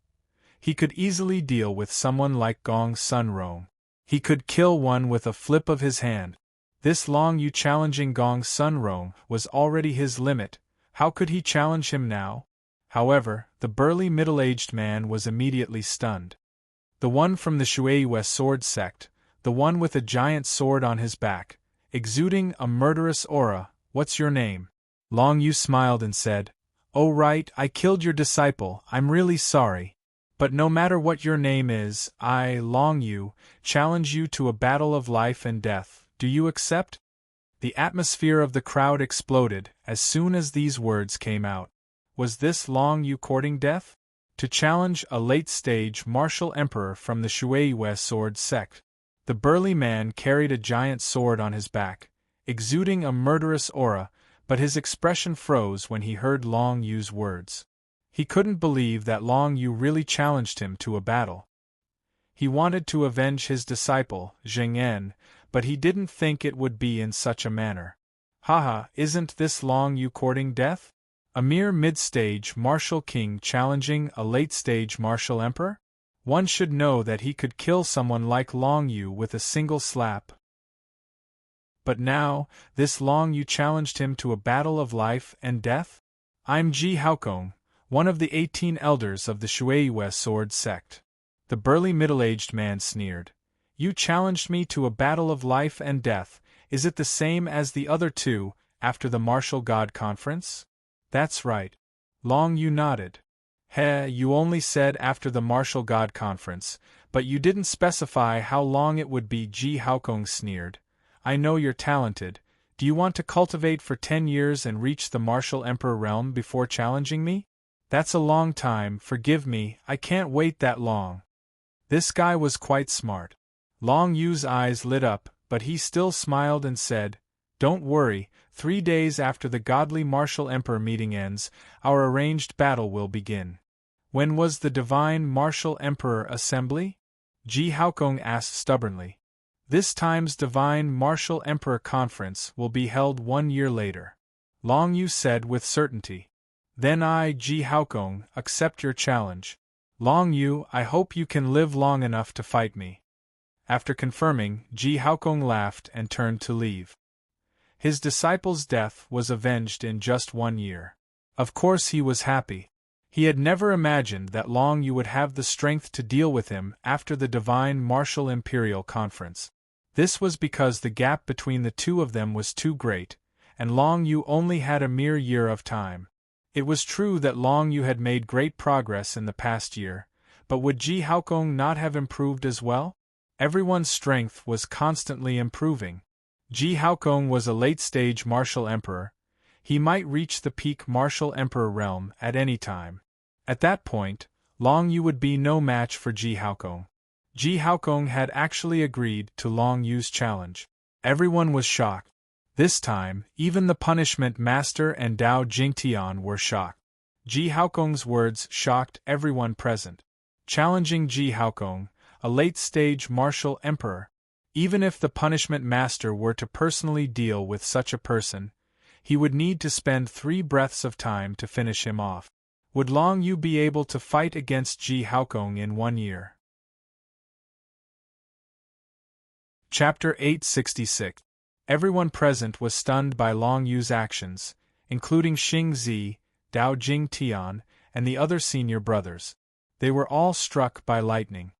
he could easily deal with someone like Gong Sunrong. He could kill one with a flip of his hand. This Long Yu challenging Gong Sunrong was already his limit. How could he challenge him now? However, the burly middle-aged man was immediately stunned. The one from the Shueiyue sword sect, the one with a giant sword on his back, exuding a murderous aura, what's your name? Long Yu smiled and said, Oh right, I killed your disciple, I'm really sorry. But no matter what your name is, I, Long Yu, challenge you to a battle of life and death. Do you accept? The atmosphere of the crowd exploded as soon as these words came out. Was this Long Yu courting death? To challenge a late-stage martial emperor from the Shueiyue sword sect. The burly man carried a giant sword on his back, exuding a murderous aura, but his expression froze when he heard Long Yu's words. He couldn't believe that Long Yu really challenged him to a battle. He wanted to avenge his disciple, Zheng Yan, but he didn't think it would be in such a manner. Haha, isn't this Long Yu courting death? A mere mid-stage martial king challenging a late-stage martial emperor? One should know that he could kill someone like Long Yu with a single slap. But now, this Long Yu challenged him to a battle of life and death? I'm Ji Haokong, one of the 18 elders of the Shueiyue sword sect. The burly middle-aged man sneered. You challenged me to a battle of life and death. Is it the same as the other two, after the martial god conference? That's right. Long Yu nodded. You only said after the martial god conference, but you didn't specify how long it would be. Ji Haokong sneered. I know you're talented. Do you want to cultivate for 10 years and reach the martial emperor realm before challenging me? That's a long time, forgive me, I can't wait that long. This guy was quite smart. Long Yu's eyes lit up, but he still smiled and said, Don't worry, 3 days after the godly martial emperor meeting ends, our arranged battle will begin. When was the divine martial emperor assembly? Ji Haokong asked stubbornly. This time's divine martial emperor conference will be held 1 year later. Long Yu said with certainty. Then I, Ji Haokong, accept your challenge. Long Yu, I hope you can live long enough to fight me. After confirming, Ji Haokong laughed and turned to leave. His disciple's death was avenged in just 1 year. Of course he was happy. He had never imagined that Long Yu would have the strength to deal with him after the divine martial imperial conference. This was because the gap between the two of them was too great, and Long Yu only had a mere year of time. It was true that Long Yu had made great progress in the past year, but would Ji Haokong not have improved as well? Everyone's strength was constantly improving. Ji Haokong was a late-stage martial emperor. He might reach the peak martial emperor realm at any time. At that point, Long Yu would be no match for Ji Haokong. Ji Haokong had actually agreed to Long Yu's challenge. Everyone was shocked. This time, even the punishment master and Dao Jingtian were shocked. Ji Haokong's words shocked everyone present. Challenging Ji Haokong, a late-stage martial emperor. Even if the punishment master were to personally deal with such a person, he would need to spend 3 breaths of time to finish him off. Would Long Yu be able to fight against Ji Haokong in 1 year? Chapter 866. Everyone present was stunned by Long Yu's actions, including Xing Zi, Dao Jingtian, and the other senior brothers. They were all struck by lightning.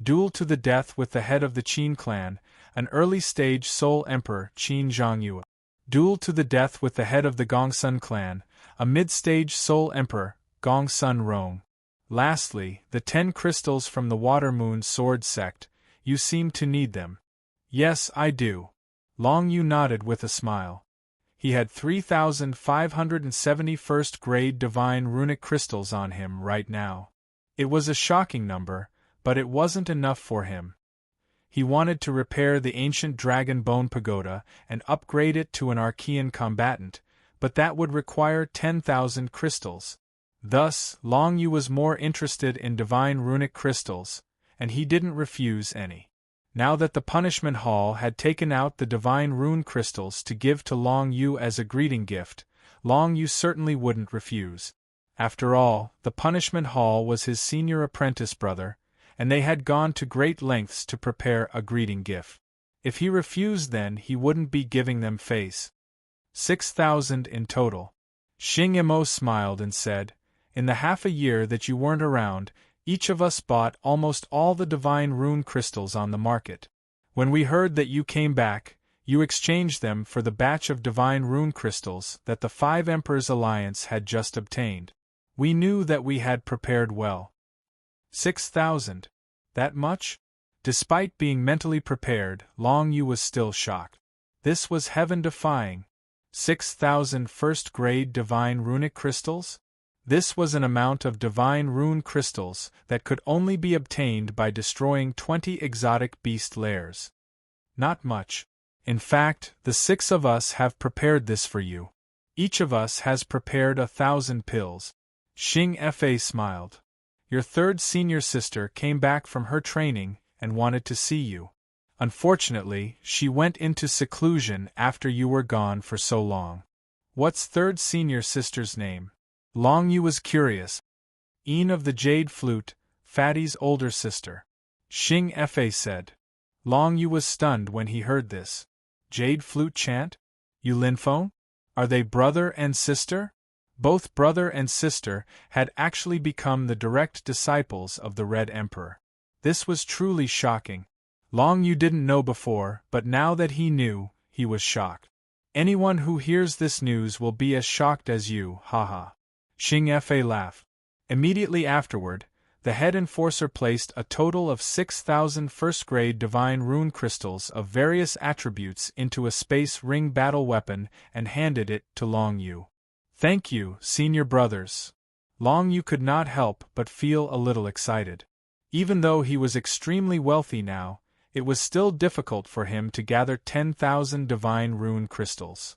Duel to the death with the head of the Qin clan, an early-stage Soul Emperor Qin Zhongyue. Duel to the death with the head of the Gongsun clan, a mid-stage Soul Emperor, Gongsun Rong. Lastly, the 10 crystals from the Water Moon Sword sect. You seem to need them. Yes, I do. Long Yu nodded with a smile. He had 3,570 first-grade divine runic crystals on him right now. It was a shocking number, but it wasn't enough for him. He wanted to repair the ancient Dragon Bone Pagoda and upgrade it to an Archean combatant, but that would require 10,000 crystals. Thus, Long Yu was more interested in divine runic crystals, and he didn't refuse any. Now that the punishment hall had taken out the divine rune crystals to give to Long Yu as a greeting gift, Long Yu certainly wouldn't refuse. After all, the punishment hall was his senior apprentice brother, and they had gone to great lengths to prepare a greeting gift. If he refused, then he wouldn't be giving them face. 6,000 in total. Xing Mo smiled and said, "In the half a year that you weren't around, each of us bought almost all the divine rune crystals on the market. When we heard that you came back, you exchanged them for the batch of divine rune crystals that the 5 Emperors Alliance had just obtained. We knew that we had prepared well." 6,000. That much? Despite being mentally prepared, Long Yu was still shocked. This was heaven-defying. 6,000 first-grade divine runic crystals? This was an amount of divine rune crystals that could only be obtained by destroying 20 exotic beast lairs. Not much. In fact, the 6 of us have prepared this for you. Each of us has prepared 1,000 pills. Xing Fa smiled. Your 3rd senior sister came back from her training and wanted to see you. Unfortunately, she went into seclusion after you were gone for so long. What's 3rd senior sister's name? Long Yu was curious. Een of the Jade Flute, Fatty's older sister. Xing Fa said. Long Yu was stunned when he heard this. Jade Flute chant? Yulinfeng? Are they brother and sister? Both brother and sister had actually become the direct disciples of the Red Emperor. This was truly shocking. Long Yu didn't know before, but now that he knew, he was shocked. Anyone who hears this news will be as shocked as you, haha. Xing Fa laughed. Immediately afterward, the head enforcer placed a total of 6,000 first-grade divine rune crystals of various attributes into a space ring battle weapon and handed it to Long Yu. Thank you, senior brothers. Long Yu could not help but feel a little excited. Even though he was extremely wealthy now, it was still difficult for him to gather 10,000 divine rune crystals.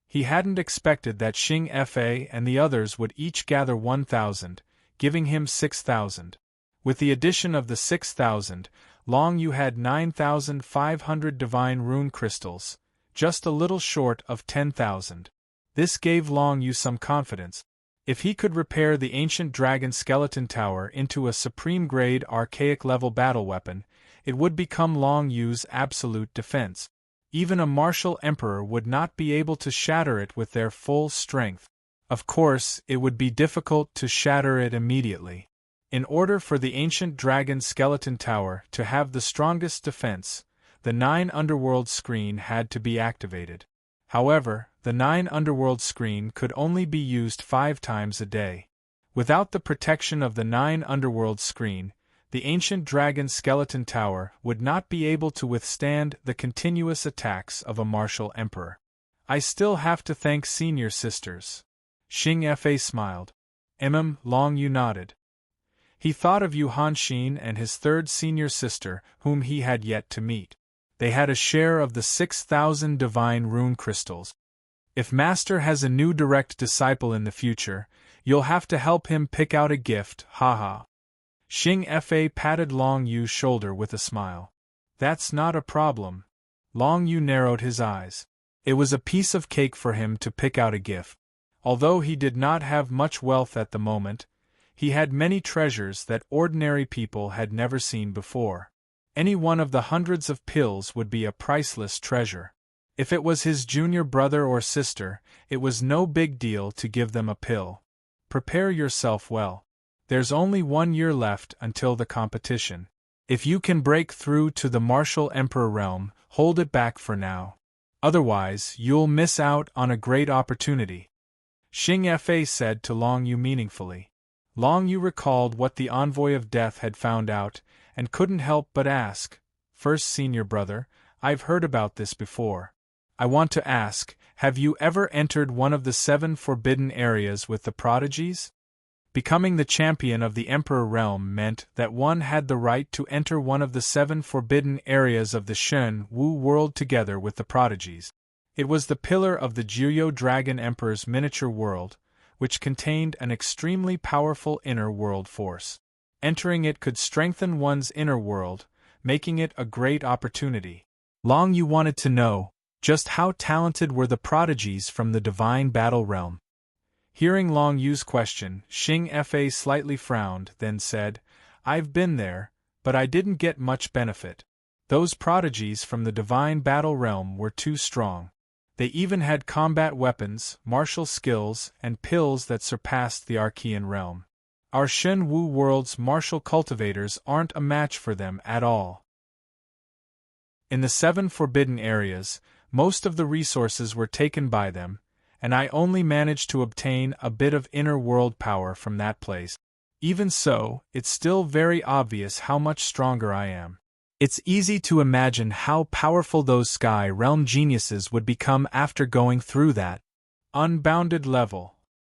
He hadn't expected that Xing Fa and the others would each gather 1,000, giving him 6,000. With the addition of the 6,000, Long Yu had 9,500 divine rune crystals, just a little short of 10,000. This gave Long Yu some confidence. If he could repair the ancient dragon skeleton tower into a supreme-grade archaic-level battle weapon, it would become Long Yu's absolute defense. Even a martial emperor would not be able to shatter it with their full strength. Of course, it would be difficult to shatter it immediately. In order for the ancient dragon skeleton tower to have the strongest defense, the 9 underworld screen had to be activated. However, the 9 underworld screen could only be used 5 times a day. Without the protection of the 9 underworld screen, the ancient dragon skeleton tower would not be able to withstand the continuous attacks of a martial emperor. I still have to thank senior sisters. Xing Fa smiled. Long Yu nodded. He thought of Yu Hanxin and his third senior sister, whom he had yet to meet. They had a share of the 6,000 divine rune crystals. If Master has a new direct disciple in the future, you'll have to help him pick out a gift, haha. Xing Fa patted Long Yu's shoulder with a smile. That's not a problem. Long Yu narrowed his eyes. It was a piece of cake for him to pick out a gift. Although he did not have much wealth at the moment, he had many treasures that ordinary people had never seen before. Any one of the hundreds of pills would be a priceless treasure. If it was his junior brother or sister, it was no big deal to give them a pill. Prepare yourself well. There's only 1 year left until the competition. If you can break through to the martial emperor realm, hold it back for now. Otherwise, you'll miss out on a great opportunity. Xing Fa said to Long Yu meaningfully. Long Yu recalled what the envoy of death had found out, and couldn't help but ask, First senior brother, I've heard about this before. I want to ask, have you ever entered one of the 7 forbidden areas with the prodigies? Becoming the champion of the Emperor realm meant that one had the right to enter one of the 7 forbidden areas of the Shen Wu world together with the prodigies. It was the pillar of the Jiuyou Dragon Emperor's miniature world, which contained an extremely powerful inner world force. Entering it could strengthen one's inner world, making it a great opportunity. Long Yu wanted to know, just how talented were the prodigies from the divine battle realm? Hearing Long Yu's question, Xing Fa slightly frowned, then said, I've been there, but I didn't get much benefit. Those prodigies from the divine battle realm were too strong. They even had combat weapons, martial skills, and pills that surpassed the Archean realm. Our Shen Wu world's martial cultivators aren't a match for them at all. In the 7 forbidden areas, most of the resources were taken by them, and I only managed to obtain a bit of inner world power from that place. Even so, it's still very obvious how much stronger I am. It's easy to imagine how powerful those Sky Realm geniuses would become after going through that unbounded level.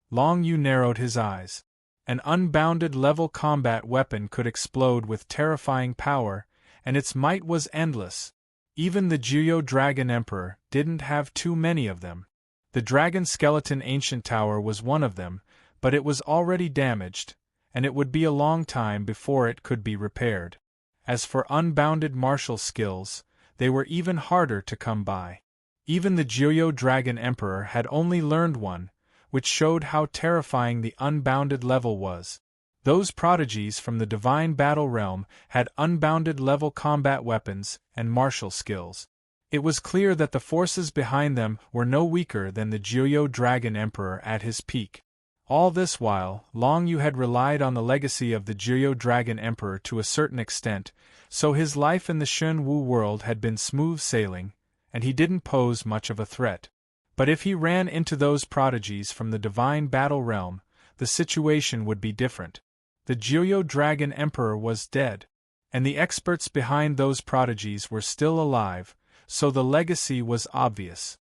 Long Yu narrowed his eyes. An unbounded level combat weapon could explode with terrifying power, and its might was endless. Even the Jiuyou Dragon Emperor didn't have too many of them. The Dragon Skeleton Ancient Tower was one of them, but it was already damaged, and it would be a long time before it could be repaired. As for unbounded martial skills, they were even harder to come by. Even the Jiuyou Dragon Emperor had only learned one, which showed how terrifying the unbounded level was. Those prodigies from the divine battle realm had unbounded level combat weapons and martial skills. It was clear that the forces behind them were no weaker than the Jiuyou Dragon Emperor at his peak. All this while, Long Yu had relied on the legacy of the Jiuyou Dragon Emperor to a certain extent, so his life in the Shen Wu world had been smooth sailing, and he didn't pose much of a threat. But if he ran into those prodigies from the divine battle realm, the situation would be different. The Jiuyou Dragon Emperor was dead, and the experts behind those prodigies were still alive, so the legacy was obvious.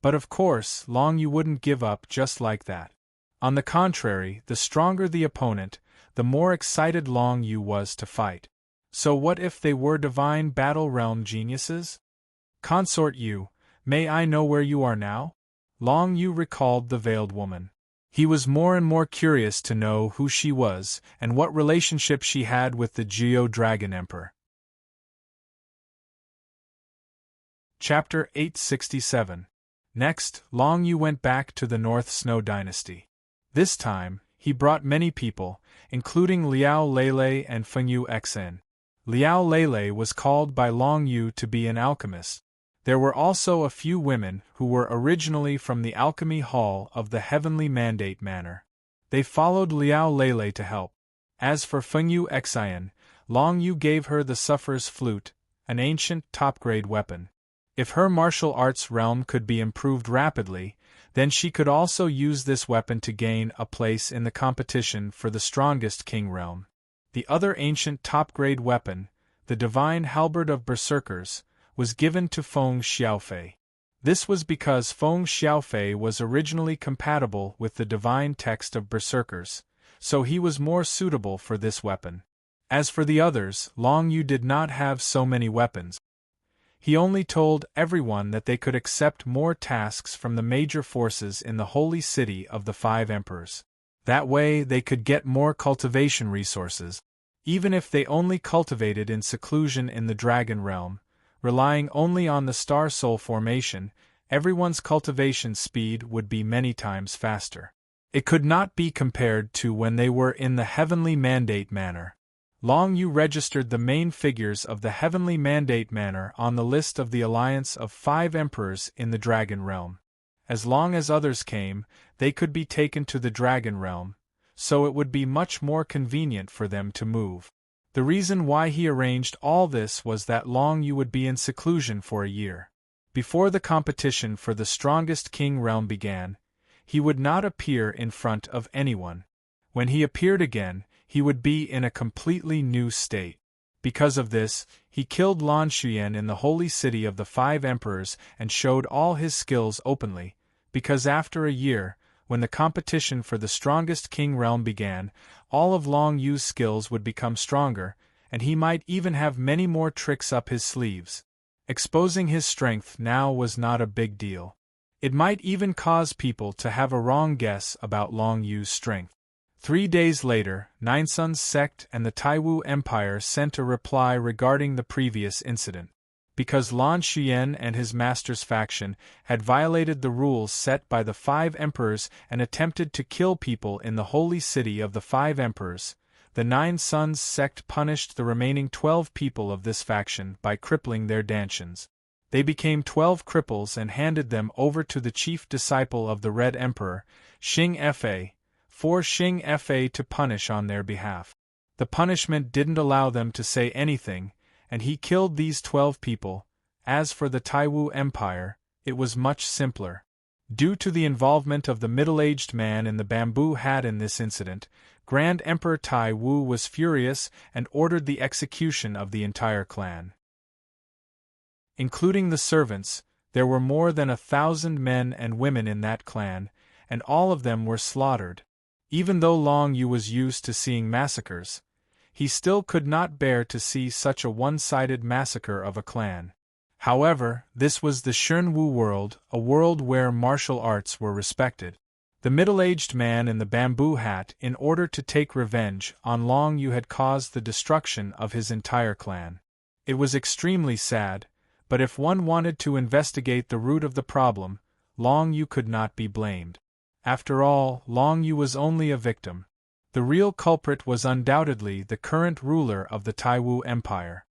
But of course, Long Yu wouldn't give up just like that. On the contrary, the stronger the opponent, the more excited Long Yu was to fight. So what if they were divine battle realm geniuses? Consort Yu, may I know where you are now? Long Yu recalled the veiled woman. He was more and more curious to know who she was and what relationship she had with the Geo Dragon Emperor. Chapter 867. Next, Long Yu went back to the North Snow Dynasty. This time, he brought many people, including Liao Lele and Fengyu Xen. Liao Lele was called by Long Yu to be an alchemist. There were also a few women who were originally from the Alchemy Hall of the Heavenly Mandate Manor. They followed Liao Lele to help. As for Fengyu Xen, Long Yu gave her the Sufferer's Flute, an ancient top-grade weapon. If her martial arts realm could be improved rapidly, then she could also use this weapon to gain a place in the competition for the strongest king realm. The other ancient top-grade weapon, the Divine Halberd of Berserkers, was given to Feng Xiaofei. This was because Feng Xiaofei was originally compatible with the divine text of Berserkers, so he was more suitable for this weapon. As for the others, Long Yu did not have so many weapons. He only told everyone that they could accept more tasks from the major forces in the Holy City of the Five Emperors. That way they could get more cultivation resources. Even if they only cultivated in seclusion in the Dragon Realm, relying only on the Star Soul formation, everyone's cultivation speed would be many times faster. It could not be compared to when they were in the Heavenly Mandate Manor. Long Yu registered the main figures of the Heavenly Mandate Manor on the list of the Alliance of Five Emperors in the Dragon Realm. As long as others came, they could be taken to the Dragon Realm, so it would be much more convenient for them to move. The reason why he arranged all this was that Long Yu would be in seclusion for a year. Before the competition for the strongest king realm began, he would not appear in front of anyone. When he appeared again, he would be in a completely new state. Because of this, he killed Lan Xuyen in the holy city of the Five Emperors and showed all his skills openly, because after a year, when the competition for the strongest king realm began, all of Long Yu's skills would become stronger, and he might even have many more tricks up his sleeves. Exposing his strength now was not a big deal. It might even cause people to have a wrong guess about Long Yu's strength. 3 days later, Nine Sun's sect and the Taiwu Empire sent a reply regarding the previous incident. Because Lan Xuyen and his master's faction had violated the rules set by the Five Emperors and attempted to kill people in the holy city of the Five Emperors, the Nine Suns sect punished the remaining 12 people of this faction by crippling their Dantians. They became 12 cripples and handed them over to the chief disciple of the Red Emperor, Xing Fa, for Xing Fa to punish on their behalf. The punishment didn't allow them to say anything, and he killed these 12 people. As for the Taiwu Empire, it was much simpler. Due to the involvement of the middle-aged man in the bamboo hat in this incident, Grand Emperor Taiwu was furious and ordered the execution of the entire clan. Including the servants, there were more than 1,000 men and women in that clan, and all of them were slaughtered. Even though Long Yu was used to seeing massacres, he still could not bear to see such a one-sided massacre of a clan. However, this was the Shunwu world, a world where martial arts were respected. The middle-aged man in the bamboo hat, in order to take revenge on Long Yu, had caused the destruction of his entire clan. It was extremely sad, but if one wanted to investigate the root of the problem, Long Yu could not be blamed. After all, Long Yu was only a victim. The real culprit was undoubtedly the current ruler of the Taiwu Empire.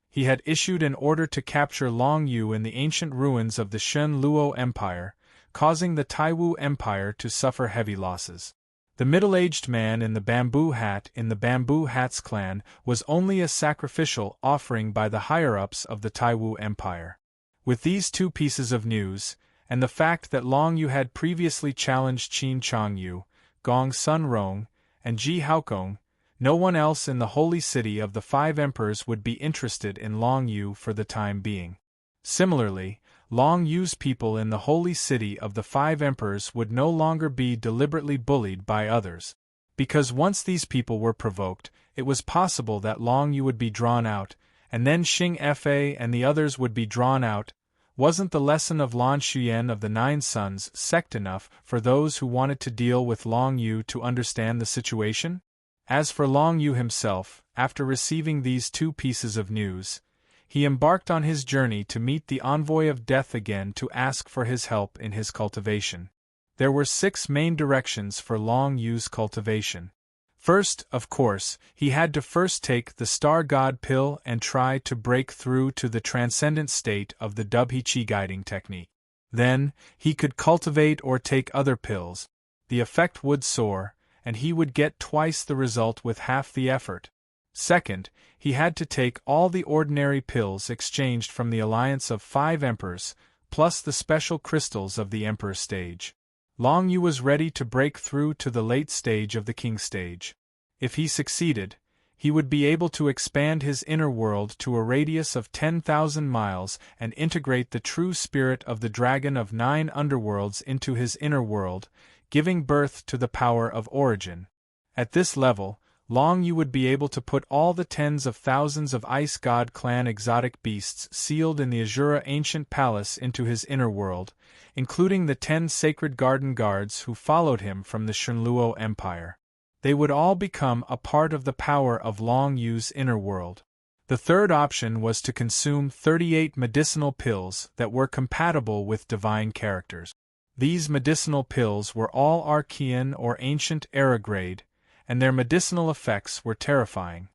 He had issued an order to capture Long Yu in the ancient ruins of the Shen Luo Empire, causing the Taiwu Empire to suffer heavy losses. The middle-aged man in the bamboo hat in the Bamboo Hats clan was only a sacrificial offering by the higher-ups of the Taiwu Empire. With these two pieces of news, and the fact that Long Yu had previously challenged Qin Changyu, Gong Sun Rong, and Ji Haokong, no one else in the holy city of the Five Emperors would be interested in Long Yu for the time being. Similarly, Long Yu's people in the holy city of the Five Emperors would no longer be deliberately bullied by others. Because once these people were provoked, it was possible that Long Yu would be drawn out, and then Xing Fa and the others would be drawn out. Wasn't the lesson of Lan Shuyan of the Nine Sons sect enough for those who wanted to deal with Long Yu to understand the situation? As for Long Yu himself, after receiving these two pieces of news, he embarked on his journey to meet the envoy of death again to ask for his help in his cultivation. There were 6 main directions for Long Yu's cultivation. First, of course, he had to first take the Star God pill and try to break through to the transcendent state of the Dubhe guiding technique. Then, he could cultivate or take other pills. The effect would soar, and he would get twice the result with half the effort. Second, he had to take all the ordinary pills exchanged from the alliance of 5 emperors, plus the special crystals of the emperor stage. Long Yu was ready to break through to the late stage of the king stage. If he succeeded, he would be able to expand his inner world to a radius of 10,000 miles and integrate the true spirit of the dragon of 9 underworlds into his inner world, giving birth to the power of origin. At this level, Long Yu would be able to put all the tens of thousands of Ice God clan exotic beasts sealed in the Azura ancient palace into his inner world, including the 10 sacred garden guards who followed him from the Shenluo Empire. They would all become a part of the power of Long Yu's inner world. The third option was to consume 38 medicinal pills that were compatible with divine characters. These medicinal pills were all Archean or ancient era grade, and their medicinal effects were terrifying.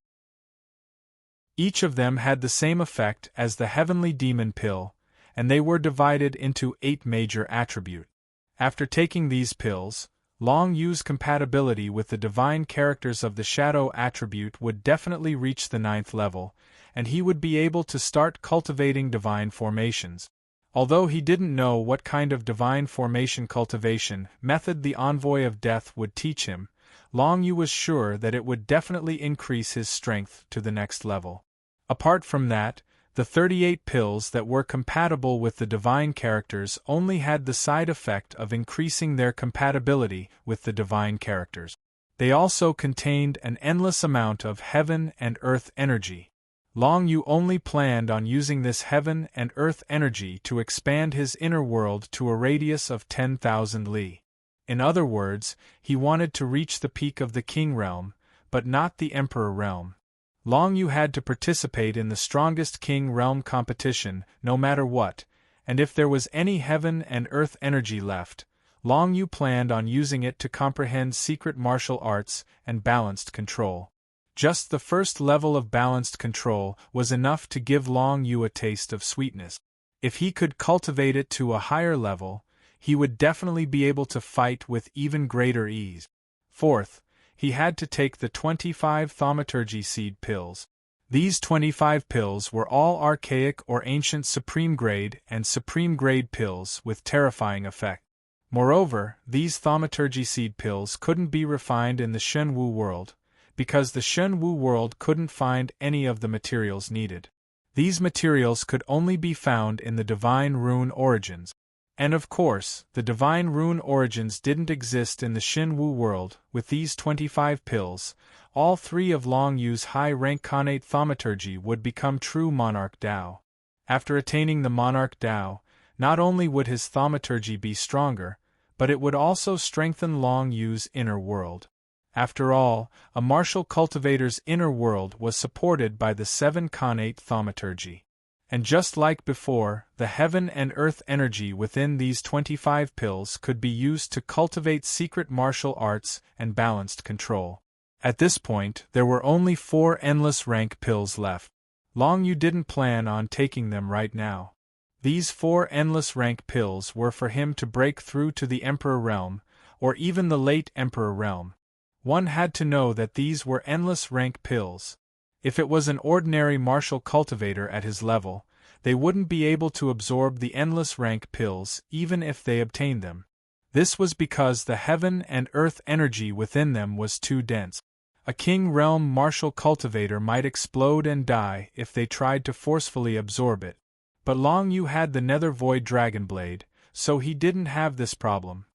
Each of them had the same effect as the heavenly demon pill, and they were divided into 8 major attributes. After taking these pills, Long Yu's compatibility with the divine characters of the shadow attribute would definitely reach the 9th level, and he would be able to start cultivating divine formations. Although he didn't know what kind of divine formation cultivation method the envoy of death would teach him, Long Yu was sure that it would definitely increase his strength to the next level. Apart from that, the 38 pills that were compatible with the divine characters only had the side effect of increasing their compatibility with the divine characters. They also contained an endless amount of heaven and earth energy. Long Yu only planned on using this heaven and earth energy to expand his inner world to a radius of 10,000 li. In other words, he wanted to reach the peak of the king realm, but not the emperor realm. Long Yu had to participate in the strongest king realm competition, no matter what, and if there was any heaven and earth energy left, Long Yu planned on using it to comprehend secret martial arts and balanced control. Just the first level of balanced control was enough to give Long Yu a taste of sweetness. If he could cultivate it to a higher level, he would definitely be able to fight with even greater ease. Fourth, he had to take the 25 thaumaturgy seed pills. These 25 pills were all archaic or ancient supreme grade and supreme grade pills with terrifying effect. Moreover, these thaumaturgy seed pills couldn't be refined in the Shenwu world, because the Shenwu world couldn't find any of the materials needed. These materials could only be found in the divine rune origins. And of course, the divine rune origins didn't exist in the Shenwu world. With these 25 pills, all 3 of Long Yu's high-rank Khanate thaumaturgy would become true Monarch Dao. After attaining the Monarch Dao, not only would his thaumaturgy be stronger, but it would also strengthen Long Yu's inner world. After all, a martial cultivator's inner world was supported by the 7 Khanate thaumaturgy. And just like before, the heaven and earth energy within these 25 pills could be used to cultivate secret martial arts and balanced control. At this point, there were only 4 endless rank pills left. Long Yu didn't plan on taking them right now. These 4 endless rank pills were for him to break through to the Emperor realm, or even the late Emperor realm. One had to know that these were endless rank pills. If it was an ordinary martial cultivator at his level, they wouldn't be able to absorb the endless rank pills even if they obtained them. This was because the heaven and earth energy within them was too dense. A king realm martial cultivator might explode and die if they tried to forcefully absorb it. But Long Yu had the Nether Void Dragon Blade, so he didn't have this problem.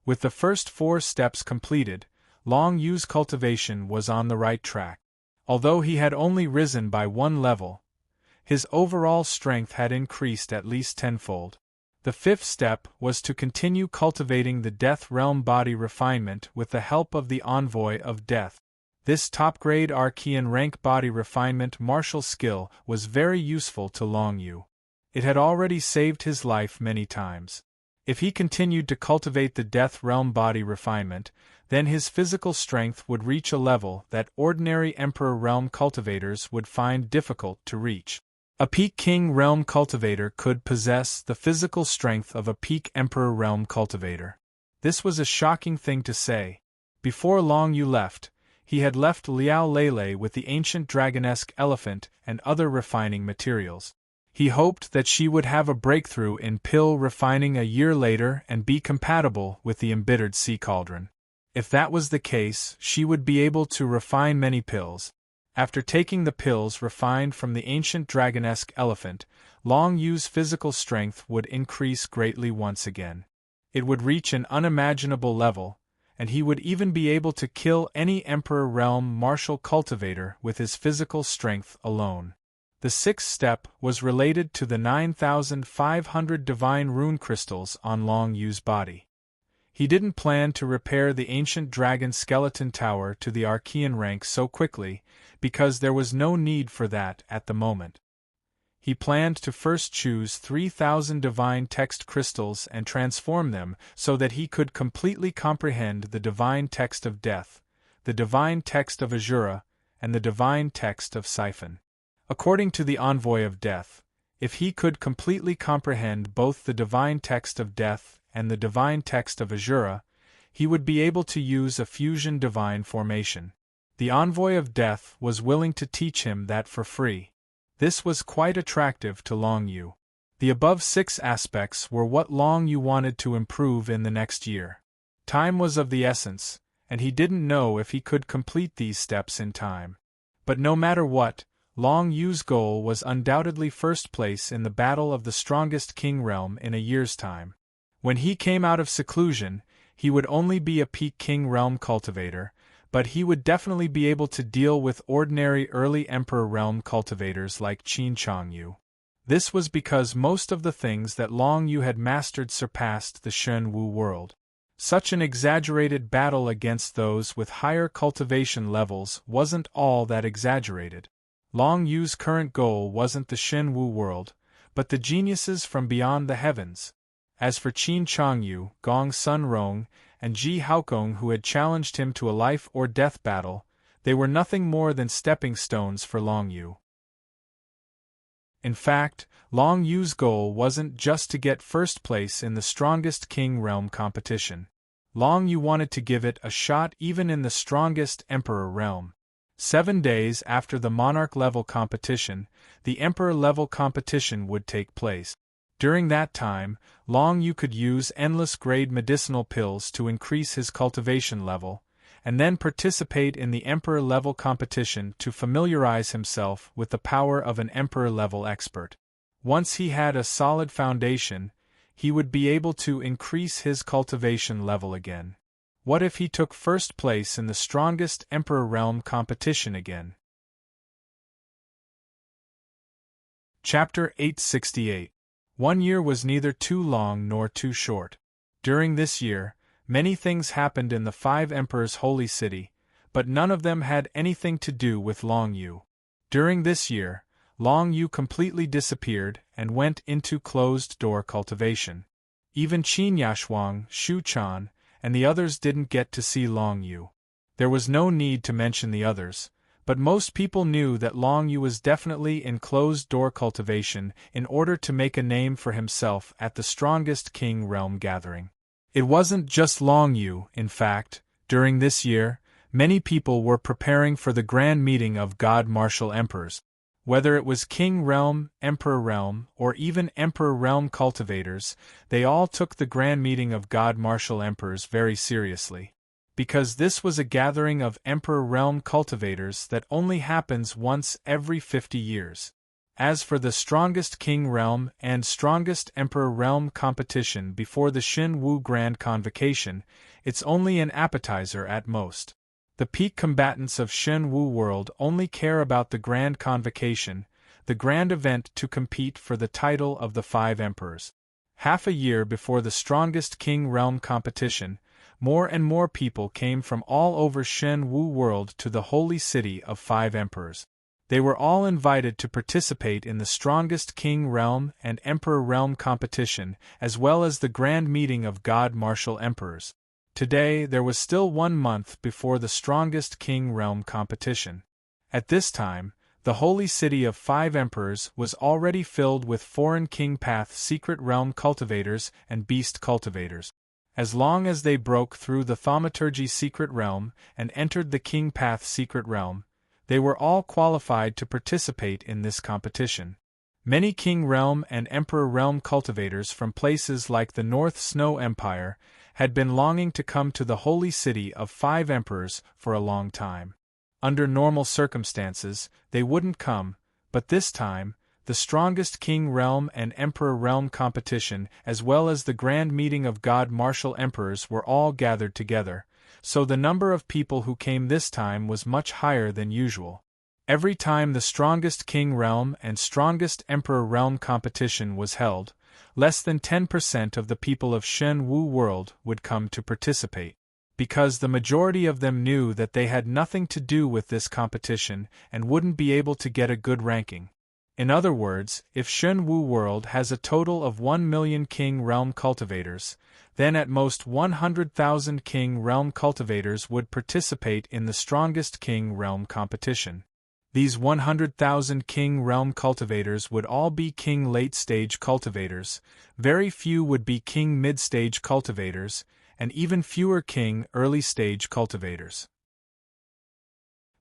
With the first 4 steps completed, Long Yu's cultivation was on the right track. Although he had only risen by 1 level, his overall strength had increased at least tenfold. The 5th step was to continue cultivating the Death Realm body refinement with the help of the Envoy of Death. This top-grade Archean rank body refinement martial skill was very useful to Long Yu. It had already saved his life many times. If he continued to cultivate the Death Realm body refinement, then his physical strength would reach a level that ordinary Emperor Realm cultivators would find difficult to reach. A peak King Realm cultivator could possess the physical strength of a peak Emperor Realm cultivator. This was a shocking thing to say. Before Long Yu left, he had left Liao Lele with the ancient dragonesque elephant and other refining materials. He hoped that she would have a breakthrough in pill refining a year later and be compatible with the embittered sea cauldron. If that was the case, she would be able to refine many pills. After taking the pills refined from the ancient dragonesque elephant, Long Yu's physical strength would increase greatly once again. It would reach an unimaginable level, and he would even be able to kill any Emperor Realm martial cultivator with his physical strength alone. The 6th step was related to the 9,500 divine rune crystals on Long Yu's body. He didn't plan to repair the ancient dragon skeleton tower to the Archean rank so quickly, because there was no need for that at the moment. He planned to first choose 3,000 divine text crystals and transform them so that he could completely comprehend the divine text of death, the divine text of Azura, and the divine text of Siphon. According to the Envoy of Death, if he could completely comprehend both the divine text of death and the divine text of Azura, he would be able to use a fusion divine formation. The Envoy of Death was willing to teach him that for free. This was quite attractive to Long Yu. The above 6 aspects were what Long Yu wanted to improve in the next year. Time was of the essence, and he didn't know if he could complete these steps in time. But no matter what, Long Yu's goal was undoubtedly first place in the battle of the strongest King Realm in a year's time. When he came out of seclusion, he would only be a peak King Realm cultivator, but he would definitely be able to deal with ordinary early Emperor Realm cultivators like Qin Changyu. This was because most of the things that Long Yu had mastered surpassed the Shen Wu world. Such an exaggerated battle against those with higher cultivation levels wasn't all that exaggerated. Long Yu's current goal wasn't the Shen Wu world, but the geniuses from beyond the heavens. As for Qin Changyu, Gong Sun Rong, and Ji Haokong who had challenged him to a life-or-death battle, they were nothing more than stepping stones for Long Yu. In fact, Long Yu's goal wasn't just to get first place in the strongest King Realm competition. Long Yu wanted to give it a shot even in the strongest Emperor Realm. 7 days after the Monarch-level competition, the Emperor-level competition would take place. During that time, Long Yu could use endless-grade medicinal pills to increase his cultivation level, and then participate in the Emperor-level competition to familiarize himself with the power of an Emperor-level expert. Once he had a solid foundation, he would be able to increase his cultivation level again. What if he took first place in the strongest Emperor Realm competition again? Chapter 868. 1 year was neither too long nor too short. During this year, many things happened in the 5 Emperors' holy city, but none of them had anything to do with Long Yu. During this year, Long Yu completely disappeared and went into closed-door cultivation. Even Qin Yashuang, Shu Chan, and the others didn't get to see Long Yu. There was no need to mention the others, but most people knew that Long Yu was definitely in closed-door cultivation in order to make a name for himself at the strongest King Realm gathering. It wasn't just Long Yu, in fact. During this year, many people were preparing for the grand meeting of God Martial Emperors. Whether it was King Realm, Emperor Realm, or even Emperor Realm cultivators, they all took the grand meeting of God Martial Emperors very seriously. Because this was a gathering of Emperor Realm cultivators that only happens once every 50 years. As for the strongest king realm and strongest emperor realm competition before the Shen Wu Grand Convocation, it's only an appetizer at most. The peak combatants of Shen Wu World only care about the Grand Convocation, the grand event to compete for the title of the Five Emperors. Half a year before the strongest king realm competition, more and more people came from all over Shen Wu World to the holy city of Five Emperors. They were all invited to participate in the strongest king realm and emperor realm competition, as well as the grand meeting of God Martial Emperors. Today there was still 1 month before the strongest king realm competition. At this time, the holy city of Five Emperors was already filled with foreign king path secret realm cultivators and beast cultivators. As long as they broke through the thaumaturgy secret realm and entered the king path secret realm, they were all qualified to participate in this competition. Many king realm and emperor realm cultivators from places like the North Snow Empire had been longing to come to the holy city of Five Emperors for a long time. Under normal circumstances, they wouldn't come, but this time, the strongest king realm and emperor realm competition as well as the grand meeting of God Martial Emperors were all gathered together, so the number of people who came this time was much higher than usual. Every time the strongest king realm and strongest emperor realm competition was held, less than 10% of the people of Shen Wu World would come to participate, because the majority of them knew that they had nothing to do with this competition and wouldn't be able to get a good ranking. In other words, if Shen Wu World has a total of 1 million king realm cultivators, then at most 100,000 king realm cultivators would participate in the strongest king realm competition. These 100,000 king realm cultivators would all be king late-stage cultivators, very few would be king mid-stage cultivators, and even fewer king early-stage cultivators.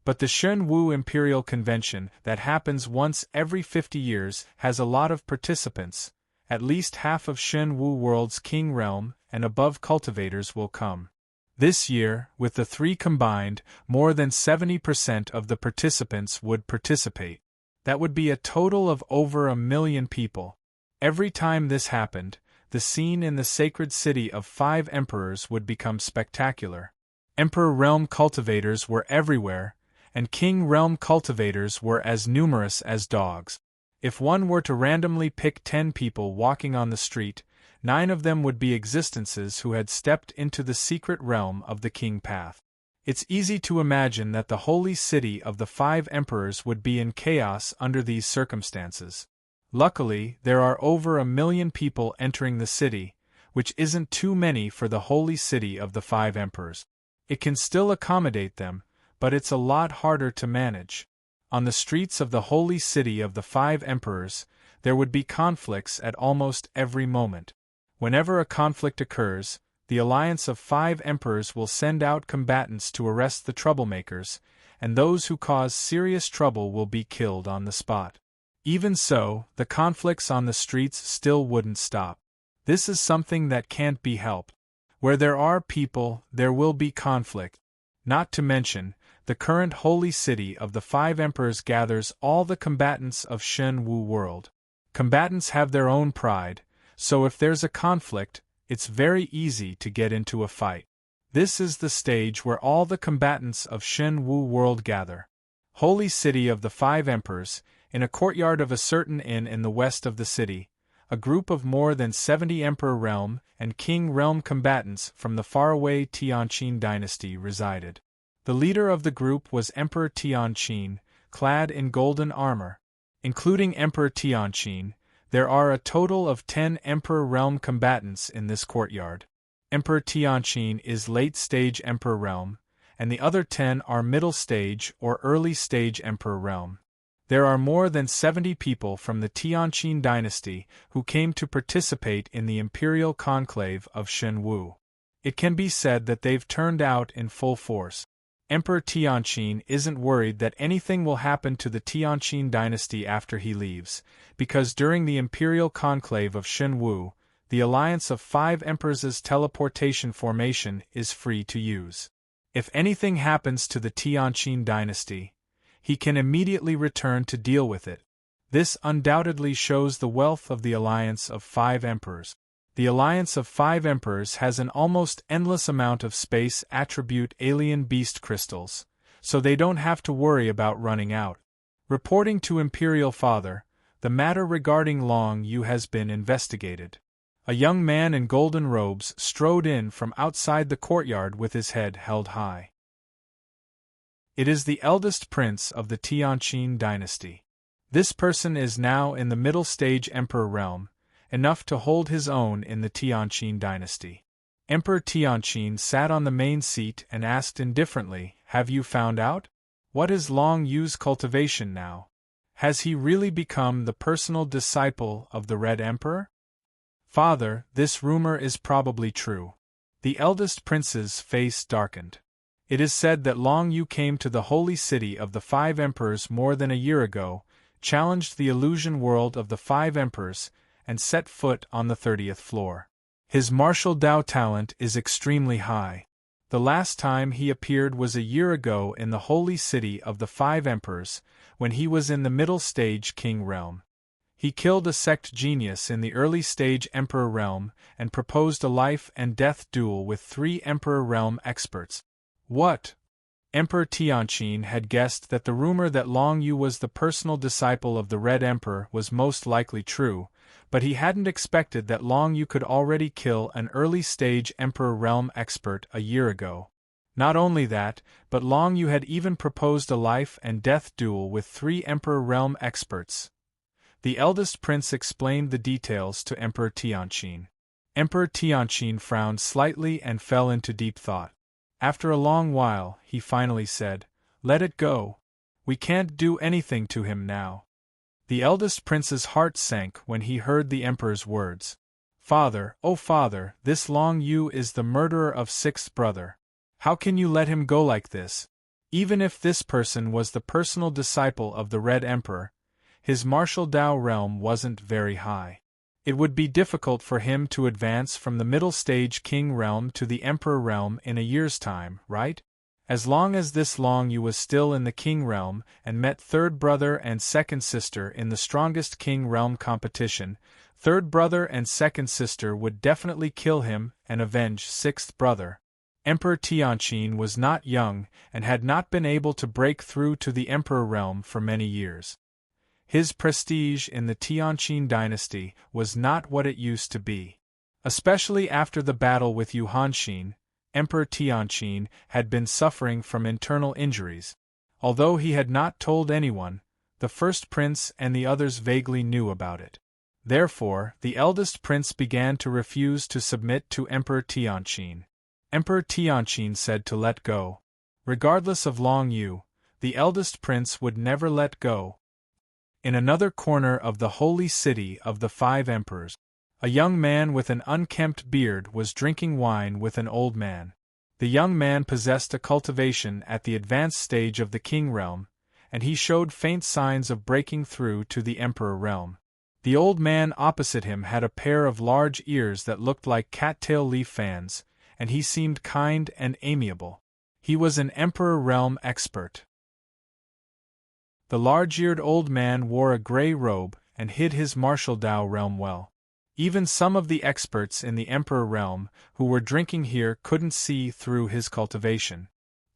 But the Shen Wu Imperial Convention that happens once every 50 years has a lot of participants. At least half of Shen Wu World's king realm and above cultivators will come. This year, with the three combined, more than 70% of the participants would participate. That would be a total of over 1 million people. Every time this happened, the scene in the sacred city of Five Emperors would become spectacular. Emperor realm cultivators were everywhere, and king realm cultivators were as numerous as dogs. If one were to randomly pick 10 people walking on the street, 9 of them would be existences who had stepped into the secret realm of the king path. It's easy to imagine that the holy city of the Five Emperors would be in chaos under these circumstances. Luckily, there are over 1 million people entering the city, which isn't too many for the holy city of the Five Emperors. It can still accommodate them, but it's a lot harder to manage. On the streets of the holy city of the Five Emperors, there would be conflicts at almost every moment. Whenever a conflict occurs, the alliance of Five Emperors will send out combatants to arrest the troublemakers, and those who cause serious trouble will be killed on the spot. Even so, the conflicts on the streets still wouldn't stop. This is something that can't be helped. Where there are people, there will be conflict. Not to mention, the current holy city of the Five Emperors gathers all the combatants of Shen Wu World. Combatants have their own pride, so if there's a conflict, it's very easy to get into a fight. This is the stage where all the combatants of Shen Wu World gather. Holy city of the Five Emperors, in a courtyard of a certain inn in the west of the city, a group of more than 70 Emperor Realm and King Realm combatants from the faraway Tianqin dynasty resided. The leader of the group was Emperor Tianqin, clad in golden armor. Including Emperor Tianqin, there are a total of 10 Emperor Realm combatants in this courtyard. Emperor Tianqin is late-stage Emperor Realm, and the other 10 are middle-stage or early-stage Emperor Realm. There are more than 70 people from the Tianqin dynasty who came to participate in the Imperial Conclave of Shen Wu. It can be said that they've turned out in full force. Emperor Tianqin isn't worried that anything will happen to the Tianqin dynasty after he leaves, because during the Imperial Conclave of Shen Wu, the Alliance of Five Emperors' teleportation formation is free to use. If anything happens to the Tianqin dynasty, he can immediately return to deal with it. This undoubtedly shows the wealth of the Alliance of Five Emperors. The Alliance of Five Emperors has an almost endless amount of space attribute alien beast crystals, so they don't have to worry about running out. Reporting to Imperial Father, the matter regarding Long Yu has been investigated. A young man in golden robes strode in from outside the courtyard with his head held high. It is the eldest prince of the Tianqin dynasty. This person is now in the middle stage emperor realm, enough to hold his own in the Tianqin dynasty. Emperor Tianqin sat on the main seat and asked indifferently, "Have you found out? What is Long Yu's cultivation now? Has he really become the personal disciple of the Red Emperor?" "Father, this rumor is probably true." The eldest prince's face darkened. "It is said that Long Yu came to the holy city of the Five Emperors more than a year ago, challenged the illusion world of the Five Emperors, and set foot on the 30th floor. His martial Dao talent is extremely high. The last time he appeared was a year ago in the holy city of the Five Emperors, when he was in the middle stage king realm. He killed a sect genius in the early stage emperor realm and proposed a life and death duel with 3 emperor realm experts." "What?" Emperor Tianqin had guessed that the rumor that Long Yu was the personal disciple of the Red Emperor was most likely true, but he hadn't expected that Long Yu could already kill an early-stage Emperor Realm expert a year ago. Not only that, but Long Yu had even proposed a life-and-death duel with 3 Emperor Realm experts. The eldest prince explained the details to Emperor Tianqin. Emperor Tianqin frowned slightly and fell into deep thought. After a long while, he finally said, "Let it go. We can't do anything to him now." The eldest prince's heart sank when he heard the emperor's words. "Father, oh father, this Long Yu is the murderer of 6th brother. How can you let him go like this? Even if this person was the personal disciple of the Red Emperor, his martial Dao realm wasn't very high. It would be difficult for him to advance from the middle stage king realm to the emperor realm in a year's time, right? As long as this Long Yu was still in the king realm and met 3rd brother and 2nd sister in the strongest king realm competition, 3rd brother and 2nd sister would definitely kill him and avenge 6th brother. Emperor Tianqin was not young and had not been able to break through to the emperor realm for many years. His prestige in the Tianqin dynasty was not what it used to be. Especially after the battle with Yu Hanxin, Emperor Tianqin had been suffering from internal injuries. Although he had not told anyone, the first prince and the others vaguely knew about it. Therefore, the eldest prince began to refuse to submit to Emperor Tianqin. Emperor Tianqin said to let go. Regardless of Long Yu, the eldest prince would never let go. In another corner of the holy city of the Five Emperors, a young man with an unkempt beard was drinking wine with an old man. The young man possessed a cultivation at the advanced stage of the king realm, and he showed faint signs of breaking through to the emperor realm. The old man opposite him had a pair of large ears that looked like cattail leaf fans, and he seemed kind and amiable. He was an emperor realm expert. The large-eared old man wore a gray robe and hid his martial Dao realm well. Even some of the experts in the Emperor realm who were drinking here couldn't see through his cultivation.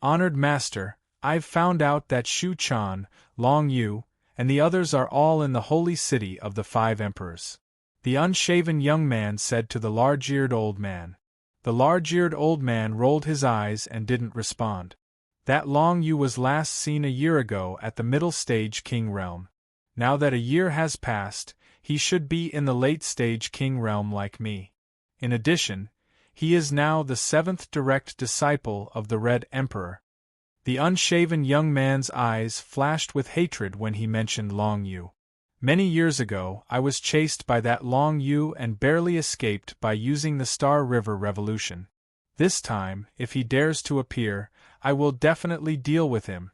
"Honored Master, I've found out that Shu Chan, Long Yu, and the others are all in the holy city of the Five Emperors," the unshaven young man said to the large-eared old man. The large-eared old man rolled his eyes and didn't respond. That Long Yu was last seen a year ago at the middle stage king realm. Now that a year has passed, he should be in the late stage king realm like me. In addition, he is now the 7th direct disciple of the Red Emperor. The unshaven young man's eyes flashed with hatred when he mentioned Long Yu. Many years ago, I was chased by that Long Yu and barely escaped by using the Star River Revolution. This time, if he dares to appear, I will definitely deal with him.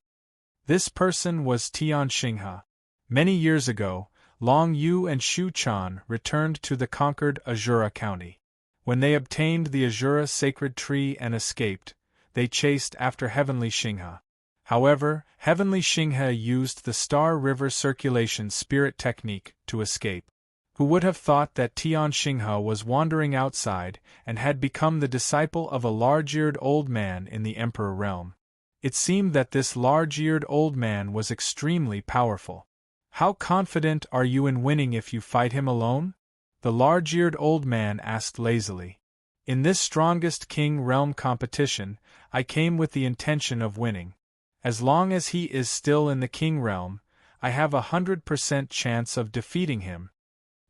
This person was Tian Xinghe. Many years ago, Long Yu and Shu Chan returned to the conquered Azura County. When they obtained the Azura sacred tree and escaped, they chased after Heavenly Xinghe. However, Heavenly Xinghe used the Star River Circulation Spirit technique to escape. Who would have thought that Tian Xinghe was wandering outside and had become the disciple of a large-eared old man in the Emperor realm? It seemed that this large-eared old man was extremely powerful. How confident are you in winning if you fight him alone? The large-eared old man asked lazily. In this strongest king realm competition, I came with the intention of winning. As long as he is still in the king realm, I have 100% chance of defeating him.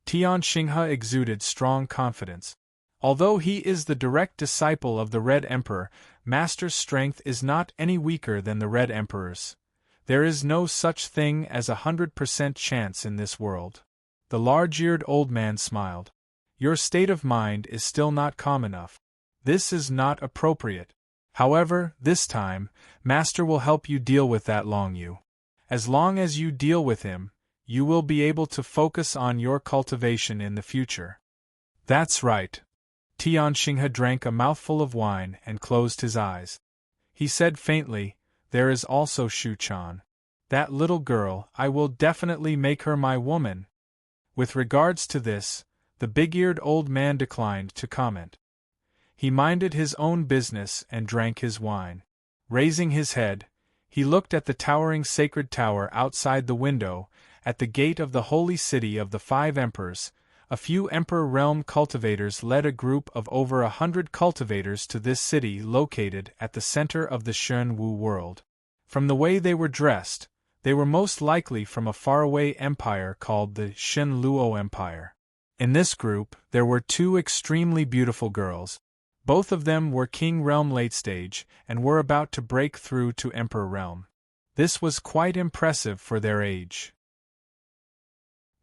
Tian Xinghe exuded strong confidence. Although he is the direct disciple of the Red Emperor, Master's strength is not any weaker than the Red Emperor's. There is no such thing as 100% chance in this world. The large-eared old man smiled. Your state of mind is still not calm enough. This is not appropriate. However, this time, Master will help you deal with that Long Yu. As long as you deal with him, you will be able to focus on your cultivation in the future. That's right. Tian Xinghe drank a mouthful of wine and closed his eyes. He said faintly, there is also Shu Chan. That little girl, I will definitely make her my woman. With regards to this, the big-eared old man declined to comment. He minded his own business and drank his wine. Raising his head, he looked at the towering sacred tower outside the window, at the gate of the holy city of the 5 emperors. A few Emperor Realm cultivators led a group of over 100 cultivators to this city located at the center of the Shen Wu world. From the way they were dressed, they were most likely from a faraway empire called the Shen Luo Empire. In this group, there were 2 extremely beautiful girls. Both of them were King Realm late stage and were about to break through to Emperor Realm. This was quite impressive for their age.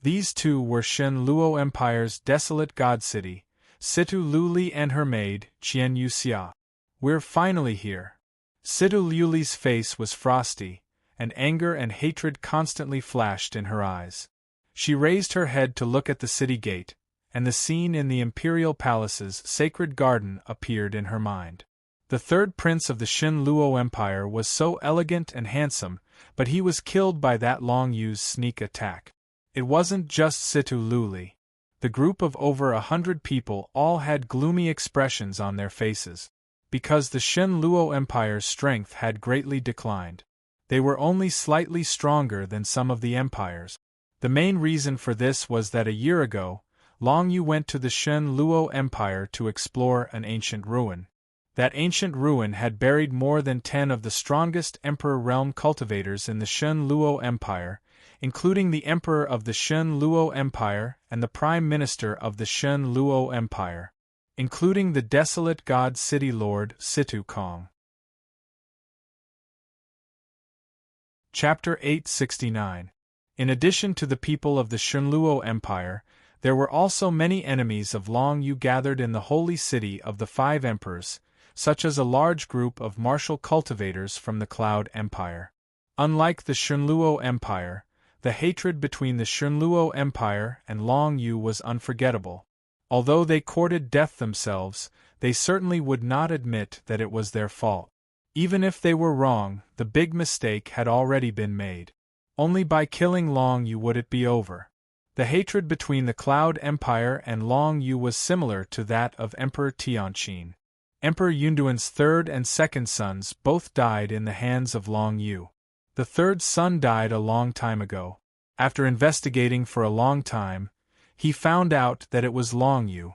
These 2 were Shen Luo Empire's desolate god city, Situ Luli and her maid, Qian Yuxia. We're finally here. Situ Luli's face was frosty, and anger and hatred constantly flashed in her eyes. She raised her head to look at the city gate, and the scene in the imperial palace's sacred garden appeared in her mind. The 3rd prince of the Shen Luo Empire was so elegant and handsome, but he was killed by that Long Yu's sneak attack. It wasn't just Situ Luli. The group of over 100 people all had gloomy expressions on their faces. Because the Shen Luo Empire's strength had greatly declined. They were only slightly stronger than some of the empires. The main reason for this was that a year ago, Long Yu went to the Shen Luo Empire to explore an ancient ruin. That ancient ruin had buried more than 10 of the strongest Emperor Realm cultivators in the Shen Luo Empire, including the Emperor of the Shen Luo Empire and the Prime Minister of the Shen Luo Empire, including the desolate god city lord Situ Kong. Chapter 869. In addition to the people of the Shen Luo Empire, there were also many enemies of Long Yu gathered in the holy city of the 5 emperors, such as a large group of martial cultivators from the Cloud Empire. Unlike the Shen Luo Empire, the hatred between the Shen Luo Empire and Long Yu was unforgettable. Although they courted death themselves, they certainly would not admit that it was their fault. Even if they were wrong, the big mistake had already been made. Only by killing Long Yu would it be over. The hatred between the Cloud Empire and Long Yu was similar to that of Emperor Tianqin. Emperor Yunduan's 3rd and 2nd sons both died in the hands of Long Yu. The 3rd son died a long time ago. After investigating for a long time, he found out that it was Long Yu.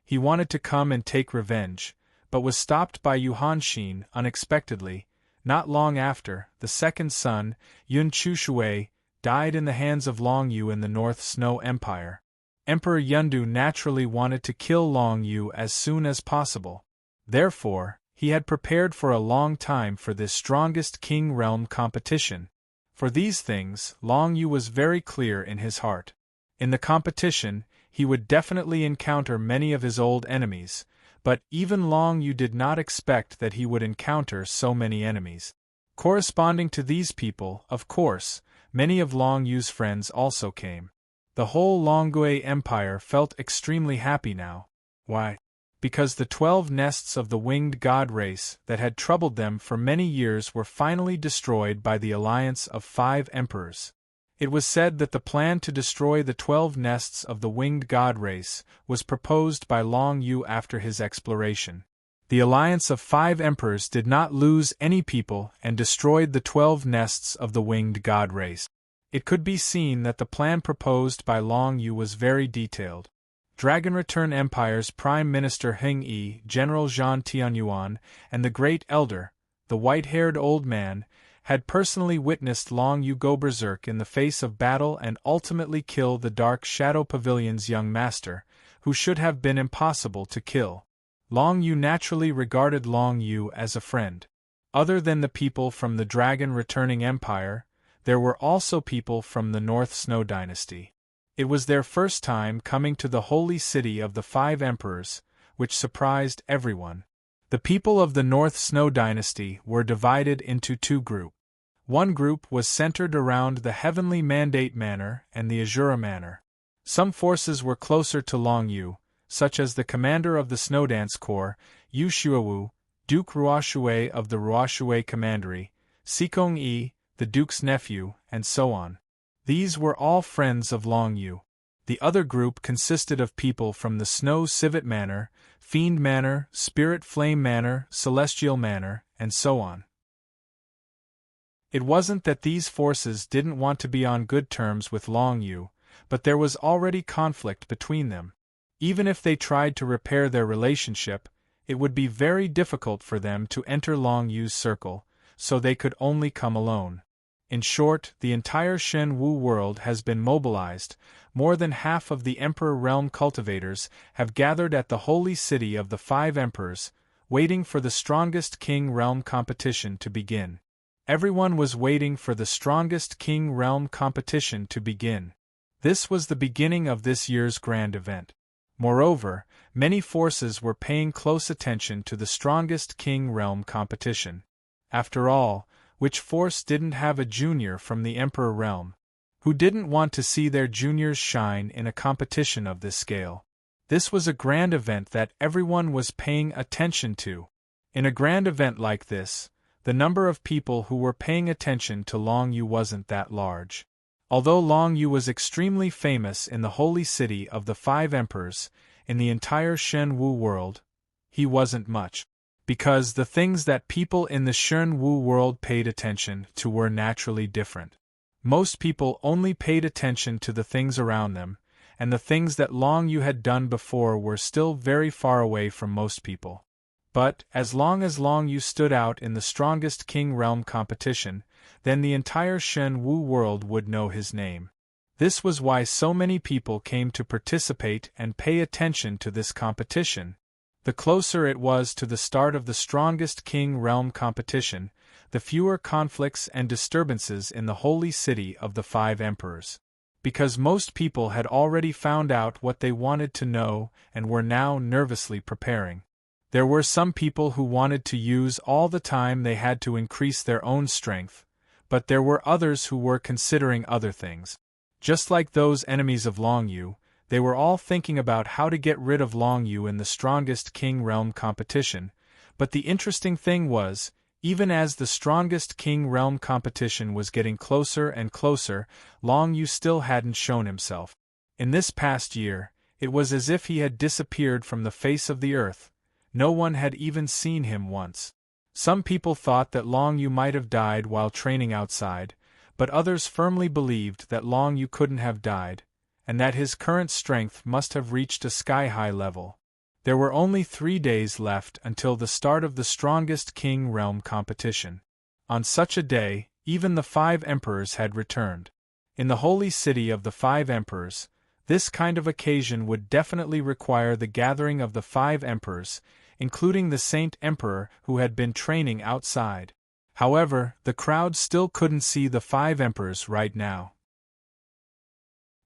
He wanted to come and take revenge, but was stopped by Yuan Xin unexpectedly. Not long after, the 2nd son, Yun Chushui, died in the hands of Long Yu in the North Snow Empire. Emperor Yundu naturally wanted to kill Long Yu as soon as possible. Therefore, he had prepared for a long time for this strongest king realm competition. For these things, Long Yu was very clear in his heart. In the competition, he would definitely encounter many of his old enemies, but even Long Yu did not expect that he would encounter so many enemies. Corresponding to these people, of course, many of Long Yu's friends also came. The whole Longue Empire felt extremely happy now. Why? because the 12 nests of the winged god race that had troubled them for many years were finally destroyed by the alliance of 5 emperors. It was said that the plan to destroy the 12 nests of the winged god race was proposed by Long Yu after his exploration. The alliance of 5 emperors did not lose any people and destroyed the 12 nests of the winged god race. It could be seen that the plan proposed by Long Yu was very detailed. Dragon Return Empire's Prime Minister Heng Yi, General Zhan Tianyuan, and the Great Elder, the white-haired old man, had personally witnessed Long Yu go berserk in the face of battle and ultimately kill the Dark Shadow Pavilion's young master, who should have been impossible to kill. Long Yu naturally regarded Long Yu as a friend. Other than the people from the Dragon Returning Empire, there were also people from the North Snow Dynasty. It was their first time coming to the holy city of the 5 emperors, which surprised everyone. The people of the North Snow Dynasty were divided into 2 groups. One group was centered around the Heavenly Mandate Manor and the Azura Manor. Some forces were closer to Long Yu, such as the commander of the Snowdance Corps, Yu Xuewu, Duke Ruoshui of the Ruoshui Commandery, Sikong Yi, the Duke's nephew, and so on. These were all friends of Long Yu. The other group consisted of people from the Snow Civet Manor, Fiend Manor, Spirit Flame Manor, Celestial Manor, and so on. It wasn't that these forces didn't want to be on good terms with Long Yu, but there was already conflict between them. Even if they tried to repair their relationship, it would be very difficult for them to enter Long Yu's circle, so they could only come alone. In short, the entire Shen Wu world has been mobilized. More than half of the Emperor Realm cultivators have gathered at the holy city of the 5 emperors, waiting for the strongest King Realm competition to begin. Everyone was waiting for the strongest King Realm competition to begin. This was the beginning of this year's grand event. Moreover, many forces were paying close attention to the strongest King Realm competition. After all, which force didn't have a junior from the Emperor Realm? Who didn't want to see their juniors shine in a competition of this scale? This was a grand event that everyone was paying attention to. In a grand event like this, the number of people who were paying attention to Long Yu wasn't that large. Although Long Yu was extremely famous in the holy city of the 5 emperors, in the entire Shen Wu world, he wasn't much. Because the things that people in the Shen Wu world paid attention to were naturally different. Most people only paid attention to the things around them, and the things that Long Yu had done before were still very far away from most people. But, as long as Long Yu stood out in the strongest King Realm competition, then the entire Shen Wu world would know his name. This was why so many people came to participate and pay attention to this competition. The closer it was to the start of the strongest King Realm competition, the fewer conflicts and disturbances in the holy city of the 5 emperors. Because most people had already found out what they wanted to know and were now nervously preparing. There were some people who wanted to use all the time they had to increase their own strength, but there were others who were considering other things. Just like those enemies of Long Yu, they were all thinking about how to get rid of Long Yu in the strongest King Realm competition, but the interesting thing was, even as the strongest King Realm competition was getting closer and closer, Long Yu still hadn't shown himself. In this past year, it was as if he had disappeared from the face of the earth. No one had even seen him once. Some people thought that Long Yu might have died while training outside, but others firmly believed that Long Yu couldn't have died, and that his current strength must have reached a sky-high level. There were only 3 days left until the start of the strongest King Realm competition. On such a day, even the 5 emperors had returned. In the holy city of the 5 emperors, this kind of occasion would definitely require the gathering of the 5 emperors, including the Saint Emperor who had been training outside. However, the crowd still couldn't see the 5 emperors right now.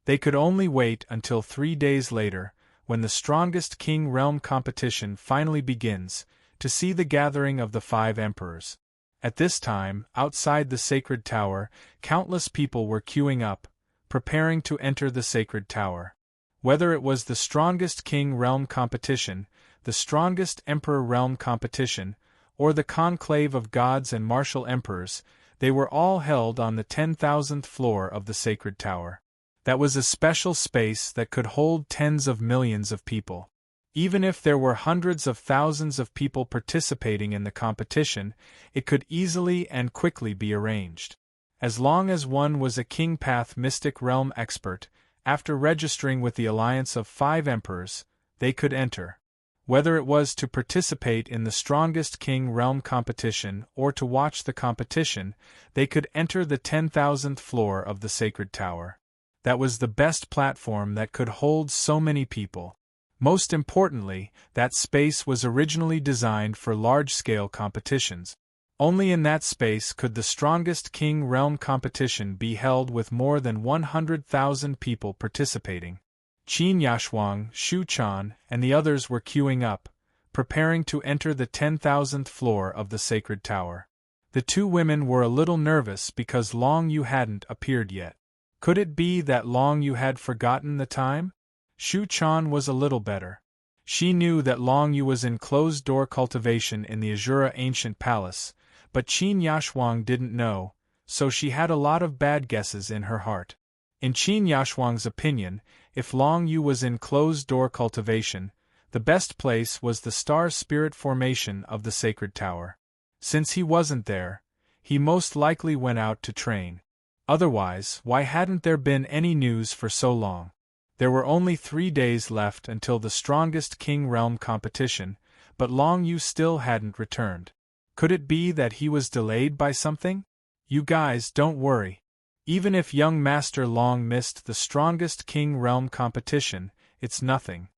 They could only wait until 3 days later, when the strongest King Realm competition finally begins, to see the gathering of the 5 emperors. At this time, outside the sacred tower, countless people were queuing up, preparing to enter the sacred tower. Whether it was the strongest King Realm competition, the strongest emperor realm competition, or the conclave of gods and martial emperors, they were all held on the 10,000th floor of the sacred tower. That was a special space that could hold tens of millions of people. Even if there were hundreds of thousands of people participating in the competition, it could easily and quickly be arranged. As long as one was a King Path Mystic Realm expert, after registering with the Alliance of 5 Emperors, they could enter. Whether it was to participate in the strongest King Realm competition or to watch the competition, they could enter the 10,000th floor of the sacred tower. That was the best platform that could hold so many people. Most importantly, that space was originally designed for large-scale competitions. Only in that space could the strongest King Realm competition be held with more than 100,000 people participating. Qin Yashuang, Shu Chan, and the others were queuing up, preparing to enter the 10,000th floor of the sacred tower. The 2 women were a little nervous because Long Yu hadn't appeared yet. Could it be that Long Yu had forgotten the time? Shu Chan was a little better. She knew that Long Yu was in closed-door cultivation in the Azura Ancient Palace, but Qin Yashuang didn't know, so she had a lot of bad guesses in her heart. In Qin Yashuang's opinion, if Long Yu was in closed-door cultivation, the best place was the star spirit formation of the sacred tower. Since he wasn't there, he most likely went out to train. Otherwise, why hadn't there been any news for so long? There were only 3 days left until the strongest King Realm competition, but Long Yu still hadn't returned. Could it be that he was delayed by something? You guys don't worry. Even if young Master Long missed the strongest King Realm competition, it's nothing.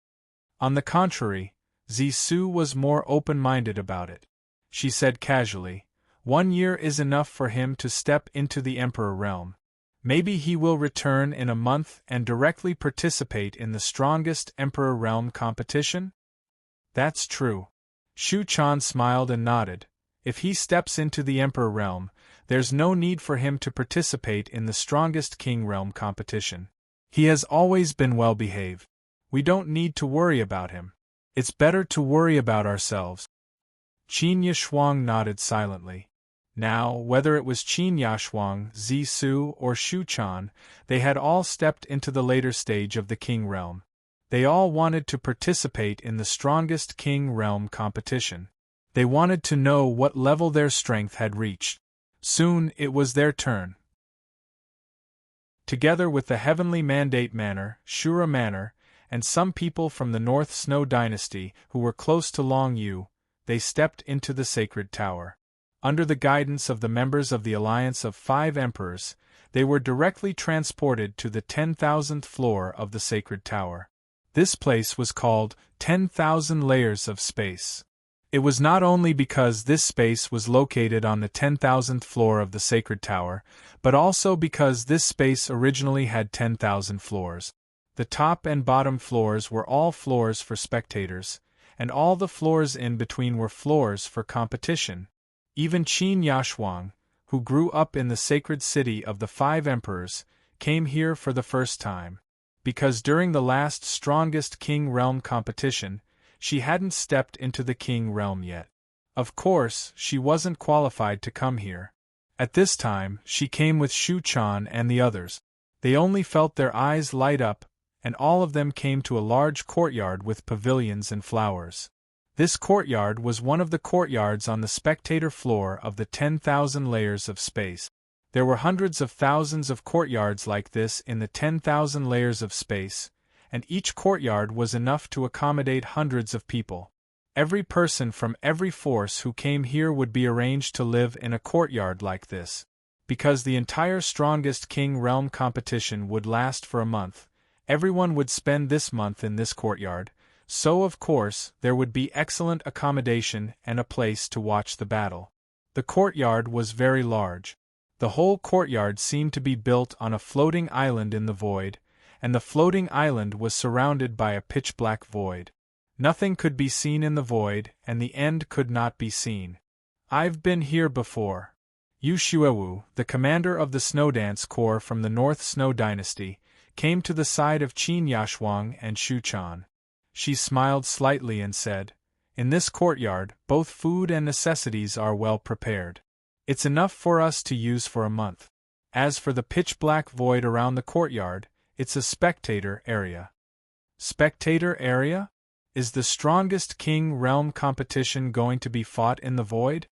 On the contrary, Zixu was more open-minded about it. She said casually, 1 year is enough for him to step into the Emperor realm. Maybe he will return in a month and directly participate in the strongest Emperor realm competition? That's true. Shu Chan smiled and nodded. If he steps into the Emperor realm, there's no need for him to participate in the strongest King realm competition. He has always been well behaved. We don't need to worry about him. It's better to worry about ourselves. Qin Yashuang nodded silently. Now, whether it was Qin Yashuang, Zixu, or Shu Chan, they had all stepped into the later stage of the King realm. They all wanted to participate in the strongest King realm competition. They wanted to know what level their strength had reached. Soon it was their turn. Together with the Heavenly Mandate Manor, Shura Manor, and some people from the North Snow Dynasty who were close to Long Yu, they stepped into the sacred tower. Under the guidance of the members of the Alliance of 5 Emperors, they were directly transported to the 10,000th floor of the sacred tower. This place was called 10,000 Layers of Space. It was not only because this space was located on the 10,000th floor of the sacred tower, but also because this space originally had 10,000 floors. The top and bottom floors were all floors for spectators, and all the floors in between were floors for competition. Even Qin Yashuang, who grew up in the sacred city of the 5 Emperors, came here for the first time. Because during the last strongest King Realm competition, she hadn't stepped into the King Realm yet. Of course, she wasn't qualified to come here. At this time, she came with Shu Chan and the others. They only felt their eyes light up, and all of them came to a large courtyard with pavilions and flowers. This courtyard was one of the courtyards on the spectator floor of the 10,000 Layers of Space. There were hundreds of thousands of courtyards like this in the 10,000 Layers of Space, and each courtyard was enough to accommodate hundreds of people. Every person from every force who came here would be arranged to live in a courtyard like this. Because the entire strongest King Realm competition would last for a month, everyone would spend this month in this courtyard, so of course there would be excellent accommodation and a place to watch the battle. The courtyard was very large. The whole courtyard seemed to be built on a floating island in the void, and the floating island was surrounded by a pitch-black void. Nothing could be seen in the void, and the end could not be seen. I've been here before. Yu Xuewu, the commander of the Snowdance Corps from the North Snow Dynasty, came to the side of Qin Yashuang and Shu Chan. She smiled slightly and said, "In this courtyard, both food and necessities are well prepared. It's enough for us to use for a month. As for the pitch-black void around the courtyard, it's a spectator area." Spectator area? Is the strongest king realm competition going to be fought in the void?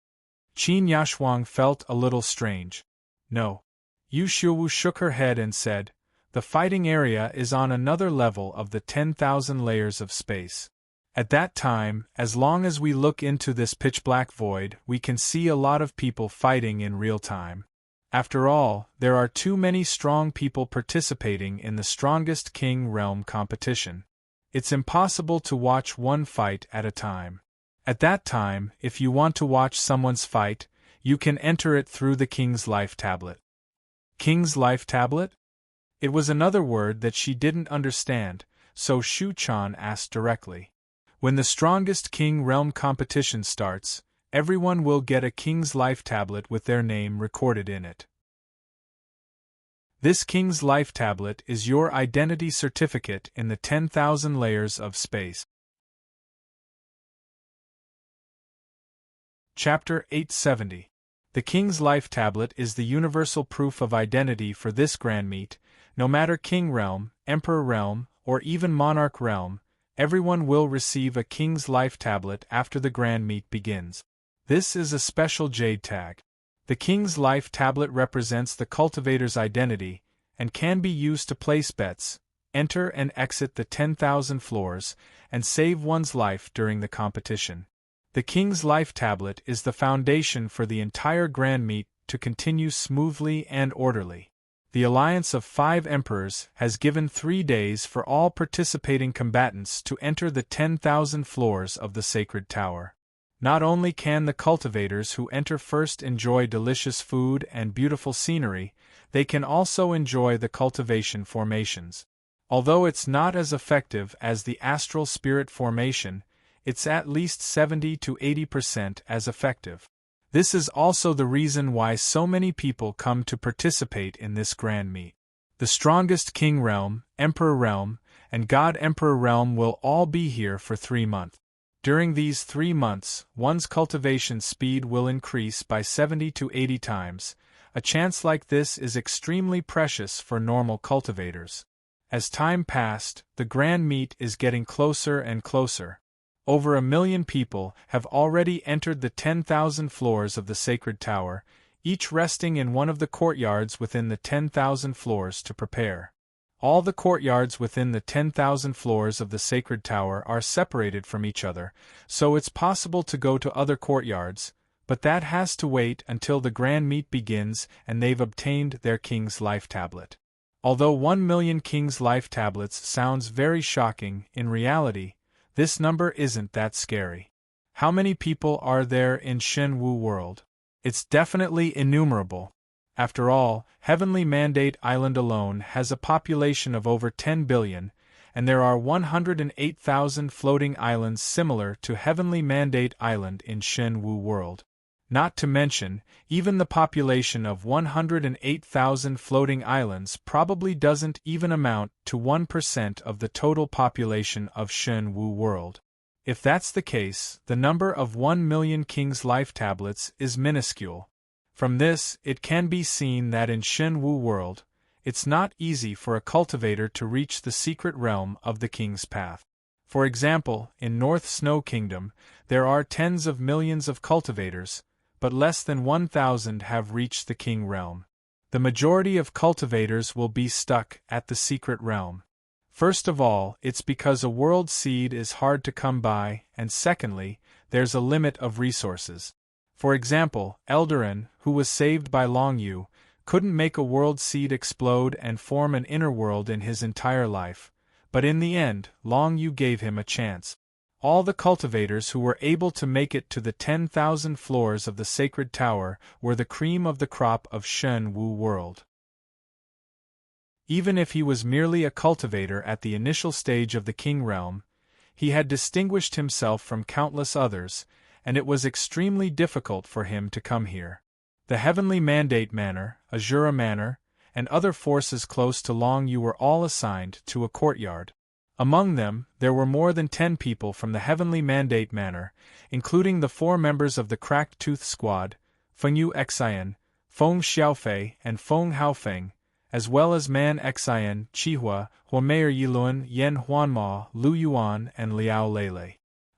Qin Yashuang felt a little strange. No. Yu Xiuwu shook her head and said, "The fighting area is on another level of the 10,000 layers of space. At that time, as long as we look into this pitch-black void, we can see a lot of people fighting in real time. After all, there are too many strong people participating in the strongest king realm competition. It's impossible to watch one fight at a time. At that time, if you want to watch someone's fight, you can enter it through the King's Life Tablet." King's Life Tablet? It was another word that she didn't understand, so Shu Chan asked directly. "When the strongest king realm competition starts, everyone will get a King's Life Tablet with their name recorded in it. This King's Life Tablet is your identity certificate in the 10,000 layers of space." Chapter 870. The King's Life Tablet is the universal proof of identity for this grand meet. No matter King Realm, Emperor Realm, or even Monarch Realm, everyone will receive a King's Life Tablet after the grand meet begins. This is a special jade tag. The King's Life Tablet represents the cultivator's identity, and can be used to place bets, enter and exit the 10,000 floors, and save one's life during the competition. The King's Life Tablet is the foundation for the entire grand meet to continue smoothly and orderly. The Alliance of 5 Emperors has given 3 days for all participating combatants to enter the 10,000 floors of the Sacred Tower. Not only can the cultivators who enter first enjoy delicious food and beautiful scenery, they can also enjoy the cultivation formations. Although it's not as effective as the astral spirit formation, it's at least 70 to 80% as effective. This is also the reason why so many people come to participate in this grand meet. The strongest King Realm, Emperor Realm, and God Emperor Realm will all be here for 3 months. During these 3 months, one's cultivation speed will increase by 70 to 80 times. A chance like this is extremely precious for normal cultivators. As time passed, the grand meet is getting closer and closer. Over 1 million people have already entered the 10,000 floors of the Sacred Tower, each resting in one of the courtyards within the 10,000 floors to prepare. All the courtyards within the 10,000 floors of the Sacred Tower are separated from each other, so it's possible to go to other courtyards, but that has to wait until the grand meet begins and they've obtained their King's Life Tablet. Although 1 million King's Life Tablets sounds very shocking, in reality, this number isn't that scary. How many people are there in Shenwu World? It's definitely innumerable. After all, Heavenly Mandate Island alone has a population of over 10 billion, and there are 108,000 floating islands similar to Heavenly Mandate Island in Shenwu World. Not to mention, even the population of 108,000 floating islands probably doesn't even amount to 1% of the total population of Shenwu World. If that's the case, the number of 1 million King's Life Tablets is minuscule. From this, it can be seen that in Shenwu World, it's not easy for a cultivator to reach the secret realm of the King's Path. For example, in North Snow Kingdom, there are tens of millions of cultivators, but less than 1,000 have reached the King Realm. The majority of cultivators will be stuck at the secret realm. First of all, it's because a world seed is hard to come by, and secondly, there's a limit of resources. For example, Eldarin, who was saved by Long Yu, couldn't make a world seed explode and form an inner world in his entire life, but in the end, Long Yu gave him a chance. All the cultivators who were able to make it to the 10,000 floors of the Sacred Tower were the cream of the crop of Shenwu World. Even if he was merely a cultivator at the initial stage of the King Realm, he had distinguished himself from countless others, and it was extremely difficult for him to come here. The Heavenly Mandate Manor, Azura Manor, and other forces close to Long Yu were all assigned to a courtyard. Among them, there were more than 10 people from the Heavenly Mandate Manor, including the 4 members of the Cracked Tooth Squad, Feng Yu Xian, Feng Xiaofei and Feng Haofeng, as well as Man Xian, Qihua, Huameir Yiluan, Yen Huanma, Lu Yuan and Liao Lele.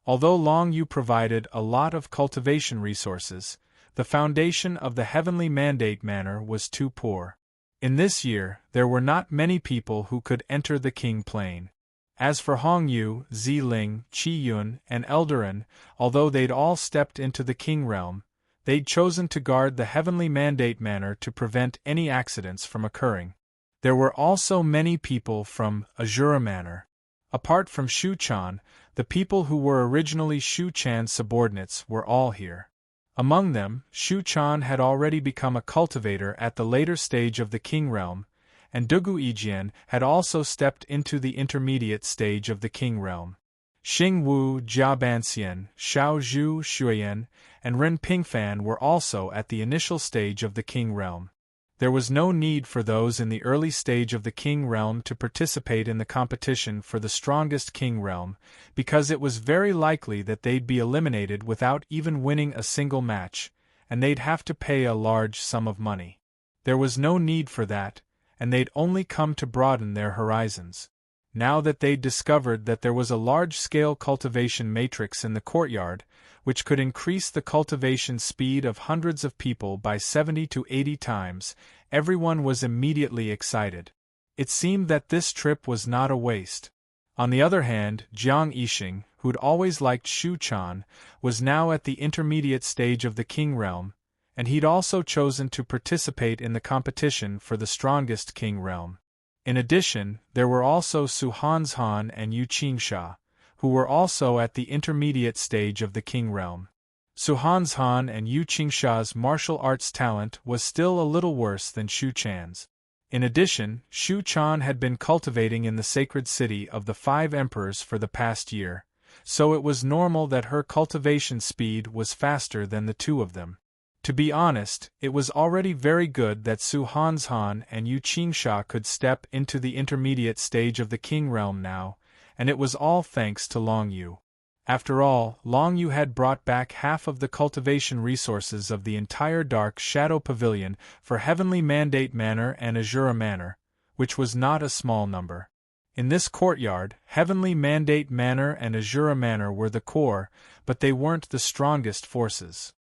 Although Long Yu provided a lot of cultivation resources, the foundation of the Heavenly Mandate Manor was too poor. In this year, there were not many people who could enter the King Plain. As for Hong Yu, Ziling, Qi Yun, and Eldarin, although they'd all stepped into the King Realm, they'd chosen to guard the Heavenly Mandate Manor to prevent any accidents from occurring. There were also many people from Azura Manor. Apart from Shu Chan, the people who were originally Shu Chan's subordinates were all here. Among them, Shu Chan had already become a cultivator at the later stage of the King Realm, and Dugu Yijian had also stepped into the intermediate stage of the King Realm. Xing Wu, Jia Banxian, Xiao Zhu Xuan, and Ren Pingfan were also at the initial stage of the King Realm. There was no need for those in the early stage of the King Realm to participate in the competition for the strongest King Realm, because it was very likely that they'd be eliminated without even winning a single match, and they'd have to pay a large sum of money. There was no need for that, and they'd only come to broaden their horizons. Now that they'd discovered that there was a large-scale cultivation matrix in the courtyard, which could increase the cultivation speed of hundreds of people by 70 to 80 times, everyone was immediately excited. It seemed that this trip was not a waste. On the other hand, Jiang Yixing, who'd always liked Shu Chan, was now at the intermediate stage of the King Realm, and he'd also chosen to participate in the competition for the strongest King Realm. In addition, there were also Su Hanzhan and Yu Qingsha, who were also at the intermediate stage of the King Realm. Su Hanzhan and Yu Qingsha's martial arts talent was still a little worse than Shu Chan's. In addition, Shu Chan had been cultivating in the sacred city of the 5 emperors for the past year, so it was normal that her cultivation speed was faster than the 2 of them. To be honest, it was already very good that Su Hanzhan and Yu Qingsha could step into the intermediate stage of the King Realm now, and it was all thanks to Long Yu. After all, Long Yu had brought back half of the cultivation resources of the entire Dark Shadow Pavilion for Heavenly Mandate Manor and Azura Manor, which was not a small number. In this courtyard, Heavenly Mandate Manor and Azura Manor were the core, but they weren't the strongest forces.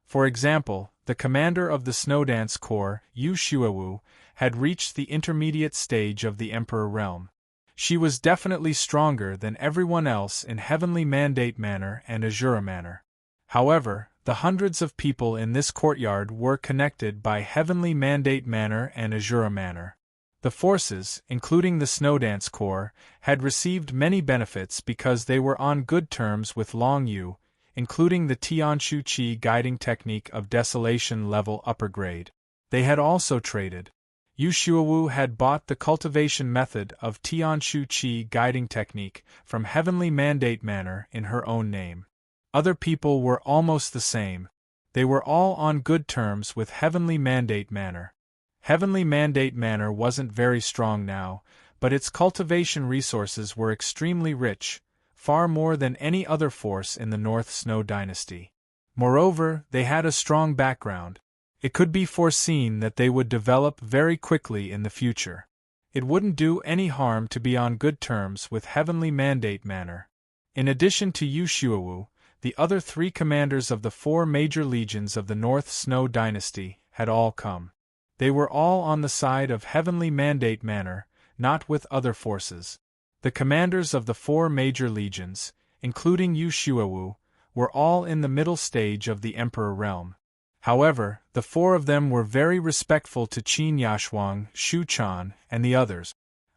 For example, the commander of the Snowdance Corps, Yu Xuewu, had reached the intermediate stage of the Emperor Realm. She was definitely stronger than everyone else in Heavenly Mandate Manor and Azura Manor. However, the hundreds of people in this courtyard were connected by Heavenly Mandate Manor and Azura Manor. The forces, including the Snowdance Corps, had received many benefits because they were on good terms with Long Yu, including the Tianshu Qi guiding technique of Desolation level upper grade. They had also traded. Yu Xuewu had bought the cultivation method of Tianshu Qi guiding technique from Heavenly Mandate Manor in her own name. Other people were almost the same. They were all on good terms with Heavenly Mandate Manor. Heavenly Mandate Manor wasn't very strong now, but its cultivation resources were extremely rich, far more than any other force in the North Snow Dynasty. Moreover, they had a strong background. It could be foreseen that they would develop very quickly in the future. It wouldn't do any harm to be on good terms with Heavenly Mandate Manor. In addition to Yu Xuewu, the other 3 commanders of the 4 major legions of the North Snow Dynasty had all come. They were all on the side of Heavenly Mandate Manor, not with other forces. The commanders of the 4 major legions, including Yu Xuewu, were all in the middle stage of the Emperor Realm. However, the 4 of them were very respectful to Qin Yashuang, Shu Chan, and the others.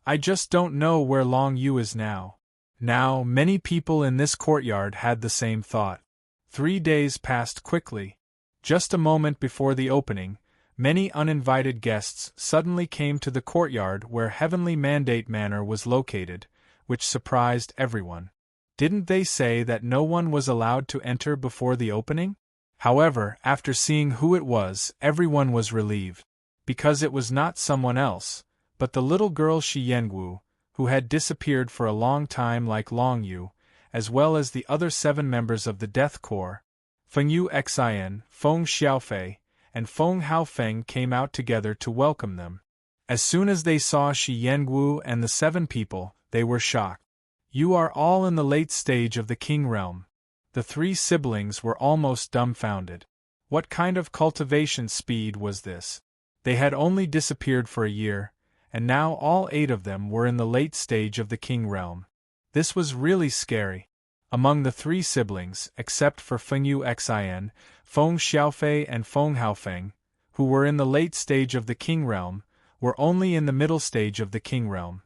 I just don't know where Long Yu is now. Now, many people in this courtyard had the same thought. 3 days passed quickly. Just a moment before the opening, many uninvited guests suddenly came to the courtyard where Heavenly Mandate Manor was located, which surprised everyone. Didn't they say that no one was allowed to enter before the opening? However, after seeing who it was, everyone was relieved. Because it was not someone else, but the little girl Shi Yengu, who had disappeared for a long time like Long Yu, as well as the other 7 members of the Death Corps, Feng Yu Xin, Feng Xiaofei, and Feng Haofeng came out together to welcome them. As soon as they saw Shi Yengu and the 7 people, they were shocked. You are all in the late stage of the King realm. The 3 siblings were almost dumbfounded. What kind of cultivation speed was this? They had only disappeared for a year, and now all 8 of them were in the late stage of the King realm. This was really scary. Among the 3 siblings, except for Feng Yu Xin, Feng Xiaofei and Feng Haofeng, who were in the late stage of the King realm, were only in the middle stage of the King realm.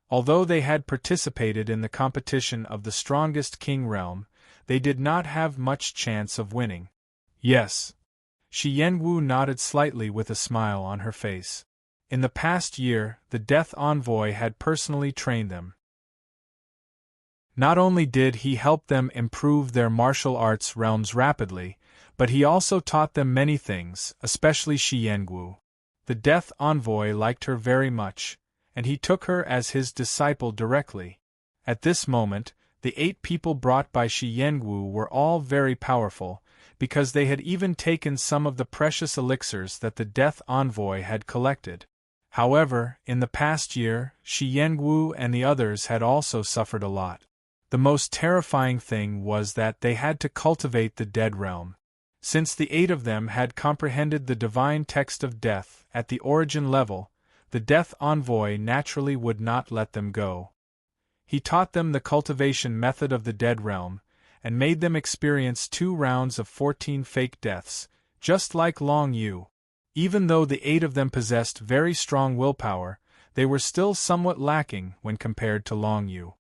Although they had participated in the competition of the strongest King realm, they did not have much chance of winning. Yes. Shi Yenwu nodded slightly with a smile on her face. In the past year, the Death Envoy had personally trained them. Not only did he help them improve their martial arts realms rapidly, but he also taught them many things, especially Shi Yengu. The Death Envoy liked her very much, and he took her as his disciple directly. At this moment, the 8 people brought by Shi Yengu were all very powerful, because they had even taken some of the precious elixirs that the Death Envoy had collected. However, in the past year, Shi Yengu and the others had also suffered a lot. The most terrifying thing was that they had to cultivate the Dead Realm. Since the 8 of them had comprehended the divine text of death at the origin level, the Death Envoy naturally would not let them go. He taught them the cultivation method of the Dead Realm, and made them experience 2 rounds of 14 fake deaths, just like Long Yu. Even though the 8 of them possessed very strong willpower, they were still somewhat lacking when compared to Long Yu.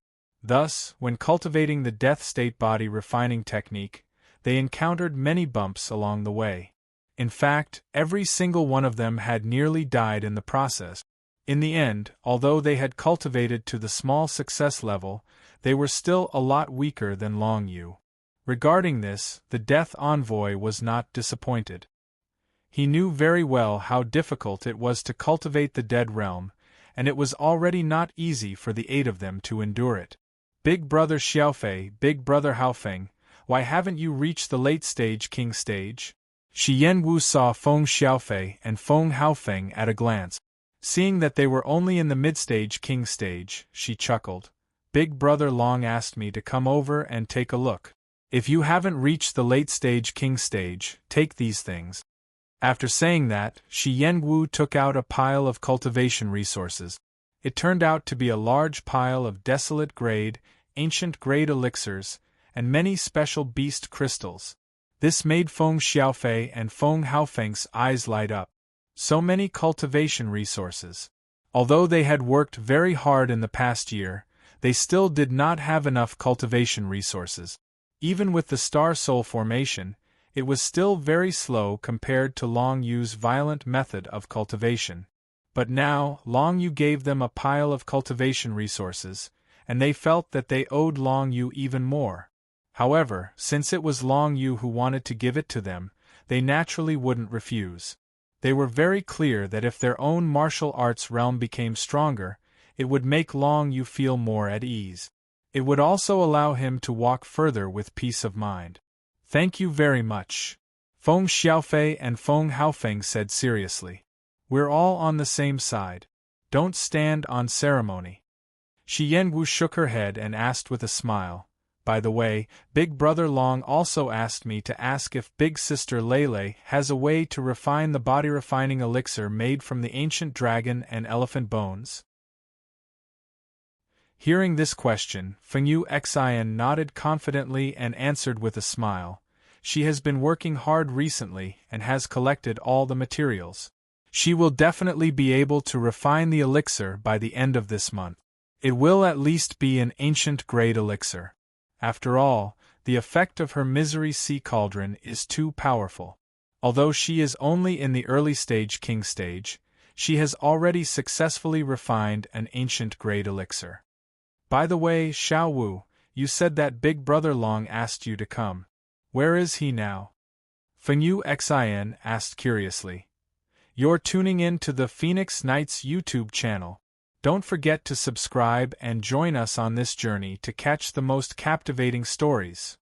Thus, when cultivating the death state body refining technique, they encountered many bumps along the way. In fact, every single one of them had nearly died in the process. In the end, although they had cultivated to the small success level, they were still a lot weaker than Long Yu. Regarding this, the Death Envoy was not disappointed. He knew very well how difficult it was to cultivate the Dead Realm, and it was already not easy for the 8 of them to endure it. Big Brother Xiaofei, Big Brother Haofeng, why haven't you reached the late stage King stage? Shi Yenwu saw Feng Xiaofei and Feng Haofeng at a glance. Seeing that they were only in the mid-stage King stage, she chuckled. Big Brother Long asked me to come over and take a look. If you haven't reached the late stage King stage, take these things. After saying that, Shi Yenwu took out a pile of cultivation resources. It turned out to be a large pile of desolate grade, ancient grade elixirs, and many special beast crystals. This made Feng Xiaofei and Feng Haofeng's eyes light up. So many cultivation resources. Although they had worked very hard in the past year, they still did not have enough cultivation resources. Even with the Star Soul formation, it was still very slow compared to Long Yu's violent method of cultivation. But now, Long Yu gave them a pile of cultivation resources, and they felt that they owed Long Yu even more. However, since it was Long Yu who wanted to give it to them, they naturally wouldn't refuse. They were very clear that if their own martial arts realm became stronger, it would make Long Yu feel more at ease. It would also allow him to walk further with peace of mind. Thank you very much. Feng Xiaofei and Feng Haofeng said seriously. We're all on the same side. Don't stand on ceremony. Shi Yenwu shook her head and asked with a smile, by the way, Big Brother Long also asked me to ask if Big Sister Lele has a way to refine the body-refining elixir made from the ancient dragon and elephant bones. Hearing this question, Feng Yu Xian nodded confidently and answered with a smile. She has been working hard recently and has collected all the materials. She will definitely be able to refine the elixir by the end of this month. It will at least be an ancient-grade elixir. After all, the effect of her Misery Sea Cauldron is too powerful. Although she is only in the early stage King stage, she has already successfully refined an ancient-grade elixir. By the way, Xiao Wu, you said that Big Brother Long asked you to come. Where is he now? Feng Yu Xian asked curiously. You're tuning in to the Phoenix Knights YouTube channel. Don't forget to subscribe and join us on this journey to catch the most captivating stories.